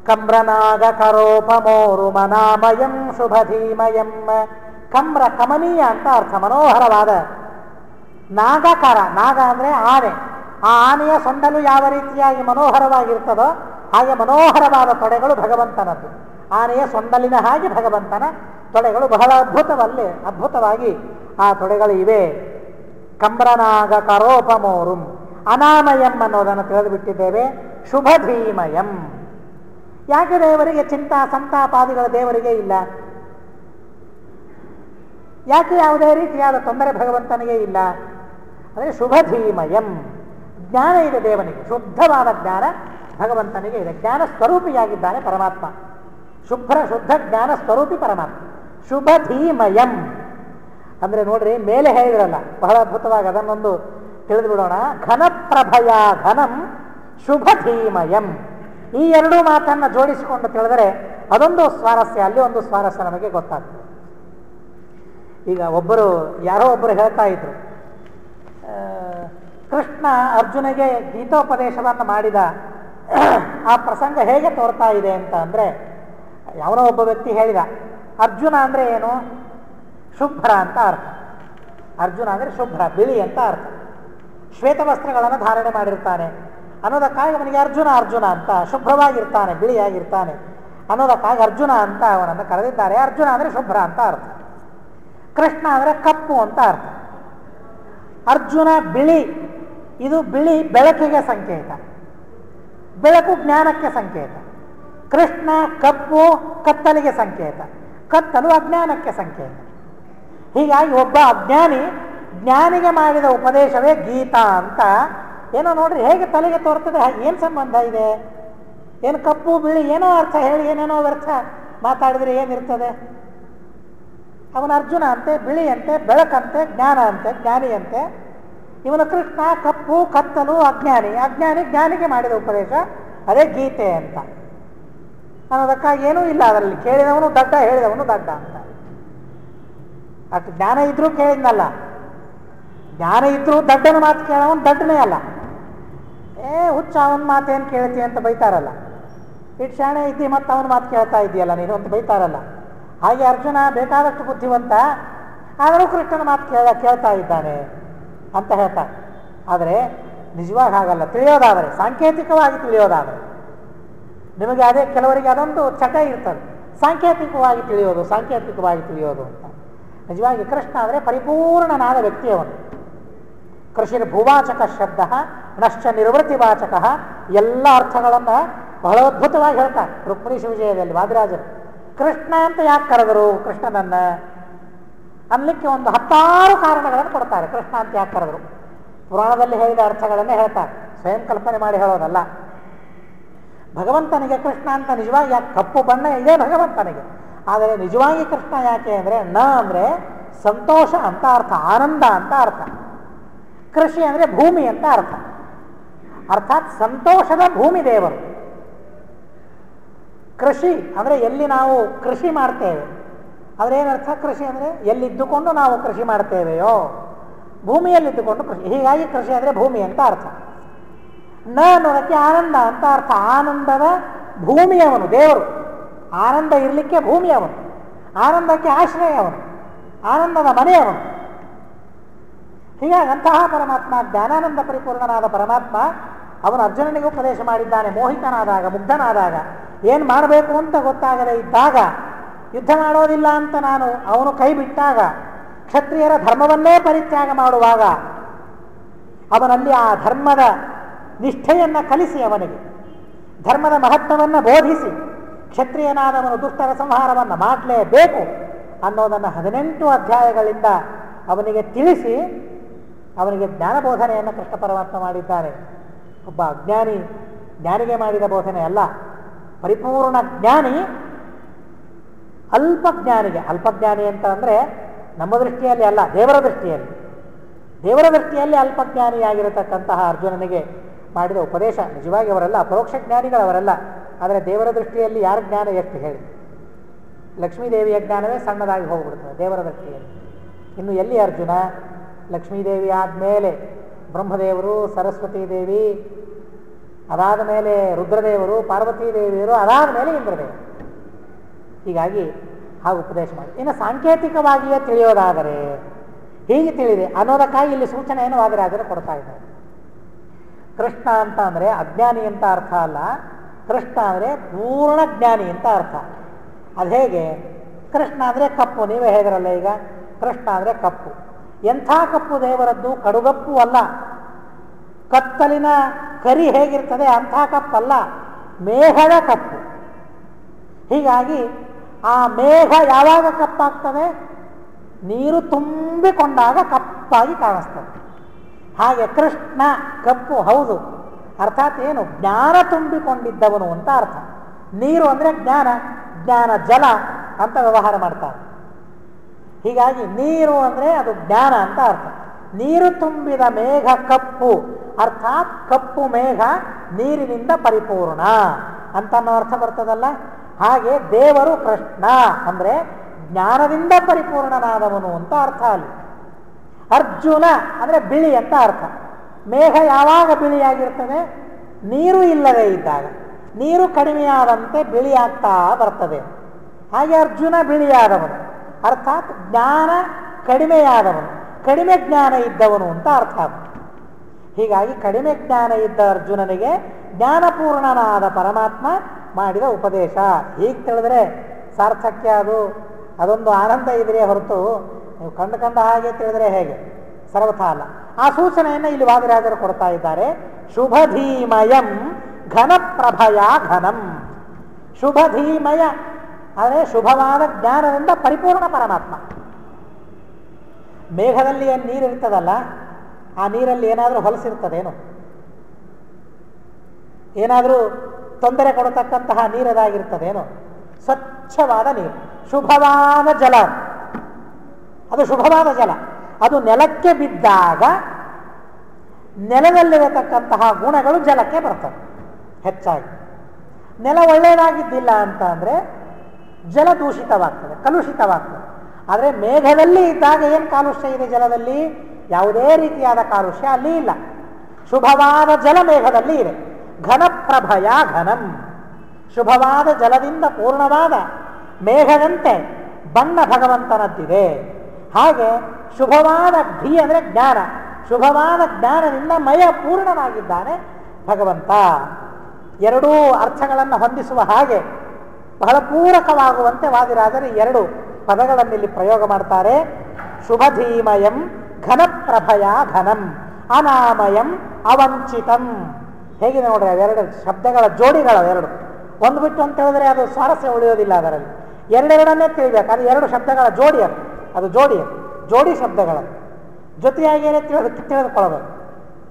ಕಮ್ರನಾಗ ಕರೋಪಮೋರು ಮನಾಮಯಂ ಶುಭಧೀಮಯಂ. ಕಮ್ರ ಕಮನೀಯ ಅಂತ ಅರ್ಥ, ಮನೋಹರವಾದ. ನಾಗಕರ, ನಾಗ ಅಂದರೆ ಆನೆ. ಆ ಆನೆಯ ಸೊಂಡಲು ಯಾವ ರೀತಿಯಾಗಿ ಮನೋಹರವಾಗಿರ್ತದೋ ಹಾಗೆ ಮನೋಹರವಾದ ತೊಡೆಗಳು ಭಗವಂತನದ್ದು. ಆನೆಯ ಸೊಂಡಲಿನ ಹಾಗೆ ಭಗವಂತನ ತೊಡೆಗಳು ಬಹಳ ಅದ್ಭುತವಾಗಿ ಆ ತೊಡೆಗಳು ಇವೆ. ಕಮ್ರನಾಗ ಕರೋಪಮೋರುಂ ಅನಾಮಯಂ ಅನ್ನೋದನ್ನು ತಿಳಿದು ಬಿಟ್ಟಿದ್ದೇವೆ. ಶುಭಧೀಮಯಂ. ಯಾಕೆ ದೇವರಿಗೆ ಚಿಂತಾ ಸಂತಾಪಾದಿಗಳ ದೇವರಿಗೆ ಇಲ್ಲ? ಯಾಕೆ ಯಾವುದೇ ರೀತಿಯಾದ ತೊಂದರೆ ಭಗವಂತನಿಗೆ ಇಲ್ಲ ಅಂದರೆ ಶುಭಧೀಮಯಂ. ಜ್ಞಾನ ಇದೆ ದೇವನಿಗೆ, ಶುದ್ಧವಾದ ಜ್ಞಾನ ಭಗವಂತನಿಗೆ ಇದೆ. ಜ್ಞಾನ ಸ್ವರೂಪಿಯಾಗಿದ್ದಾನೆ ಪರಮಾತ್ಮ. ಶುದ್ಧ ಜ್ಞಾನ ಸ್ವರೂಪಿ ಪರಮಾತ್ಮ. ಶುಭಧೀಮಯಂ ಅಂದರೆ ನೋಡ್ರಿ, ಮೇಲೆ ಹೇಳಿದ್ರಲ್ಲ ಬಹಳ ಅದ್ಭುತವಾಗಿ, ಅದನ್ನೊಂದು ತಿಳಿದು ಬಿಡೋಣ. ಘನಪ್ರಭಯ ಘನಂ ಶುಭಧೀಮಯಂ. ಈ ಎರಡೂ ಮಾತನ್ನು ಜೋಡಿಸಿಕೊಂಡು ತಿಳಿದರೆ ಅದೊಂದು ಸ್ವಾರಸ್ಯ, ಅಲ್ಲಿ ಒಂದು ಸ್ವಾರಸ್ಯ ನಮಗೆ ಗೊತ್ತಾಗ್ತದೆ. ಈಗ ಯಾರೋ ಒಬ್ಬರು ಹೇಳ್ತಾ ಇದ್ರು, ಕೃಷ್ಣ ಅರ್ಜುನಿಗೆ ಗೀತೋಪದೇಶವನ್ನು ಮಾಡಿದ ಆ ಪ್ರಸಂಗ ಹೇಗೆ ತೋರ್ತಾ ಇದೆ ಅಂತ ಅಂದರೆ, ಯಾವನೋ ಒಬ್ಬ ವ್ಯಕ್ತಿ ಹೇಳಿದ, ಅರ್ಜುನ ಅಂದರೆ ಏನು? ಶುಭ್ರ ಅಂತ ಅರ್ಥ. ಅರ್ಜುನ ಅಂದರೆ ಶುಭ್ರ, ಬಿಳಿ ಅಂತ ಅರ್ಥ. ಶ್ವೇತವಸ್ತ್ರಗಳನ್ನು ಧಾರಣೆ ಮಾಡಿರ್ತಾನೆ ಅನ್ನೋದಕ್ಕಾಗಿ ಅವನಿಗೆ ಅರ್ಜುನ ಅಂತ, ಶುಭ್ರವಾಗಿರ್ತಾನೆ, ಬಿಳಿಯಾಗಿರ್ತಾನೆ ಅನ್ನೋದಕ್ಕಾಗಿ ಅರ್ಜುನ ಅಂತ ಅವನನ್ನು ಕರೆದಿದ್ದಾರೆ. ಅರ್ಜುನ ಅಂದರೆ ಶುಭ್ರ ಅಂತ ಅರ್ಥ. ಕೃಷ್ಣ ಅಂದರೆ ಕಪ್ಪು ಅಂತ ಅರ್ಥ. ಅರ್ಜುನ ಬಿಳಿ, ಇದು ಬಿಳಿ ಬೆಳಕಿಗೆ ಸಂಕೇತ, ಬೆಳಕು ಜ್ಞಾನಕ್ಕೆ ಸಂಕೇತ. ಕೃಷ್ಣ ಕಪ್ಪು ಕತ್ತಲಿಗೆ ಸಂಕೇತ, ಕತ್ತಲು ಅಜ್ಞಾನಕ್ಕೆ ಸಂಕೇತ. ಹೀಗಾಗಿ ಒಬ್ಬ ಜ್ಞಾನಿಗೆ ಮಾಡಿದ ಉಪದೇಶವೇ ಗೀತಾ ಅಂತ. ಏನೋ ನೋಡ್ರಿ ಹೇಗೆ ತಲೆಗೆ ತೋರ್ತದೆ, ಏನು ಸಂಬಂಧ ಇದೆ? ಏನು ಕಪ್ಪು ಬಿಳಿ ಏನೋ ಅರ್ಥ ಹೇಳಿ ಏನೇನೋ ವ್ಯರ್ಥ ಮಾತಾಡಿದ್ರೆ ಏನಿರ್ತದೆ? ಅವನ ಅರ್ಜುನ ಅಂತೆ, ಬಿಳಿ ಅಂತೆ, ಬೆಳಕಂತೆ, ಜ್ಞಾನ ಅಂತೆ, ಜ್ಞಾನಿಯಂತೆ. ಇವನು ಕೃಷ್ಣ ಕಪ್ಪು ಕತ್ತಲು ಅಜ್ಞಾನಿ ಜ್ಞಾನಿಗೆ ಮಾಡಿದ ಉಪದೇಶ ಅದೇ ಗೀತೆ ಅಂತ ಅನ್ನೋದಕ್ಕಾಗಿ ಏನೂ ಇಲ್ಲ ಅದರಲ್ಲಿ. ಕೇಳಿದವನು ದಡ್ಡ, ಹೇಳಿದವನು ದಡ್ಡ ಅಂತ. ಅಷ್ಟು ಜ್ಞಾನ ಇದ್ರೂ ಕೇಳಿದ್ನಲ್ಲ, ಜ್ಞಾನ ಇದ್ರೂ ದಡ್ಡನ ಮಾತು ಕೇಳವನು ದಡ್ಡನೇ ಅಲ್ಲ. ಹುಚ್ಚ ಅವನ ಮಾತೇನು ಕೇಳ್ತಿ ಅಂತ ಬೈತಾರಲ್ಲ, ಇಟ್ಟು ಶಾಣೆ ಇದ್ದಿ ಮತ್ತು ಅವನ ಮಾತು ಕೇಳ್ತಾ ಇದ್ದೀಯಲ್ಲ ನೀನು ಅಂತ ಬೈತಾರಲ್ಲ. ಹಾಗೆ ಅರ್ಜುನ ಬೇಕಾದಷ್ಟು ಬುದ್ಧಿವಂತ, ಆದರೂ ಕೃಷ್ಣನ ಮಾತು ಕೇಳ್ತಾ ಇದ್ದಾನೆ ಅಂತ ಹೇಳ್ತಾರೆ. ಆದರೆ ನಿಜವಾಗಿ ಹಾಗಲ್ಲ. ತಿಳಿಯೋದಾದರೆ, ಸಾಂಕೇತಿಕವಾಗಿ ತಿಳಿಯೋದಾದರೆ, ನಿಮಗೆ ಅದೇ ಕೆಲವರಿಗೆ ಅದೊಂದು ಚಟ ಇರ್ತದೆ, ಸಾಂಕೇತಿಕವಾಗಿ ತಿಳಿಯೋದು ಅಂತ. ನಿಜವಾಗಿ ಕೃಷ್ಣ ಅಂದರೆ ಪರಿಪೂರ್ಣನಾದ ವ್ಯಕ್ತಿಯವನು. ಕೃಷಿರ್ ಭೂವಾಚಕ ಶಬ್ದ ನಶ್ಚ ನಿರ್ವೃತ್ತಿವಾಚಕ, ಎಲ್ಲ ಅರ್ಥಗಳನ್ನು ಬಹಳ ಅದ್ಭುತವಾಗಿ ಹೇಳ್ತಾರೆ ರುಕ್ಮಿಣೀಶ ವಿಜಯದಲ್ಲಿ ವಾದಿರಾಜರು. ಕೃಷ್ಣ ಅಂತ ಯಾಕೆ ಕರೆದರು ಕೃಷ್ಣನನ್ನ ಅನ್ಲಿಕ್ಕೆ ಒಂದು 10 ಕಾರಣಗಳನ್ನು ಕೊಡ್ತಾರೆ. ಕೃಷ್ಣ ಅಂತ ಯಾಕೆ ಕರೆದರು? ಪುರಾಣದಲ್ಲಿ ಹೇಳಿದ ಅರ್ಥಗಳನ್ನೇ ಹೇಳ್ತಾರೆ, ಸ್ವಯಂ ಕಲ್ಪನೆ ಮಾಡಿ ಹೇಳೋದಲ್ಲ. ಭಗವಂತನಿಗೆ ಕೃಷ್ಣ ಅಂತ ನಿಜವಾಗಿ ಯಾಕೆ ಕಪ್ಪು ಬಣ್ಣ ಇದೆ ಭಗವಂತನಿಗೆ, ಆದರೆ ನಿಜವಾಗಿ ಕೃಷ್ಣ ಯಾಕೆ ಅಂದರೆ ಅಂದರೆ ಸಂತೋಷ ಅಂತ ಅರ್ಥ, ಆನಂದ ಅಂತ ಅರ್ಥ. ಕೃಷಿ ಅಂದರೆ ಭೂಮಿ ಅಂತ ಅರ್ಥ, ಅರ್ಥಾತ್ ಸಂತೋಷದ ಭೂಮಿ ದೇವರು. ಕೃಷಿ ಅಂದರೆ ಎಲ್ಲಿ ನಾವು ಕೃಷಿ ಮಾಡ್ತೇವೆ, ಆದರೆ ಏನರ್ಥ? ಕೃಷಿ ಅಂದರೆ ಎಲ್ಲಿದ್ದುಕೊಂಡು ನಾವು ಕೃಷಿ ಮಾಡ್ತೇವೆಯೋ, ಭೂಮಿಯಲ್ಲಿದ್ದುಕೊಂಡು ಕೃಷಿ. ಹೀಗಾಗಿ ಕೃಷಿ ಅಂದರೆ ಭೂಮಿ ಅಂತ ಅರ್ಥ. ಅನ್ನೋದಕ್ಕೆ ಆನಂದ ಅಂತ ಅರ್ಥ. ಆನಂದದ ಭೂಮಿಯವನು ದೇವರು. ಆನಂದ ಇರಲಿಕ್ಕೆ ಭೂಮಿಯವನು, ಆನಂದಕ್ಕೆ ಆಶ್ರಯವನು, ಆನಂದದ ಮನೆಯವನು. ಹೀಗಾಗಿ ಅಂತಹ ಪರಮಾತ್ಮ, ಜ್ಞಾನಾನಂದ ಪರಿಪೂರ್ಣನಾದ ಪರಮಾತ್ಮ, ಅವನು ಅರ್ಜುನನಿಗೆ ಉಪದೇಶ ಮಾಡಿದ್ದಾನೆ. ಮೋಹಿತನಾದಾಗ, ಮುಗ್ಧನಾದಾಗ, ಏನು ಮಾಡಬೇಕು ಅಂತ ಗೊತ್ತಾಗದೇ ಇದ್ದಾಗ, ಯುದ್ಧ ಮಾಡೋದಿಲ್ಲ ಅಂತ ಅವನು ಕೈ ಬಿಟ್ಟಾಗ, ಕ್ಷತ್ರಿಯರ ಧರ್ಮವನ್ನೇ ಪರಿತ್ಯಾಗ ಮಾಡುವಾಗ, ಅವನಲ್ಲಿ ಆ ಧರ್ಮದ ನಿಷ್ಠೆಯನ್ನು ಕಲಿಸಿ, ಅವನಿಗೆ ಧರ್ಮದ ಮಹತ್ವವನ್ನು ಬೋಧಿಸಿ, ಕ್ಷತ್ರಿಯನಾದವನು ದುಷ್ಟರ ಸಂಹಾರವನ್ನು ಮಾಡಲೇಬೇಕು ಅನ್ನೋದನ್ನು 18 ಅಧ್ಯಾಯಗಳಿಂದ ಅವನಿಗೆ ತಿಳಿಸಿ, ಅವನಿಗೆ ಜ್ಞಾನ ಬೋಧನೆಯನ್ನು ಕೃಷ್ಣ ಪರಮಾತ್ಮ ಮಾಡಿದ್ದಾರೆ. ಒಬ್ಬ ಜ್ಞಾನಿಗೆ ಮಾಡಿದ ಬೋಧನೆ ಅಲ್ಲ. ಪರಿಪೂರ್ಣ ಜ್ಞಾನಿ ಅಲ್ಪಜ್ಞಾನಿ ಅಂತ ಅಂದರೆ ನಮ್ಮ ದೃಷ್ಟಿಯಲ್ಲಿ ಅಲ್ಲ, ದೇವರ ದೃಷ್ಟಿಯಲ್ಲಿ ಅಲ್ಪಜ್ಞಾನಿಯಾಗಿರತಕ್ಕಂತಹ ಅರ್ಜುನನಿಗೆ ಮಾಡಿದ ಉಪದೇಶ. ನಿಜವಾಗಿ ಅವರೆಲ್ಲ ಅಪರೋಕ್ಷ ಜ್ಞಾನಿಗಳವರೆಲ್ಲ, ಆದರೆ ದೇವರ ದೃಷ್ಟಿಯಲ್ಲಿ ಯಾರ ಜ್ಞಾನ ಎಷ್ಟು ಹೇಳಿ? ಲಕ್ಷ್ಮೀದೇವಿಯ ಜ್ಞಾನವೇ ಸಣ್ಣದಾಗಿ ಹೋಗ್ಬಿಡ್ತದೆ ದೇವರ ದೃಷ್ಟಿಯಲ್ಲಿ. ಇನ್ನು ಎಲ್ಲಿ ಅರ್ಜುನ? ಲಕ್ಷ್ಮೀದೇವಿ ಆದಮೇಲೆ ಬ್ರಹ್ಮದೇವರು, ಸರಸ್ವತೀ ದೇವಿ, ಅದಾದ ಮೇಲೆ ರುದ್ರದೇವರು, ಪಾರ್ವತೀ ದೇವಿಯರು, ಅದಾದ ಮೇಲೆ ಇಂದ್ರದೇವರು. ಹೀಗಾಗಿ ಹಾಗೆ ಉಪದೇಶ ಮಾಡಿ. ಇನ್ನು ಸಾಂಕೇತಿಕವಾಗಿಯೇ ತಿಳಿಯೋದಾದರೆ ಹೀಗೆ ತಿಳಿದೆ ಅನ್ನೋದಕ್ಕಾಗಿ ಇಲ್ಲಿ ಸೂಚನೆಯನ್ನು ವಾದಿರಾಜರು ಕೊಡ್ತಾ ಇದ್ದಾರೆ. ಕೃಷ್ಣ ಅಂತ ಅಂದರೆ ಅಜ್ಞಾನಿ ಅಂತ ಅರ್ಥ ಅಲ್ಲ, ಕೃಷ್ಣ ಅಂದರೆ ಪೂರ್ಣ ಜ್ಞಾನಿ ಅಂತ ಅರ್ಥ. ಅದು ಹೇಗೆ? ಕೃಷ್ಣ ಅಂದರೆ ಕಪ್ಪು, ನೀವೇ ಹೇಳಿದ್ರಲ್ಲ ಈಗ, ಕೃಷ್ಣ ಅಂದರೆ ಕಪ್ಪು. ಎಂಥ ಕಪ್ಪು ದೇವರದ್ದು? ಕಡುಗಪ್ಪು ಅಲ್ಲ, ಕತ್ತಲಿನ ಕರಿ ಹೇಗಿರ್ತದೆ ಅಂಥ ಕಪ್ಪಲ್ಲ, ಮೇಘದ ಕಪ್ಪು. ಹೀಗಾಗಿ ಆ ಮೇಘ ಯಾವಾಗ ಕಪ್ಪಾಗ್ತದೆ? ನೀರು ತುಂಬಿಕೊಂಡಾಗ ಕಪ್ಪಾಗಿ ಕಾಣಿಸ್ತದೆ. ಹಾಗೆ ಕೃಷ್ಣ ಕಪ್ಪು ಹೌದು, ಅರ್ಥಾತ್ ಏನು? ಜ್ಞಾನ ತುಂಬಿಕೊಂಡಿದ್ದವನು ಅಂತ ಅರ್ಥ. ನೀರು ಅಂದರೆ ಜ್ಞಾನ, ಜ್ಞಾನ ಜಲ ಅಂತ ವ್ಯವಹಾರ ಮಾಡ್ತಾರೆ. ಹೀಗಾಗಿ ನೀರು ಅಂದರೆ ಅದು ಜ್ಞಾನ ಅಂತ ಅರ್ಥ. ನೀರು ತುಂಬಿದ ಮೇಘ ಕಪ್ಪು, ಅರ್ಥಾತ್ ಕಪ್ಪು ಮೇಘ ನೀರಿನಿಂದ ಪರಿಪೂರ್ಣ ಅಂತ ಅನ್ನೋ ಅರ್ಥ ಬರ್ತದಲ್ಲ. ಹಾಗೆ ದೇವರು ಕೃಷ್ಣ ಅಂದರೆ ಜ್ಞಾನದಿಂದ ಪರಿಪೂರ್ಣನಾದವನು ಅಂತ ಅರ್ಥ. ಅಲ್ಲಿ ಅರ್ಜುನ ಅಂದರೆ ಬಿಳಿ ಅಂತ ಅರ್ಥ. ಮೇಘ ಯಾವಾಗ ಬಿಳಿಯಾಗಿರ್ತದೆ? ನೀರು ಇಲ್ಲದೆ ಇದ್ದಾಗ. ನೀರು ಕಡಿಮೆಯಾದಂತೆ ಬಿಳಿಯಾಗ್ತಾ ಬರ್ತದೆ. ಹಾಗೆ ಅರ್ಜುನ ಬಿಳಿಯಾದವನು, ಅರ್ಥಾತ್ ಜ್ಞಾನ ಕಡಿಮೆಯಾದವನು, ಕಡಿಮೆ ಜ್ಞಾನ ಇದ್ದವನು ಅಂತ ಅರ್ಥ. ಹೀಗಾಗಿ ಕಡಿಮೆ ಜ್ಞಾನ ಇದ್ದ ಅರ್ಜುನನಿಗೆ ಜ್ಞಾನಪೂರ್ಣನಾದ ಪರಮಾತ್ಮ ಮಾಡಿದ ಉಪದೇಶ. ಹೀಗೆ ತಿಳಿದ್ರೆ ಸಾರ್ಥಕ್ಯ ಅದು, ಅದೊಂದು ಆನಂದ ಇದ್ರೆ ಹೊರತು ನೀವು ಕಂಡು ಹಾಗೆ ತಿಳಿದ್ರೆ ಹೇಗೆ? ಸರ್ವಥಾ ಅಲ್ಲ. ಆ ಸೂಚನೆಯನ್ನು ಇಲ್ಲಿ ವಾದಿರಾಜರು ಕೊಡ್ತಾ ಇದ್ದಾರೆ. ಶುಭಧೀಮಯಂ ಘನಪ್ರಭಯ ಘನಂ. ಶುಭಧೀಮಯ ಅಂದರೆ ಶುಭವಾದ ಜ್ಞಾನದಿಂದ ಪರಿಪೂರ್ಣ ಪರಮಾತ್ಮ. ಮೇಘದಲ್ಲಿ ಏನು ನೀರಿರ್ತದಲ್ಲ, ಆ ನೀರಲ್ಲಿ ಏನಾದರೂ ಹೊಲಸಿರ್ತದೇನು? ಏನಾದರೂ ತೊಂದರೆ ಕೊಡತಕ್ಕಂತಹ ನೀರದಾಗಿರ್ತದೇನು? ಸ್ವಚ್ಛವಾದ ನೀರು, ಶುಭವಾದ ಜಲ. ಅದು ಶುಭವಾದ ಜಲ. ಅದು ನೆಲಕ್ಕೆ ಬಿದ್ದಾಗ ನೆಲದಲ್ಲಿರತಕ್ಕಂತಹ ಗುಣಗಳು ಜಲಕ್ಕೆ ಬರ್ತವೆ ಹೆಚ್ಚಾಗಿ. ನೆಲ ಒಳ್ಳೆಯದಾಗಿದ್ದಿಲ್ಲ ಅಂತ ಅಂದರೆ ಜಲ ದೂಷಿತವಾಗ್ತದೆ, ಕಲುಷಿತವಾಗ್ತದೆ. ಆದರೆ ಮೇಘದಲ್ಲಿ ಇದ್ದಾಗ ಏನು ಕಾಲುಷ್ಯ ಇದೆ ಜಲದಲ್ಲಿ? ಯಾವುದೇ ರೀತಿಯಾದ ಕಾಲುಷ್ಯ ಅಲ್ಲಿ ಇಲ್ಲ. ಶುಭವಾದ ಜಲ ಮೇಘದಲ್ಲಿ ಇದೆ. ಘನಪ್ರಭಯ ಘನಂ. ಶುಭವಾದ ಜಲದಿಂದ ಪೂರ್ಣವಾದ ಮೇಘದಂತೆ ಬಣ್ಣ ಭಗವಂತನದ್ದಿದೆ. ಹಾಗೆ ಶುಭವಾದ ಘಿ ಅಂದರೆ ಜ್ಞಾನ, ಶುಭವಾದ ಜ್ಞಾನದಿಂದ ಮಯ ಪೂರ್ಣನಾಗಿದ್ದಾನೆ ಭಗವಂತ. ಎರಡೂ ಅರ್ಥಗಳನ್ನು ಹೊಂದಿಸುವ ಹಾಗೆ ಬಹಳ ಪೂರಕವಾಗುವಂತೆ ವಾದಿರಾದರೆ ಎರಡು ಪದಗಳನ್ನಿಲ್ಲಿ ಪ್ರಯೋಗ ಮಾಡ್ತಾರೆ. ಶುಭಧೀಮಯಂ ಘನಪ್ರಭಯ ಘನಂ, ಅನಾಮಯಂ ಅವಂಚಿತಂ. ಹೇಗಿದೆ ನೋಡ್ರಿ ಅವೆರಡು ಶಬ್ದಗಳ ಜೋಡಿಗಳು ಎರಡು. ಒಂದು ಬಿಟ್ಟು ಅಂತ ಹೇಳಿದ್ರೆ ಅದು ಸ್ವಾರಸ್ಯ ಉಳಿಯೋದಿಲ್ಲ. ಅದರಲ್ಲಿ ಎರಡೆರಡನ್ನೇ ತಿಳಿಬೇಕು. ಅದು ಎರಡು ಶಬ್ದಗಳ ಜೋಡಿ, ಅದು ಜೋಡಿ ಶಬ್ದಗಳ ಜೊತೆಯಾಗೇನೆ ತಿಳಿದುಕೊಳ್ಳಬೇಕು.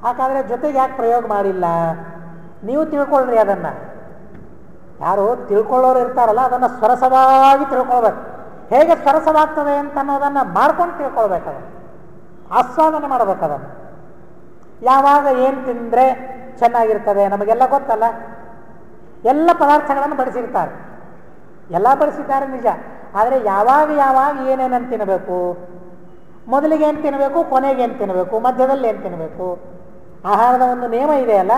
ಯಾಕಂದರೆ ಜೊತೆಗೆ ಯಾಕೆ ಪ್ರಯೋಗ ಮಾಡಿಲ್ಲ? ನೀವು ತಿಳ್ಕೊಳ್ರಿ ಅದನ್ನು. ಯಾರು ತಿಳ್ಕೊಳ್ಳೋರು ಇರ್ತಾರಲ್ಲ ಅದನ್ನು ಸ್ವರಸವಾಗಿ ತಿಳ್ಕೊಳ್ಬೇಕು. ಹೇಗೆ ಸ್ವರಸವಾಗ್ತದೆ ಅಂತ ಅನ್ನೋದನ್ನು ಮಾಡ್ಕೊಂಡು ತಿಳ್ಕೊಳ್ಬೇಕು. ಅದನ್ನು ಆಸ್ವಾದನೆ ಮಾಡಬೇಕು. ಅದನ್ನು ಯಾವಾಗ ಏನು ತಿಂದರೆ ಚೆನ್ನಾಗಿರ್ತದೆ ನಮಗೆಲ್ಲ ಗೊತ್ತಲ್ಲ. ಎಲ್ಲ ಪದಾರ್ಥಗಳನ್ನು ಬಡಿಸಿರ್ತಾರೆ, ಎಲ್ಲ ಬಡಿಸಿದ್ದಾರೆ ನಿಜ. ಆದರೆ ಯಾವಾಗ ಏನೇನಂತ ತಿನ್ನಬೇಕು, ಮೊದಲಿಗೆ ಏನು ತಿನ್ನಬೇಕು, ಕೊನೆಗೆ ಏನು ತಿನ್ನಬೇಕು, ಮಧ್ಯದಲ್ಲಿ ಏನು ತಿನ್ನಬೇಕು. ಆಹಾರದ ಒಂದು ನಿಯಮ ಇದೆಯಲ್ಲ,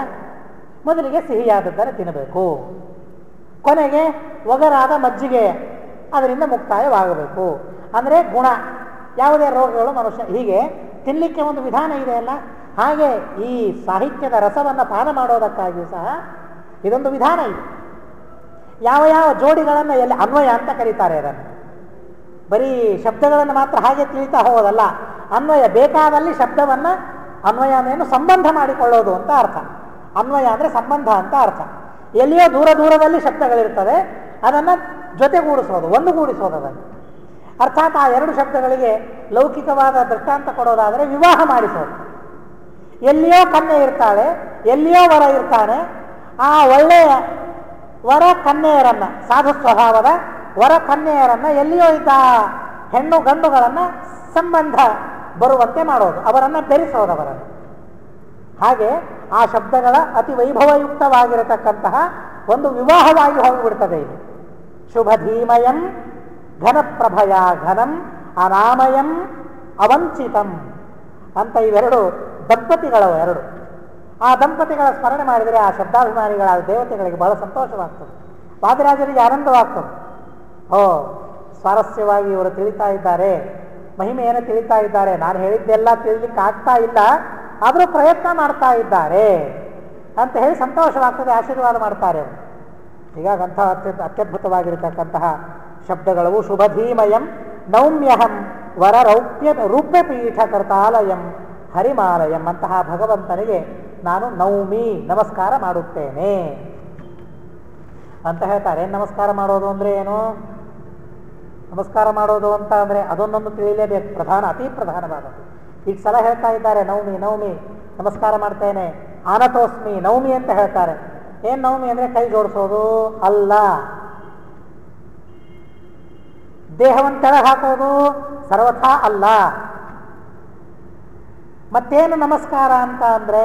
ಮೊದಲಿಗೆ ಸಿಹಿಯಾದದ್ದನ್ನು ತಿನ್ನಬೇಕು, ಕೊನೆಗೆ ಒಗರಾದ ಮಜ್ಜಿಗೆ ಅದರಿಂದ ಮುಕ್ತಾಯವಾಗಬೇಕು. ಅಂದರೆ ಗುಣ, ಯಾವುದೇ ರೋಗಗಳು ಮನುಷ್ಯ ಹೀಗೆ ತಿನ್ನಲಿಕ್ಕೆ ಒಂದು ವಿಧಾನ ಇದೆಯಲ್ಲ. ಹಾಗೆ ಈ ಸಾಹಿತ್ಯದ ರಸವನ್ನು ಪಾನ ಮಾಡೋದಕ್ಕಾಗಿಯೂ ಸಹ ಇದೊಂದು ವಿಧಾನ ಇದೆ. ಯಾವ ಜೋಡಿಗಳನ್ನು ಎಲ್ಲಿ ಅನ್ವಯ ಅಂತ ಕರೀತಾರೆ. ಅದನ್ನು ಬರೀ ಶಬ್ದಗಳನ್ನು ಮಾತ್ರ ಹಾಗೆ ತಿಳಿತಾ ಹೋಗೋದಲ್ಲ, ಅನ್ವಯ ಬೇಕಾದಲ್ಲಿ ಶಬ್ದವನ್ನು ಅನ್ವಯ ಅಂದ್ರೇನು ಸಂಬಂಧ ಮಾಡಿಕೊಳ್ಳೋದು ಅಂತ ಅರ್ಥ. ಅನ್ವಯ ಅಂದರೆ ಸಂಬಂಧ ಅಂತ ಅರ್ಥ. ಎಲ್ಲಿಯೋ ದೂರದಲ್ಲಿ ಶಬ್ದಗಳಿರ್ತವೆ, ಅದನ್ನು ಜೊತೆಗೂಡಿಸೋದು, ಒಂದುಗೂಡಿಸೋದು ಅದನ್ನು. ಅರ್ಥಾತ್ ಆ ಎರಡು ಶಬ್ದಗಳಿಗೆ ಲೌಕಿಕವಾದ ದೃಷ್ಟಾಂತ ಕೊಡೋದಾದರೆ ವಿವಾಹ ಮಾಡಿಸೋದು. ಎಲ್ಲಿಯೋ ಕನ್ಯೆ ಇರ್ತಾಳೆ, ಎಲ್ಲಿಯೋ ವರ ಇರ್ತಾನೆ. ಆ ಒಳ್ಳೆಯ ವರ ಕನ್ಯೆಯರನ್ನು, ಸಾಧು ಸ್ವಭಾವದ ವರ ಕನ್ಯೆಯರನ್ನು, ಎಲ್ಲಿಯೋ ಇದ್ದ ಹೆಣ್ಣು ಗಂಡುಗಳನ್ನು ಸಂಬಂಧ ಬರುವಂತೆ ಮಾಡೋದು, ಅವರನ್ನು ಬೆರೆಸೋದವರನ್ನು. ಹಾಗೆ ಆ ಶಬ್ದಗಳ ಅತಿ ವೈಭವಯುಕ್ತವಾಗಿರತಕ್ಕಂತಹ ಒಂದು ವಿವಾಹವಾಗಿ ಹೋಗಿಬಿಡ್ತದೆ ಇಲ್ಲಿ. ಶುಭಧೀಮಯಂ ಘನಪ್ರಭಯ ಘನಂ ಅನಾಮಯಂ ಅವಂಚಿತಂ ಅಂತ ಇವೆರಡು ದಂಪತಿಗಳು ಎರಡು. ಆ ದಂಪತಿಗಳ ಸ್ಮರಣೆ ಮಾಡಿದರೆ ಆ ಶಬ್ದಾಭಿಮಾನಿಗಳಾದ ದೇವತೆಗಳಿಗೆ ಬಹಳ ಸಂತೋಷವಾಗ್ತದೆ, ವಾದಿರಾಜರಿಗೆ ಆನಂದವಾಗ್ತದೆ. ಓ, ಸ್ವಾರಸ್ಯವಾಗಿ ಇವರು ತಿಳಿತಾ ಇದ್ದಾರೆ, ಮಹಿಮೆಯನ್ನು ತಿಳಿತಾ ಇದ್ದಾರೆ, ನಾನು ಹೇಳಿದ್ದೆಲ್ಲ ತಿಳಿಲಿಕ್ಕೆ ಆಗ್ತಾ ಇಲ್ಲ, ಆದರೂ ಪ್ರಯತ್ನ ಮಾಡ್ತಾ ಇದ್ದಾರೆ ಅಂತ ಹೇಳಿ ಸಂತೋಷವಾಗ್ತದೆ, ಆಶೀರ್ವಾದ ಮಾಡ್ತಾರೆ ಅವರು. ಹೀಗಾಗಂಥ ಅತ್ಯದ್ಭುತವಾಗಿರತಕ್ಕಂತಹ ಶಬ್ದಗಳವು ಶುಭಧೀಮಯಂ ನೌಮ್ಯಹಂ ವರ ರೂಪ್ಯಪೀಠ ಕರ್ತಾಲಯಂ ಹರಿಮಾಲಯಂ. ಅಂತಹ ಭಗವಂತನಿಗೆ ನಾನು ನೌಮಿ, ನಮಸ್ಕಾರ ಮಾಡುತ್ತೇನೆ ಅಂತ ಹೇಳ್ತಾರೆ. ನಮಸ್ಕಾರ ಮಾಡೋದು ಅಂದರೆ ಏನು? ನಮಸ್ಕಾರ ಮಾಡೋದು ಅಂತ ಅಂದರೆ ಅದೊಂದೊಂದು ತಿಳಿಯಲೇಬೇಕು, ಅತಿ ಪ್ರಧಾನವಾದದ್ದು. ಈಗ ಸಲ ಹೇಳ್ತಾ ಇದ್ದಾರೆ ನೌಮಿ ನೌಮಿ, ನಮಸ್ಕಾರ ಮಾಡ್ತೇನೆ. ಆನತೋಸ್ಮಿ ನೌಮಿ ಅಂತ ಹೇಳ್ತಾರೆ. ಏನು ನೌಮಿ ಅಂದರೆ ಕೈ ಜೋಡಿಸೋದು ಅಲ್ಲ, ದೇಹವನ್ನು ಕೆಳಗೆ ಹಾಕೋದು ಸರ್ವಥಾ ಅಲ್ಲ. ಮತ್ತೇನು ನಮಸ್ಕಾರ ಅಂತ ಅಂದರೆ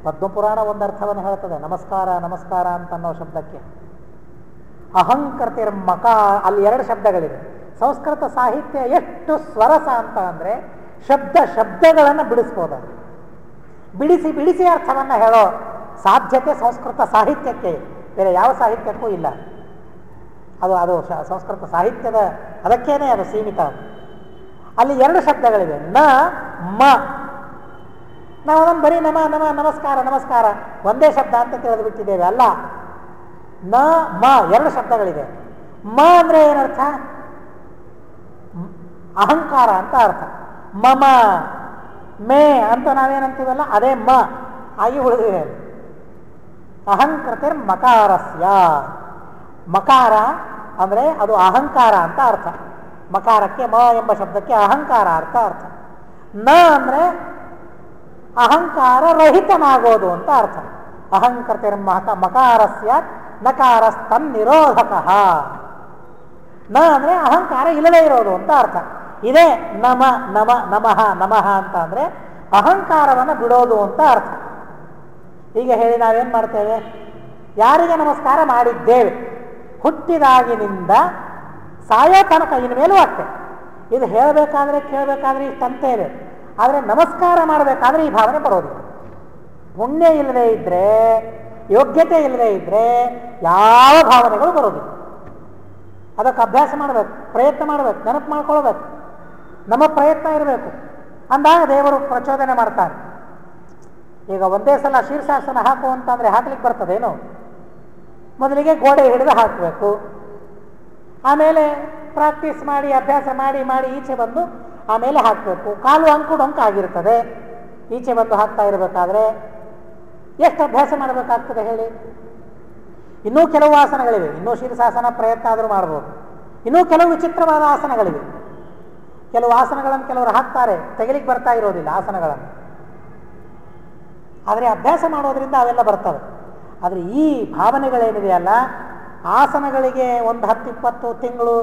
ಪದ್ಮಪುರಾಣ ಒಂದು ಅರ್ಥವನ್ನು ಹೇಳ್ತದೆ. ನಮಸ್ಕಾರ ನಮಸ್ಕಾರ ಅಂತ ಅನ್ನೋ ಶಬ್ದಕ್ಕೆ ಅಹಂಕೃತಿರ್ಮಕ, ಅಲ್ಲಿ 2 ಶಬ್ದಗಳಿವೆ. ಸಂಸ್ಕೃತ ಸಾಹಿತ್ಯ ಎಷ್ಟು ಸ್ವರಸ ಅಂತ ಅಂದರೆ ಶಬ್ದಗಳನ್ನು ಬಿಡಿಸ್ಬೋದು, ಬಿಡಿಸಿ ಬಿಡಿಸಿ ಅರ್ಥವನ್ನು ಹೇಳೋ ಸಾಧ್ಯತೆ ಸಂಸ್ಕೃತ ಸಾಹಿತ್ಯಕ್ಕೆ, ಬೇರೆ ಯಾವ ಸಾಹಿತ್ಯಕ್ಕೂ ಇಲ್ಲ. ಅದು ಸಂಸ್ಕೃತ ಸಾಹಿತ್ಯದ ಅದಕ್ಕೇನೆ ಅದು ಸೀಮಿತ. ಅಲ್ಲಿ 2 ಶಬ್ದಗಳಿವೆ, ನ ಮ. ನಾವು ಅದನ್ನು ಬರೀ ನಮಸ್ಕಾರ ನಮಸ್ಕಾರ ಒಂದೇ ಶಬ್ದ ಅಂತ ತಿಳಿದು ಬಿಟ್ಟಿದ್ದೇವೆ. ಅಲ್ಲ, ನ ಮ 2 ಶಬ್ದಗಳಿದೆ. ಮ ಅಂದರೆ ಏನರ್ಥ? ಅಹಂಕಾರ ಅಂತ ಅರ್ಥ. ಮಮ ಮೇ ಅಂತ ನಾವೇನಂತೀವಲ್ಲ ಅದೇ ಮ ಆಗಿ ಉಳಿದಿದೆ. ಅಹಂಕೃತಿರ್ ಮಕಾರಸ್ಯ, ಮಕಾರ ಅಂದರೆ ಅದು ಅಹಂಕಾರ ಅಂತ ಅರ್ಥ. ಮಕಾರಕ್ಕೆ ಮ ಎಂಬ ಶಬ್ದಕ್ಕೆ ಅಹಂಕಾರ ಅರ್ಥ. ನ ಅಂದರೆ ಅಹಂಕಾರ ರಹಿತನಾಗೋದು ಅಂತ ಅರ್ಥ. ಅಹಂಕೃತಿರ್ ಮಕಾರಸ್ಯ ನಕಾರಸ್ತನ್ ನಿರೋಧಕ. ನ ಅಂದರೆ ಅಹಂಕಾರ ಇಲ್ಲದೇ ಇರೋದು ಅಂತ ಅರ್ಥ. ಇದೇ ನಮಃ ಅಂತ ಅಂದರೆ ಅಹಂಕಾರವನ್ನು ಬಿಡೋದು ಅಂತ ಅರ್ಥ. ಈಗ ಹೇಳಿ ನಾವೇನು ಮಾಡ್ತೇವೆ? ಯಾರಿಗೆ ನಮಸ್ಕಾರ ಮಾಡಿದ್ದೇವೆ ಹುಟ್ಟಿದಾಗಿನಿಂದ ಸಾಯೋ ತನಕ, ಇನ್ನು ಮೇಲೂ ಅಷ್ಟೆ. ಇದು ಹೇಳಬೇಕಾದ್ರೆ ಕೇಳಬೇಕಾದ್ರೆ ಇಷ್ಟಂತೇವೆ, ಆದರೆ ನಮಸ್ಕಾರ ಮಾಡಬೇಕಾದ್ರೆ ಈ ಭಾವನೆ ಬರೋದಿಲ್ಲ. ಪುಣ್ಯ ಇಲ್ಲದೆ ಇದ್ದರೆ, ಯೋಗ್ಯತೆ ಇಲ್ಲದೆ ಇದ್ದರೆ ಯಾವ ಭಾವನೆಗಳು ಬರೋದಿಲ್ಲ. ಅದಕ್ಕೆ ಅಭ್ಯಾಸ ಮಾಡಬೇಕು, ಪ್ರಯತ್ನ ಮಾಡಬೇಕು, ನೆನಪು ಮಾಡ್ಕೊಳ್ಬೇಕು, ನಮ್ಮ ಪ್ರಯತ್ನ ಇರಬೇಕು. ಅಂದಾಗ ದೇವರು ಪ್ರಚೋದನೆ ಮಾಡ್ತಾನೆ. ಈಗ ಒಂದೇ ಸಲ ಶೀರ್ಷಾಸನ ಹಾಕು ಅಂತಂದರೆ ಹಾಕ್ಲಿಕ್ಕೆ ಬರ್ತದೇನು? ಮೊದಲಿಗೆ ಗೋಡೆ ಹಿಡಿದು ಹಾಕಬೇಕು, ಆಮೇಲೆ ಪ್ರಾಕ್ಟೀಸ್ ಮಾಡಿ ಅಭ್ಯಾಸ ಮಾಡಿ ಮಾಡಿ ಈಚೆ ಬಂದು ಆಮೇಲೆ ಹಾಕಬೇಕು. ಕಾಲು ಅಂಕು ಆಗಿರ್ತದೆ. ಈಚೆ ಬಂದು ಹಾಕ್ತಾ ಇರಬೇಕಾದ್ರೆ ಎಷ್ಟು ಅಭ್ಯಾಸ ಮಾಡಬೇಕಾಗ್ತದೆ ಹೇಳಿ? ಇನ್ನೂ ಕೆಲವು ಆಸನಗಳಿವೆ, ಇನ್ನೂ ಶೀರ್ಷಾಸನ ಪ್ರಯತ್ನ ಆದರೂ ಮಾಡ್ಬೋದು. ಇನ್ನೂ ಕೆಲವು ವಿಚಿತ್ರವಾದ ಆಸನಗಳಿವೆ. ಕೆಲವು ಆಸನಗಳನ್ನು ಕೆಲವರು ಹಾಕ್ತಾರೆ, ತೆಗಿಲಿಕ್ಕೆ ಬರ್ತಾ ಇರೋದಿಲ್ಲ ಆಸನಗಳನ್ನು. ಆದರೆ ಅಭ್ಯಾಸ ಮಾಡೋದ್ರಿಂದ ಅವೆಲ್ಲ ಬರ್ತವೆ. ಆದರೆ ಈ ಭಾವನೆಗಳೇನಿದೆಯಲ್ಲ, ಆಸನಗಳಿಗೆ ಒಂದು 10-20 ತಿಂಗಳು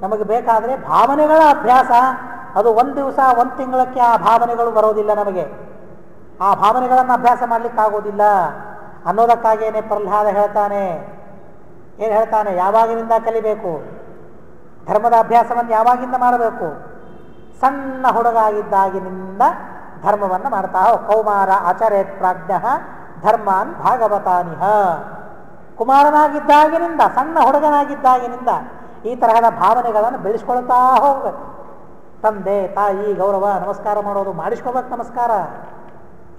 ನಮಗೆ ಬೇಕಾದರೆ ಭಾವನೆಗಳ ಅಭ್ಯಾಸ ಅದು 1 ದಿವಸ 1 ತಿಂಗಳಕ್ಕೆ ಆ ಭಾವನೆಗಳು ಬರೋದಿಲ್ಲ ನಮಗೆ. ಆ ಭಾವನೆಗಳನ್ನು ಅಭ್ಯಾಸ ಮಾಡಲಿಕ್ಕಾಗೋದಿಲ್ಲ ಅನ್ನೋದಕ್ಕಾಗೇನೆ ಪ್ರಹ್ಲಾದ ಹೇಳ್ತಾನೆ. ಏನು ಹೇಳ್ತಾನೆ? ಯಾವಾಗಿನಿಂದ ಕಲಿಬೇಕು? ಧರ್ಮದ ಅಭ್ಯಾಸವನ್ನು ಯಾವಾಗಿಂದ ಮಾಡಬೇಕು? ಸಣ್ಣ ಹುಡುಗ ಆಗಿದ್ದಾಗಿನಿಂದ ಧರ್ಮವನ್ನು ಮಾಡ್ತಾ ಕೌಮಾರ ಆಚರೇತ್ ಪ್ರಾಜ್ಞ ಧರ್ಮಾನ್ ಭಾಗವತಾನಿಹ. ಕುಮಾರನಾಗಿದ್ದಾಗಿನಿಂದ, ಸಣ್ಣ ಹುಡುಗನಾಗಿದ್ದಾಗಿನಿಂದ ಈ ತರಹದ ಭಾವನೆಗಳನ್ನು ಬೆಳೆಸ್ಕೊಳ್ತಾ ಹೋಗ್ಬೇಕು. ತಂದೆ ತಾಯಿ ಗೌರವ, ನಮಸ್ಕಾರ ಮಾಡೋದು ಮಾಡಿಸ್ಕೋಬೇಕು. ನಮಸ್ಕಾರ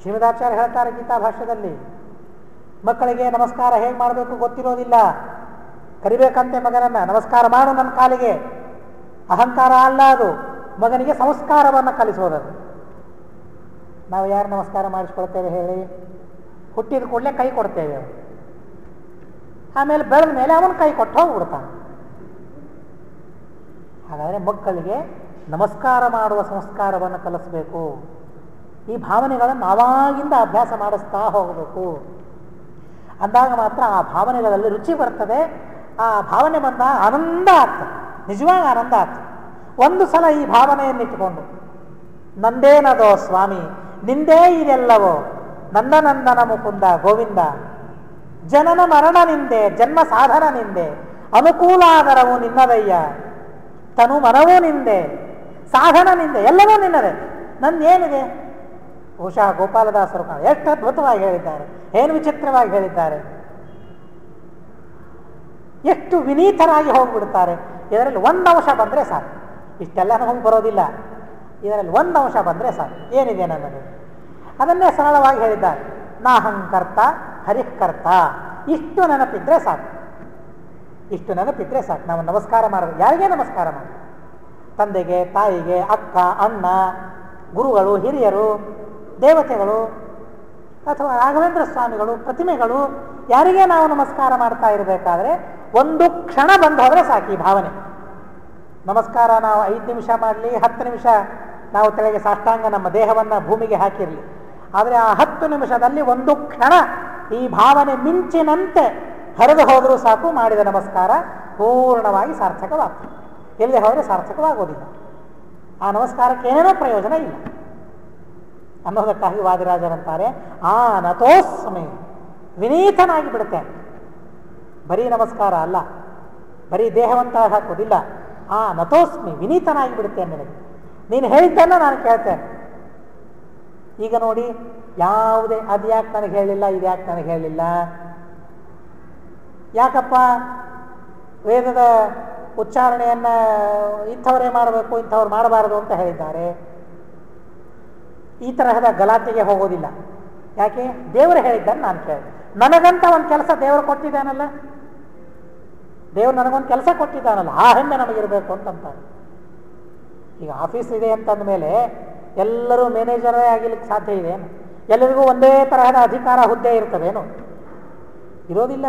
ಶ್ರೀಮದಾಚಾರ್ಯ ಹೇಳ್ತಾರೆ ಗೀತಾ ಭಾಷ್ಯದಲ್ಲಿ, ಮಕ್ಕಳಿಗೆ ನಮಸ್ಕಾರ ಹೇಗೆ ಮಾಡಬೇಕು ಗೊತ್ತಿರೋದಿಲ್ಲ. ಕರಿಬೇಕಂತೆ ಮಗನನ್ನ, ನಮಸ್ಕಾರ ಮಾಡು ನನ್ನ ಕಾಲಿಗೆ. ಅಹಂಕಾರ ಅಲ್ಲ ಅದು, ಮಗನಿಗೆ ಸಂಸ್ಕಾರವನ್ನು ಕಲಿಸೋದದು. ನಾವು ಯಾರು ನಮಸ್ಕಾರ ಮಾಡಿಸ್ಕೊಳ್ತೇವೆ ಹೇಳಿ? ಹುಟ್ಟಿದ ಕೂಡಲೇ ಕೈ ಕೊಡ್ತೇವೆ, ಆಮೇಲೆ ಬೆಳೆದ ಮೇಲೆ ಅವನು ಕೈ ಕೊಟ್ಟು ಹೋಗ್ಬಿಡ್ತಾನೆ. ಹಾಗಾದರೆ ಮಕ್ಕಳಿಗೆ ನಮಸ್ಕಾರ ಮಾಡುವ ಸಂಸ್ಕಾರವನ್ನು ಕಲಿಸಬೇಕು. ಈ ಭಾವನೆಗಳನ್ನು ಆವಾಗಿಂದ ಅಭ್ಯಾಸ ಮಾಡಿಸ್ತಾ ಹೋಗಬೇಕು. ಅಂದಾಗ ಮಾತ್ರ ಆ ಭಾವನೆಗಳಲ್ಲಿ ರುಚಿ ಬರ್ತದೆ. ಆ ಭಾವನೆ ಬಂದ ಆನಂದ ಆಗ್ತದೆ, ನಿಜವಾಗಿ ಆನಂದ ಆಗ್ತದೆ. ಒಂದು ಸಲ ಈ ಭಾವನೆಯನ್ನಿಟ್ಟುಕೊಂಡು ನಂದೇನದೋ ಸ್ವಾಮಿ, ನಿಂದೇ ಇದೆಲ್ಲವೋ, ನಂದನಂದನ ಮುಕುಂದ ಗೋವಿಂದ, ಜನನ ಮರಣ ನಿಂದೆ, ಜನ್ಮ ಸಾಧನ ನಿಂದೆ, ಅನುಕೂಲಾದರವು ನಿನ್ನದಯ್ಯ, ತನು ಮನವೂ ನಿಂದೆ, ಸಾಧನ ನಿಂದೆ, ಎಲ್ಲವೂ ನಿನ್ನದೆ. ನಂದೇನಿದೆ? ಬಹುಶಃ ಗೋಪಾಲದಾಸರು ಎಷ್ಟು ಅದ್ಭುತವಾಗಿ ಹೇಳಿದ್ದಾರೆ, ಏನು ವಿಚಿತ್ರವಾಗಿ ಹೇಳಿದ್ದಾರೆ, ಎಷ್ಟು ವಿನೀತರಾಗಿ ಹೋಗಿಬಿಡ್ತಾರೆ. ಇದರಲ್ಲಿ ಒಂದು ಅಂಶ ಬಂದರೆ ಸಾಕು, ಇಷ್ಟೆಲ್ಲ ನಮಗೆ ಬರೋದಿಲ್ಲ, ಇದರಲ್ಲಿ ಒಂದು ಅಂಶ ಬಂದರೆ ಸಾಕು, ಏನಿದೆ ನನ್ನದು ಅದನ್ನೇ ಸರಳವಾಗಿ ಹೇಳಿದ್ದಾರೆ. ನಾಹಂಕರ್ತ ಹರಿಕರ್ತ, ಇಷ್ಟು ನೆನಪಿದ್ರೆ ಸಾಕು, ಇಷ್ಟು ನೆನಪಿದ್ರೆ ಸಾಕು. ನಾವು ನಮಸ್ಕಾರ ಮಾಡಬೇಕು. ಯಾರಿಗೆ ನಮಸ್ಕಾರ ಮಾಡಿ? ತಂದೆಗೆ, ತಾಯಿಗೆ, ಅಕ್ಕ, ಅಣ್ಣ, ಗುರುಗಳು, ಹಿರಿಯರು, ದೇವತೆಗಳು, ಅಥವಾ ರಾಘವೇಂದ್ರ ಸ್ವಾಮಿಗಳು, ಪ್ರತಿಮೆಗಳು, ಯಾರಿಗೆ ನಾವು ನಮಸ್ಕಾರ ಮಾಡ್ತಾ ಇರಬೇಕಾದ್ರೆ ಒಂದು ಕ್ಷಣ ಬಂದು ಹೋದರೆ ಸಾಕು ಈ ಭಾವನೆ. ನಮಸ್ಕಾರ ನಾವು 5 ನಿಮಿಷ ಮಾಡಲಿ, 10 ನಿಮಿಷ ನಾವು ತೆಳಗೆ ಸಾಷ್ಟಾಂಗ ನಮ್ಮ ದೇಹವನ್ನು ಭೂಮಿಗೆ ಹಾಕಿರಲಿ, ಆದರೆ ಆ 10 ನಿಮಿಷದಲ್ಲಿ ಒಂದು ಕ್ಷಣ ಈ ಭಾವನೆ ಮಿಂಚಿನಂತೆ ಹರಿದು ಹೋದರೂ ಸಾಕು, ಮಾಡಿದ ನಮಸ್ಕಾರ ಪೂರ್ಣವಾಗಿ ಸಾರ್ಥಕವಾಗ್ತದೆ. ಇಲ್ಲದೆ ಹೋದರೆ ಸಾರ್ಥಕವಾಗೋದಿಲ್ಲ. ಆ ನಮಸ್ಕಾರಕ್ಕೆ ಏನೇನೋ ಪ್ರಯೋಜನ ಇಲ್ಲ ಅನ್ನೋದಕ್ಕಾಗಿ ವಾದಿರಾಜರಂತಾರೆ, ಆ ನತೋಸ್ಮಿ, ವಿನೀತನಾಗಿ ಬಿಡುತ್ತೇನೆ. ಬರೀ ನಮಸ್ಕಾರ ಅಲ್ಲ, ಬರೀ ದೇಹವಂತ ಹಾಕೋದಿಲ್ಲ, ಆ ನತೋಸ್ಮಿ, ವಿನೀತನಾಗಿ ಬಿಡುತ್ತೇನೆ. ನನಗೆ ನೀನು ಹೇಳಿದ್ದನ್ನು ನಾನು ಕೇಳ್ತೇನೆ. ಈಗ ನೋಡಿ, ಯಾವುದೇ ಅದು ಯಾಕೆ ನನಗೆ ಹೇಳಿಲ್ಲ, ಇದು ಯಾಕೆ ನನಗೆ ಹೇಳಿಲ್ಲ, ಯಾಕಪ್ಪ ವೇದದ ಉಚ್ಚಾರಣೆಯನ್ನು ಇಂಥವರೇ ಮಾಡಬೇಕು, ಇಂಥವ್ರು ಮಾಡಬಾರದು ಅಂತ ಹೇಳಿದ್ದಾರೆ, ಈ ತರಹದ ಗಲಾಟೆಗೆ ಹೋಗೋದಿಲ್ಲ. ಯಾಕೆ? ದೇವರು ಹೇಳಿದ್ದನ್ನು ನಾನು ಕೇಳಿ, ನನಗಂತ ಒಂದು ಕೆಲಸ ದೇವರು ಕೊಟ್ಟಿದ್ದಾನಲ್ಲ, ದೇವರು ನನಗೊಂದು ಕೆಲಸ ಕೊಟ್ಟಿದ್ದಾನಲ್ಲ, ಆ ಹೆಮ್ಮೆ ನಮಗಿರಬೇಕು ಅಂತಂತಾರೆ. ಈಗ ಆಫೀಸ್ ಇದೆ ಅಂತಂದ ಮೇಲೆ ಎಲ್ಲರೂ ಮ್ಯಾನೇಜರೇ ಆಗಿಲಿಕ್ಕೆ ಸಾಧ್ಯ ಇದೆಯೇನು? ಎಲ್ಲರಿಗೂ ಒಂದೇ ತರಹದ ಅಧಿಕಾರ ಹುದ್ದೆ ಇರ್ತದೇನು? ಇರೋದಿಲ್ಲ.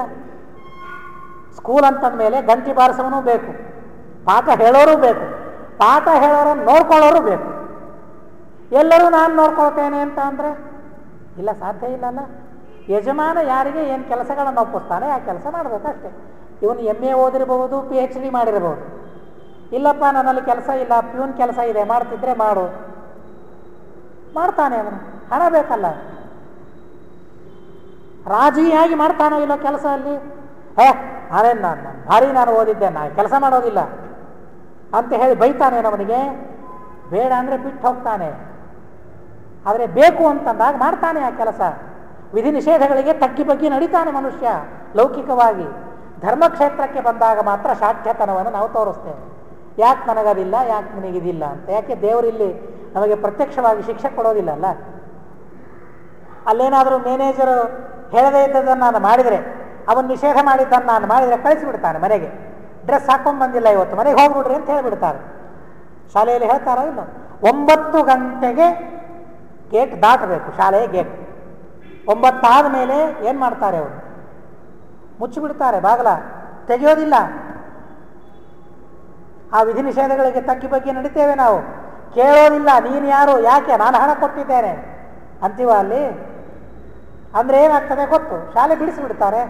ಸ್ಕೂಲ್ ಅಂತಂದ ಮೇಲೆ ಗಂಟಿ ಬಾರಿಸೋನು ಬೇಕು, ಪಾಠ ಹೇಳೋರು ಬೇಕು, ಪಾಠ ಹೇಳೋರನ್ನು ನೋಡ್ಕೊಳ್ಳೋರು ಬೇಕು. ಎಲ್ಲರೂ ನಾನು ನೋಡ್ಕೊಳ್ತೇನೆ ಅಂತ ಅಂದರೆ ಇಲ್ಲ, ಸಾಧ್ಯ ಇಲ್ಲಲ್ಲ. ಯಜಮಾನ ಯಾರಿಗೆ ಏನು ಕೆಲಸಗಳನ್ನು ಒಪ್ಪಿಸ್ತಾನೆ ಆ ಕೆಲಸ ಮಾಡಬೇಕಷ್ಟೆ. ಇವನು MA ಓದಿರಬಹುದು, PhD ಮಾಡಿರಬಹುದು. ಇಲ್ಲಪ್ಪ ನನ್ನಲ್ಲಿ ಕೆಲಸ ಇಲ್ಲ, ಪ್ಯೂನ್ ಕೆಲಸ ಇದೆ, ಮಾಡ್ತಿದ್ರೆ ಮಾಡು, ಮಾಡ್ತಾನೆ. ಅವನು ಹಣ ಬೇಕಲ್ಲ, ರಾಜಿಯಾಗಿ ಮಾಡ್ತಾನೋ ಇಲ್ಲೋ ಕೆಲಸ ಅಲ್ಲಿ. ನಾನು ಭಾರಿ ನಾನು ಓದಿದ್ದೆ, ನಾನು ಕೆಲಸ ಮಾಡೋದಿಲ್ಲ ಅಂತ ಹೇಳಿ ಬೈತಾನೆ ಅವನಿಗೆ. ಬೇಡ ಅಂದರೆ ಬಿಟ್ಟು ಹೋಗ್ತಾನೆ, ಆದರೆ ಬೇಕು ಅಂತಂದಾಗ ಮಾಡ್ತಾನೆ ಆ ಕೆಲಸ. ವಿಧಿ ನಿಷೇಧಗಳಿಗೆ ತಗ್ಗಿ ಬಗ್ಗಿ ನಡೀತಾನೆ ಮನುಷ್ಯ ಲೌಕಿಕವಾಗಿ. ಧರ್ಮಕ್ಷೇತ್ರಕ್ಕೆ ಬಂದಾಗ ಮಾತ್ರ ಶಾಠ್ಯತನವನ್ನು ನಾವು ತೋರಿಸ್ತೇವೆ. ಯಾಕೆ ನನಗದಿಲ್ಲ, ಯಾಕೆ ನಿನಗಿದಿಲ್ಲ ಅಂತ. ಯಾಕೆ ದೇವರಿಲ್ಲಿ ನಮಗೆ ಪ್ರತ್ಯಕ್ಷವಾಗಿ ಶಿಕ್ಷೆ ಕೊಡೋದಿಲ್ಲಲ್ಲ. ಅಲ್ಲೇನಾದರೂ ಮ್ಯಾನೇಜರು ಹೇಳದೇ ಇದ್ದದನ್ನು ನಾನು ಮಾಡಿದರೆ, ಅವನು ನಿಷೇಧ ಮಾಡಿದ್ದನ್ನು ನಾನು ಮಾಡಿದರೆ ಕಳಿಸಿಬಿಡ್ತಾನೆ ಮನೆಗೆ. ಡ್ರೆಸ್ ಹಾಕೊಂಡು ಬಂದಿಲ್ಲ ಇವತ್ತು, ಮನೆಗೆ ಹೋಗ್ಬಿಡ್ರಿ ಅಂತ ಹೇಳಿಬಿಡ್ತಾರೆ. ಶಾಲೆಯಲ್ಲಿ ಹೇಳ್ತಾರೋ ಇಲ್ಲ, 9 ಗಂಟೆಗೆ ಗೇಟ್ ದಾಟಬೇಕು, ಶಾಲೆಯ ಗೇಟ್. 9 ಆದ ಮೇಲೆ ಏನು ಮಾಡ್ತಾರೆ ಅವರು? ಮುಚ್ಚಿಬಿಡ್ತಾರೆ ಬಾಗಲ, ತೆಗೆಯೋದಿಲ್ಲ. ಆ ವಿಧಿ ನಿಷೇಧಗಳಿಗೆ ತಗ್ಗಿ ಬಗ್ಗೆ ನಡಿತೇವೆ ನಾವು, ಕೇಳೋದಿಲ್ಲ. ನೀನು ಯಾರು, ಯಾಕೆ, ನಾನು ಹಣ ಕೊಟ್ಟಿದ್ದೇನೆ ಅಂತೀವ ಅಲ್ಲಿ. ಅಂದರೆ ಏನಾಗ್ತದೆ ಗೊತ್ತು? ಶಾಲೆ ಬಿಡಿಸಿಬಿಡ್ತಾರೆ.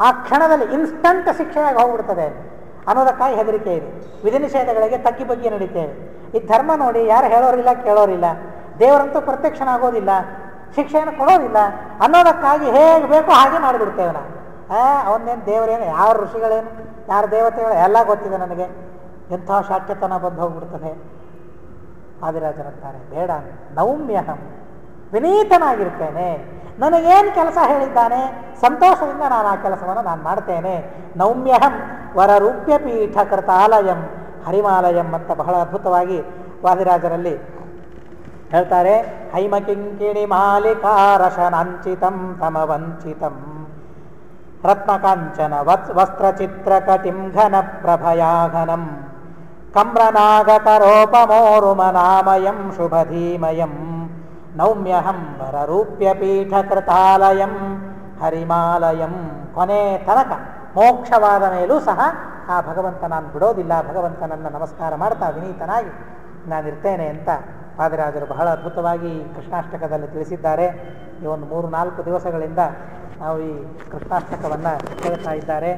ಆ ಕ್ಷಣದಲ್ಲಿ ಇನ್ಸ್ಟಂಟ್ ಶಿಕ್ಷೆಯಾಗಿ ಹೋಗ್ಬಿಡ್ತದೆ ಅನ್ನೋದಕ್ಕಾಗಿ ಹೆದರಿಕೆ ಇದೆ. ವಿಧಿ ನಿಷೇಧಗಳಿಗೆ ತಗ್ಗಿ ಬಗ್ಗೆ ನಡೀತೇವೆ. ಈ ಧರ್ಮ ನೋಡಿ, ಯಾರು ಹೇಳೋರಿಲ್ಲ, ಕೇಳೋರಿಲ್ಲ. ದೇವರಂತೂ ಪ್ರತ್ಯಕ್ಷನಾಗೋದಿಲ್ಲ, ಶಿಕ್ಷೆಯನ್ನು ಕೊಡೋದಿಲ್ಲ ಅನ್ನೋದಕ್ಕಾಗಿ ಹೇಗೆ ಬೇಕೋ ಹಾಗೆ ಮಾಡಿಬಿಡ್ತೇವೆ ನಾವು. ಅವನೇನು ದೇವರೇನು, ಯಾವ ಋಷಿಗಳೇನು, ಯಾರ ದೇವತೆಗಳು ಎಲ್ಲ ಗೊತ್ತಿದೆ ನನಗೆ. ಎಂಥ ಶಾಠ್ಯತನ ಬಂದು ಹೋಗ್ಬಿಡ್ತದೆ. ಆದಿರಾಜರಂತಾರೆ ಬೇಡ, ನೌಮ್ಯಹಂ, ವಿನೀತನಾಗಿರ್ತೇನೆ. ನನಗೇನು ಕೆಲಸ ಹೇಳಿದ್ದಾನೆ ಸಂತೋಷದಿಂದ ನಾನು ಆ ಕೆಲಸವನ್ನು ನಾನು ಮಾಡ್ತೇನೆ. ನೌಮ್ಯಹಂ ವರರೂಪ್ಯ ಪೀಠ ಕೃತಾಲಯಂ ಹರಿಮಾಲಯಂ ಅಂತ ಬಹಳ ಅದ್ಭುತವಾಗಿ ವಾದಿರಾಜರಲ್ಲಿ ಹೇಳ್ತಾರೆ. ಹೈಮಕಿಂಕಿಣಿ ಮಾಲಿಕಾರಶನಾಂಚಿತಂ ತಮವಂಚಿತಂ ರತ್ನಕಾಂಚನ ವಸ್ತ್ರಚಿತ್ರಕಟಿಂ ಘನ ಪ್ರಭಯಾಘನಂ ಕಮ್ರನಾಗಕರೋಪಮೋರುಮನಾಮಯಂ ಶುಭಧೀಮಯಂ ನೌಮ್ಯಹಂ ವರರೂಪ್ಯಪೀಠಕೃತಾಲಯಂ ಹರಿಮಾಲಯಂ. ಕೊನೆ ತನಕ ಮೋಕ್ಷವಾದ ಮೇಲೂ ಸಹ ಆ ಭಗವಂತ ನಾನು ಬಿಡೋದಿಲ್ಲ, ಭಗವಂತನನ್ನು ನಮಸ್ಕಾರ ಮಾಡ್ತಾ ವಿನೀತನಾಗಿ ನಾನಿರ್ತೇನೆ ಅಂತ ವಾದಿರಾಜರು ಬಹಳ ಅದ್ಭುತವಾಗಿ ಕೃಷ್ಣಾಷ್ಟಕದಲ್ಲಿ ತಿಳಿಸಿದ್ದಾರೆ. ಈ ಒಂದು 3-4 ದಿವಸಗಳಿಂದ ನಾವು ಈ ಕೃಷ್ಣಾಷ್ಟಕವನ್ನು ಕೇಳ್ತಾ ಇದ್ದಾರೆ.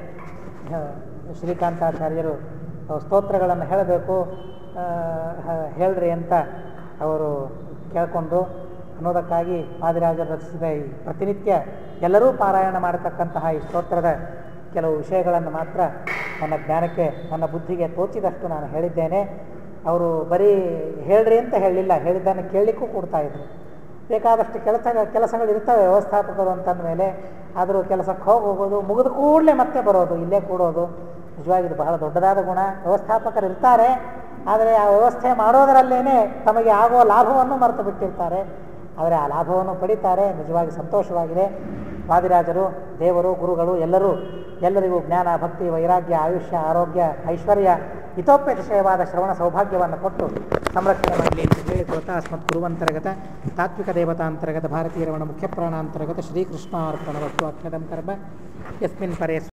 ಶ್ರೀಕಾಂತಾಚಾರ್ಯರು ಸ್ತೋತ್ರಗಳನ್ನು ಹೇಳಬೇಕು, ಹೇಳ್ರಿ ಅಂತ ಅವರು ಕೇಳಿಕೊಂಡು ಅನ್ನೋದಕ್ಕಾಗಿ ವಾದಿರಾಜರು ರಚಿಸಿದ ಈ ಪ್ರತಿನಿತ್ಯ ಎಲ್ಲರೂ ಪಾರಾಯಣ ಮಾಡತಕ್ಕಂತಹ ಈ ಸ್ತೋತ್ರದ ಕೆಲವು ವಿಷಯಗಳನ್ನು ಮಾತ್ರ ನನ್ನ ಜ್ಞಾನಕ್ಕೆ, ನನ್ನ ಬುದ್ಧಿಗೆ ತೋಚಿದಷ್ಟು ನಾನು ಹೇಳಿದ್ದೇನೆ. ಅವರು ಬರೀ ಹೇಳ್ರಿ ಅಂತ ಹೇಳಲಿಲ್ಲ, ಹೇಳಿದ್ದನ್ನು ಕೇಳಲಿಕ್ಕೂ ಕೊಡ್ತಾಯಿದ್ರು. ಬೇಕಾದಷ್ಟು ಕೆಲಸಗಳು ಇರ್ತವೆ ವ್ಯವಸ್ಥಾಪಕರು ಅಂತಂದಮೇಲೆ. ಆದರೂ ಕೆಲಸಕ್ಕೆ ಹೋಗೋದು ಮುಗಿದ ಕೂಡಲೇ ಮತ್ತೆ ಬರೋದು, ಇಲ್ಲೇ ಕೂಡೋದು, ನಿಜವಾಗಿ ಇದು ಬಹಳ ದೊಡ್ಡದಾದ ಗುಣ. ವ್ಯವಸ್ಥಾಪಕರು ಇರ್ತಾರೆ, ಆದರೆ ಆ ವ್ಯವಸ್ಥೆ ಮಾಡೋದರಲ್ಲೇ ತಮಗೆ ಆಗೋ ಲಾಭವನ್ನು ಮರೆತು ಬಿಟ್ಟಿರ್ತಾರೆ. ಆದರೆ ಆ ಲಾಭವನ್ನು ಪಡಿತಾರೆ. ನಿಜವಾಗಿ ಸಂತೋಷವಾಗಿದೆ. ವಾದಿರಾಜರು, ದೇವರು, ಗುರುಗಳು ಎಲ್ಲರಿಗೂ ಜ್ಞಾನ, ಭಕ್ತಿ, ವೈರಾಗ್ಯ, ಆಯುಷ್ಯ, ಆರೋಗ್ಯ, ಐಶ್ವರ್ಯ, ಹಿತೋಪೇಕ್ಷಯವಾದ ಶ್ರವಣ ಸೌಭಾಗ್ಯವನ್ನು ಕೊಟ್ಟು ಸಂರಕ್ಷಣೆ ಮಾಡಲಿ ಅಂತ ಹೇಳಿಕೊಳ್ತಾ ಅಸ್ಮತ್ ಗುರುವಂತರ್ಗತ ತಾತ್ವಿಕ ದೇವತಾಂತರ್ಗತ ಭಾರತೀಯ ರಮಣ ಮುಖ್ಯ ಪ್ರಾಣಾಂತರ್ಗತ ಶ್ರೀಕೃಷ್ಣಾರ್ಪಣವಸ್ತು ಅಕ್ಷರಂ ಕರ್ಮ ಯಸ್ಮಿನ್ ಪರೇ